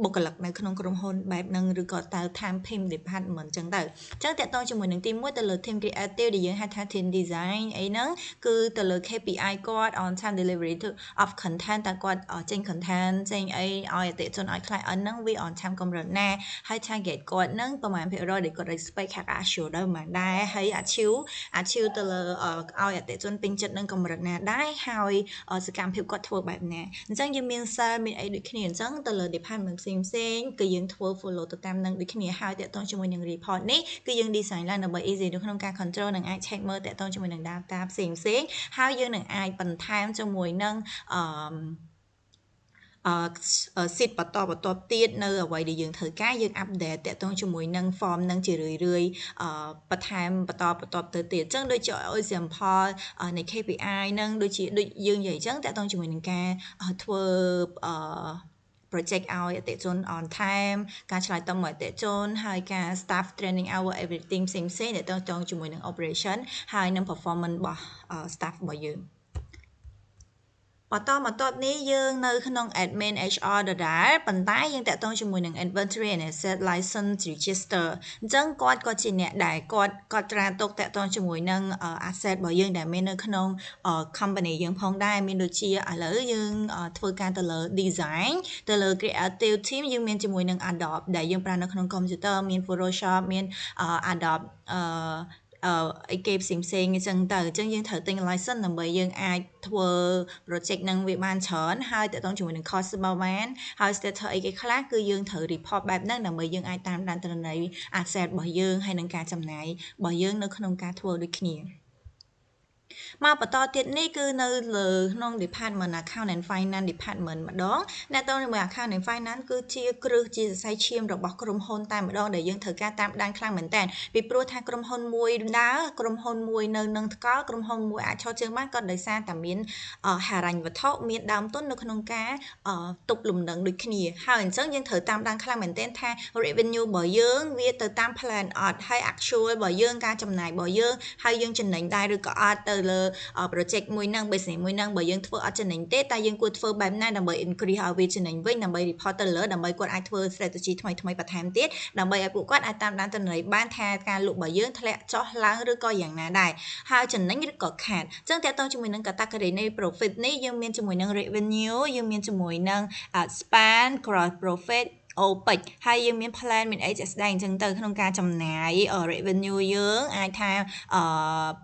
បុគ្គលិកនៅក្នុងក្រុមហ៊ុនបែបហ្នឹងឬក៏តើ time pin department ចឹងទៅអញ្ចឹងតកតងជាមួយនឹងទី1ទៅលើ team creative ដែលយើងហៅថា team design អីហ្នឹងគឺទៅលើ KPI គាត់ on time delivery of content តើគាត់ចេញ content ចេញអីឲ្យអតិថិជនឲ្យ client ហ្នឹងវា on time កម្រិតណាហើយ target គាត់ហ្នឹងប្រហែលភាគរយដែលគាត់ expect ខាង actual ដែរប្រហែលដែរហើយ achieve ទៅលើឲ្យអតិថិជនពេញចិត្តនឹងកម្រិតណាដែរហើយសកម្មភាពគាត់ធ្វើបែបណាអញ្ចឹងយើងមាន sale មានអីដូចគ្នាអញ្ចឹងទៅលើ department ផ្សេងគឺយើងធ្វើ follow ទៅតាមនឹងដូចគ្នាហើយតកតងជាមួយនឹង report នេះគឺយើង design ឡើងដើម្បី easy នៅក្នុងការ control និងអាច check មើលតកតងជាមួយនឹង data ផ្សេងហើយយើងនឹងអាចបន្ថែមជាមួយនឹងseat បន្តទៀតនៅអ្វីដែលយើងធ្វើការយើង update តកតងជាមួយនឹង form នឹងជារឿយបន្ថែមបន្តទៅទៀតអញ្ចឹងដូចជា example នៃ KPI នឹងដូចយើងនិយាយអញ្ចឹងតកតងជាមួយនឹងការធ្វើ project ឲ្យអតិថិជន on time ការឆ្លើយតបមកអតិថិជនហើយការ staff training hour everything ផ្សេងៗដែលតងជាមួយនឹង operation ហើយនឹង performance របស់ staff របស់យើងបន្តមកតបនេះយើងនៅក្នុង admin HR ដដែលប៉ុន្តែយើងតាក់ទងជាមួយនឹង inventory and asset license register អញ្ចឹងគាត់ក៏ជាអ្នកដែលគាត់ត្រាទុកតាក់ទងជាមួយនឹង asset របស់យើងដែលមាននៅក្នុង company យើងផងដែរមានដូចជាឥឡូវយើងធ្វើការទៅលើ design ទៅលើ creative team យើងមានជាមួយនឹង Adobe ដែលយើងប្រើនៅក្នុង computer មាន Photoshop មាន Adobe អីគេផ្សេងអញ្ចឹងទៅអញ្ចឹងយើងត្រូវទិញ license ដើម្បីយើងអាចធ្វើ project ហ្នឹងវាបានច្រើនហើយតកតងជាមួយនឹង cost របស់បានហើយ status អីគេខ្លះគឺយើងត្រូវ report បែបហ្នឹងដើម្បីយើងអាចតាមដានទិន្នន័យ asset របស់យើងហើយនឹងការចំណាយរបស់យើងនៅក្នុងការធ្វើដូចគ្នាមកបន្តទៀតនេះគឺនៅលើក្នុង department account and finance department ម្ដងអ្នកតើជាមួយ account and finance គឺជាគ្រឹះជាសរសៃឈាមរបស់ក្រុមហ៊ុនតែម្ដងដែលយើងត្រូវការតាមដានខ្លាំងមែនតើពីព្រោះថាក្រុមហ៊ុនមួយដើរក្រុមហ៊ុនមួយនៅនឹងថ្កល់ក្រុមហ៊ុនមួយអាចឈរជើងបានក៏ដោយសារតែមានហិរញ្ញវត្ថុមានដើមទុននៅក្នុងការទប់លំនឹងដូចគ្នាហើយអញ្ចឹងយើងត្រូវតាមដានខ្លាំងមែនតើថា revenue របស់យើងវាទៅតាម plan អត់ហើយ actual របស់យើងការចំណាយរបស់យើងហើយយើងចំណេញដែរឬក៏អត់ទៅលើ project មួយហ្នឹង business មួយហ្នឹងបើយើងធ្វើអត់ចំណេញទេតែយើងគួរធ្វើបែបណាដើម្បី increase ឲ្យវាចំណេញវិញដើម្បី report ទៅលើដើម្បីគាត់អាចធ្វើ strategy ថ្មីបន្ថែមទៀតដើម្បីឲ្យពួកគាត់អាចតាមដានទិន្នន័យបានថាការលក់របស់យើងធ្លាក់ចុះឡើងឬក៏យ៉ាងណាដែរហើយចំណេញឬក៏ខាតអញ្ចឹងតើតើជាមួយនឹង category នៃ profit នេះយើងមានជាមួយនឹង revenue យើងមានជាមួយនឹង span gross profit OPEX ហើយយើងមាន plan មានអីជាក់ស្ដែងអញ្ចឹងទៅក្នុងការចំណាយ revenue យើងអាចថា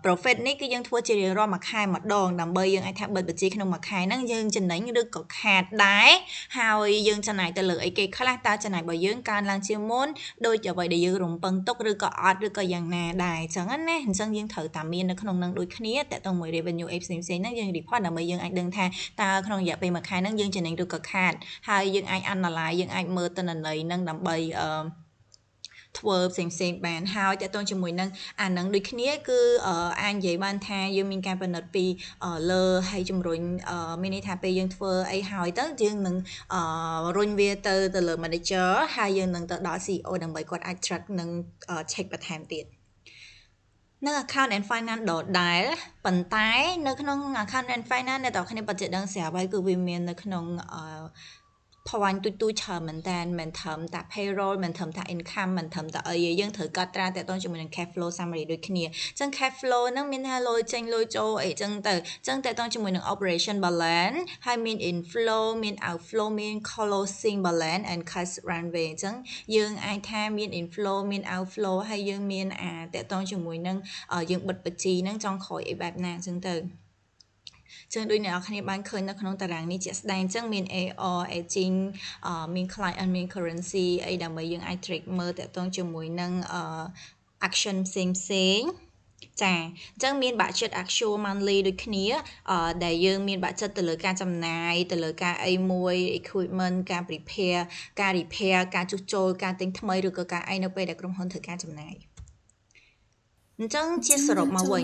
profit នេះគឺយើងធ្វើជារៀងរាល់មួយខែម្ដងដើម្បីយើងអាចថាបិទបញ្ជីក្នុងមួយខែហ្នឹងយើងចំណេញឬក៏ខាតដែរហើយយើងចំណាយទៅលើអីគេខ្លះតើចំណាយរបស់យើងកើនឡើងជាងមុនដូចអ្វីដែលយើងរំពឹងទុកឬក៏អត់ឬក៏យ៉ាងណាដែរអញ្ចឹងណាអញ្ចឹងយើងត្រូវតែមាននៅក្នុងនឹងដូចគ្នាតើតើមួយ revenue អីផ្សេងៗហ្នឹងយើង report ដើម្បីយើងអាចដឹងថាតើក្នុងរយៈពេលមួយខែហ្នឹងយើងចំណេញឬក៏ខាតហើយយើងអាច analyze យើងអាចមើលទិន្នន័យហ្នឹងដើម្បីធ្វើផ្សេងបានហើយតើតើជាមួយនឹងអានឹងដូចគ្នាគឺអាចនិយាយបានថាយើងមានការពិនិត្យពីលើហើយជំរុញមានន័យថាពេលយើងធ្វើអីហើយទៅយើងនឹងរុញវាទៅលើ manager ហើយយើងនឹងទៅដល់ CEO ដើម្បីគាត់អាច track និង check បន្ថែមទៀតនៅ account and finance ដដែលប៉ុន្តែនៅក្នុង account and finance អ្នកទាំងគ្នាពិតជាដឹងស្រាប់ហើយគឺវាមាននៅក្នុងpoint ទូចច្រើនមែនតើមិនត្រឹមតែ payroll មិនត្រឹមតែ income មិនត្រឹមតែអីយើងត្រូវកត់ត្រាតទៅជាមួយនឹង cash flow summary ដូចគ្នាអញ្ចឹង cash flow ហ្នឹងមានថាលុយចេញលុយចូលអីអញ្ចឹងទៅអញ្ចឹងតទៅជាមួយនឹង operation balance ហើយមាន inflow មាន outflow មាន closing balance and cash runway អញ្ចឹងយើងអាចថាមាន inflow មាន outflow ហើយយើងមានតទៅជាមួយនឹងយើងបិទបញ្ជីហ្នឹងចង់ក្រោយអីបែបណាអញ្ចឹងទៅចឹងដូចអ្នកនរគ្នាបានឃើញនៅក្នុងតារាងនេះជាក់ស្ដែងអញ្ចឹងមាន AR aging មាន client មាន currency អីដើម្បីយើងអាច track មើលតទៅជាមួយនឹងaction ផ្សេងចាអញ្ចឹងមាន budget actual monthly ដូចគ្នាដែលយើងមាន budget ទៅលើការចំណាយទៅលើការអីមួយ equipment ការ prepare ការ repair ការជួសជុលការទិញថ្មីឬក៏ការអីនៅពេលដែលក្រុមហ៊ុនធ្វើការចំណាយអញ្ចឹងជាសរុបមកវិញ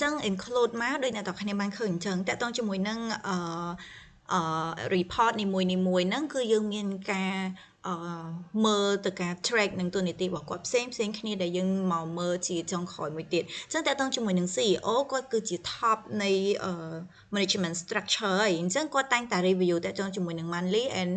ចឹង include មកដូចអ្នកទាំងគ្នាបានឃើញអញ្ចឹងតើតោះជាមួយនឹងreport នីមួយៗហ្នឹងគឺយើងមានការមើលទៅការ track នឹងទូនីតិរបស់គាត់ផ្សេងគ្នាដែលយើងមកមើលជាចុងក្រោយមួយទៀតអញ្ចឹងតើតោះជាមួយនឹង CEO គាត់គឺជា top នៃ management structure ហើយអញ្ចឹងគាត់តែងតែ review តើតោះជាមួយនឹង monthly and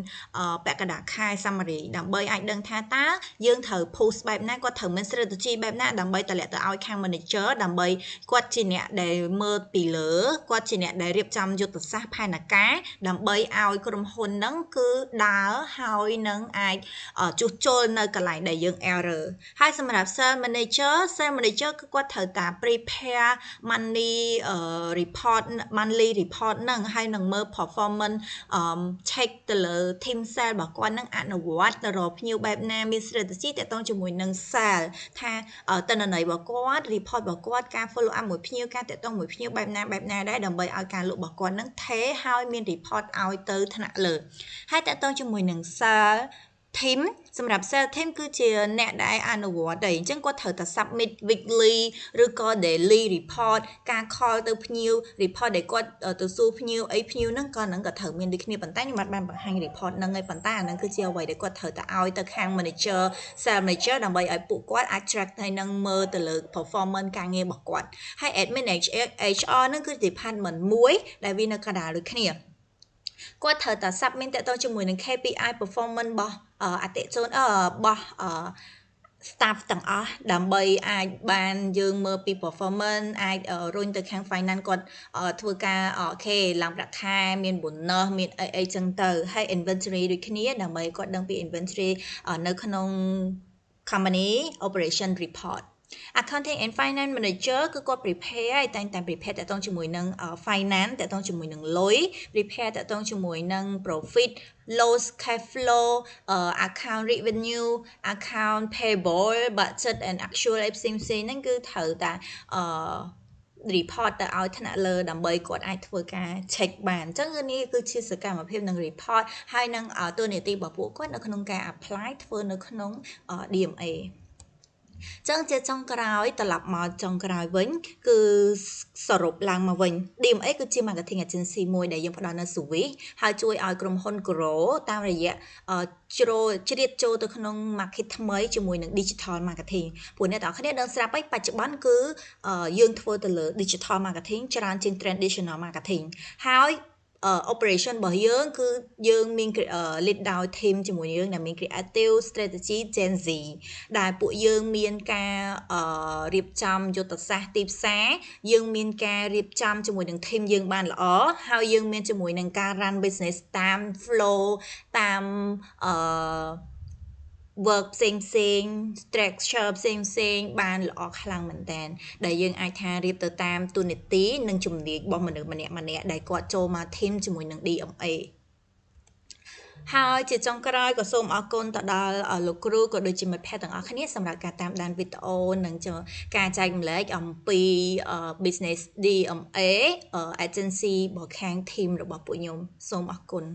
ពាក់កណ្ដាលខែ summary ដើម្បីអាចដឹងថាតើយើងត្រូវ post បែបណាគាត់ត្រូវមាន strategy បែបណាដើម្បីតម្លាក់ទៅឲ្យខាង manager ដើម្បីគាត់ជាអ្នកដែលមើលពីលើគាត់ជាអ្នកដែលរៀបចំយុទ្ធសាស្ត្រផែនការដើម្បីឲ្យក្រុមហ៊ុនហ្នឹងគឺដើរហើយនឹងអាចជួសជុលនៅកន្លែងដែលយើង error ហើយសម្រាប់ sales manager គឺគាត់ត្រូវតា prepare monthly report ហ្នឹងហើយនឹងមើល performance check ទៅលើ team sale របស់គាត់នឹងអនុវត្តទៅរកភ្ញៀវបែបណាមាន strategy តាក់ទងជាមួយនឹង sale ថាតនន័យរបស់គាត់ report របស់គាត់ការ follow up មួយភ្ញៀវការតាក់ទងមួយភ្ញៀវបែបណាដែរដើម្បីឲ្យការលក់របស់គាត់នឹងថេរហើយមាន report ឲ្យទៅថ្នាក់លើហើយតាក់ទងជាមួយនឹង sale team សម្រាប់ sales team គឺជាអ្នកដែលអនុវត្តដែរអញ្ចឹងគាត់ត្រូវតែ submit weekly ឬក៏ daily report ការ call ទៅភ្ញៀវ report ដែលគាត់ទៅសួរភ្ញៀវអីភ្ញៀវហ្នឹងក៏ត្រូវមានដូចគ្នាប៉ុន្តែខ្ញុំបានបង្ហាញ report ហ្នឹងហើយប៉ុន្តែអាហ្នឹងគឺជាអ្វីដែលគាត់ត្រូវតែឲ្យទៅខាង manager sales manager ដើម្បីឲ្យពួកគាត់អាច track ហើយនឹងមើលទៅលើ performance ការងាររបស់គាត់ហើយ admin HR ហ្នឹងគឺ department មួយដែលវានៅកណ្ដាលដូចគ្នាគាត់ត្រូវតែ submit តទៅជាមួយនឹង KPI performance របស់អតិថិជនរបស់staff ទាំងអស់ដើម្បីអាចបានយើងមើលពី performance អាចរុញទៅខាង finance គាត់ធ្វើការអូខេឡើងប្រាក់ខែមាន bonus មានអីចឹងទៅហើយ inventory ដូចគ្នាដើម្បីគាត់ដឹងពី inventory នៅក្នុង company operation report accounting and finance manager គឺគាត់ prepare ហើយតែងតែ prepare តទៅជាមួយនឹង finance តទៅជាមួយនឹងលុយ prepare តទៅជាមួយនឹង profit loss cash flow account revenue account payable budget and actual ផ្សេងហ្នឹងគឺត្រូវតែreport ទៅឲ្យថ្នាក់លើដើម្បីគាត់អាចធ្វើការ check បានអញ្ចឹងនេះគឺជាសកម្មភាពនឹង report ហើយនឹងតួនាទីរបស់ពួកគាត់នៅក្នុងការ apply ធ្វើនៅក្នុង DMAចឹងជាចុងក្រោយត្រឡប់មកចុងក្រោយវិញគឺសរុបឡើងមកវិញ DMA គឺជា marketing agency មួយដែលយើងផ្ដល់នៅ service ហើយជួយឲ្យក្រុមហ៊ុន grow តាមរយៈជ្រៀតចូលទៅក្នុង market ថ្មីជាមួយនឹង digital marketing ព្រោះអ្នកទាំងអស់គ្នាដឹងស្រាប់ហើយបច្ចុប្បន្នគឺយើងធ្វើទៅលើ digital marketing ច្រើនជាង traditional marketing ហើយ operation របស់យើងគឺយើងមាន lead ដោយ team ជាមួយយើងដែលមាន creative strategy Gen Z ដែលពួកយើងមានការរៀបចំយុទ្ធសាស្ត្រទីផ្សារយើងមានការរៀបចំជាមួយនឹង team យើងបានល្អហើយយើងមានជាមួយនឹងការ run business តាម flow តាម work ផ្សេង structure ផ្សេងបានល្អខ្លាំងមែនតើដែលយើងអាចថារៀបទៅតាមទូនីតិនិងជំនាញរបស់មនុស្សម្នាក់ដែលគាត់ចូលមក team ជាមួយនឹង DMA ហើយជាចុងក្រោយក៏សូមអរគុណទៅដល់លោកគ្រូក៏ដូចជាមិត្តភ័ក្តិទាំងអស់គ្នាសម្រាប់ការតាមដានវីដេអូនិងការចែករំលែកអំពី business DMA agency របស់ខាង team របស់ពួកខ្ញុំសូមអរគុណ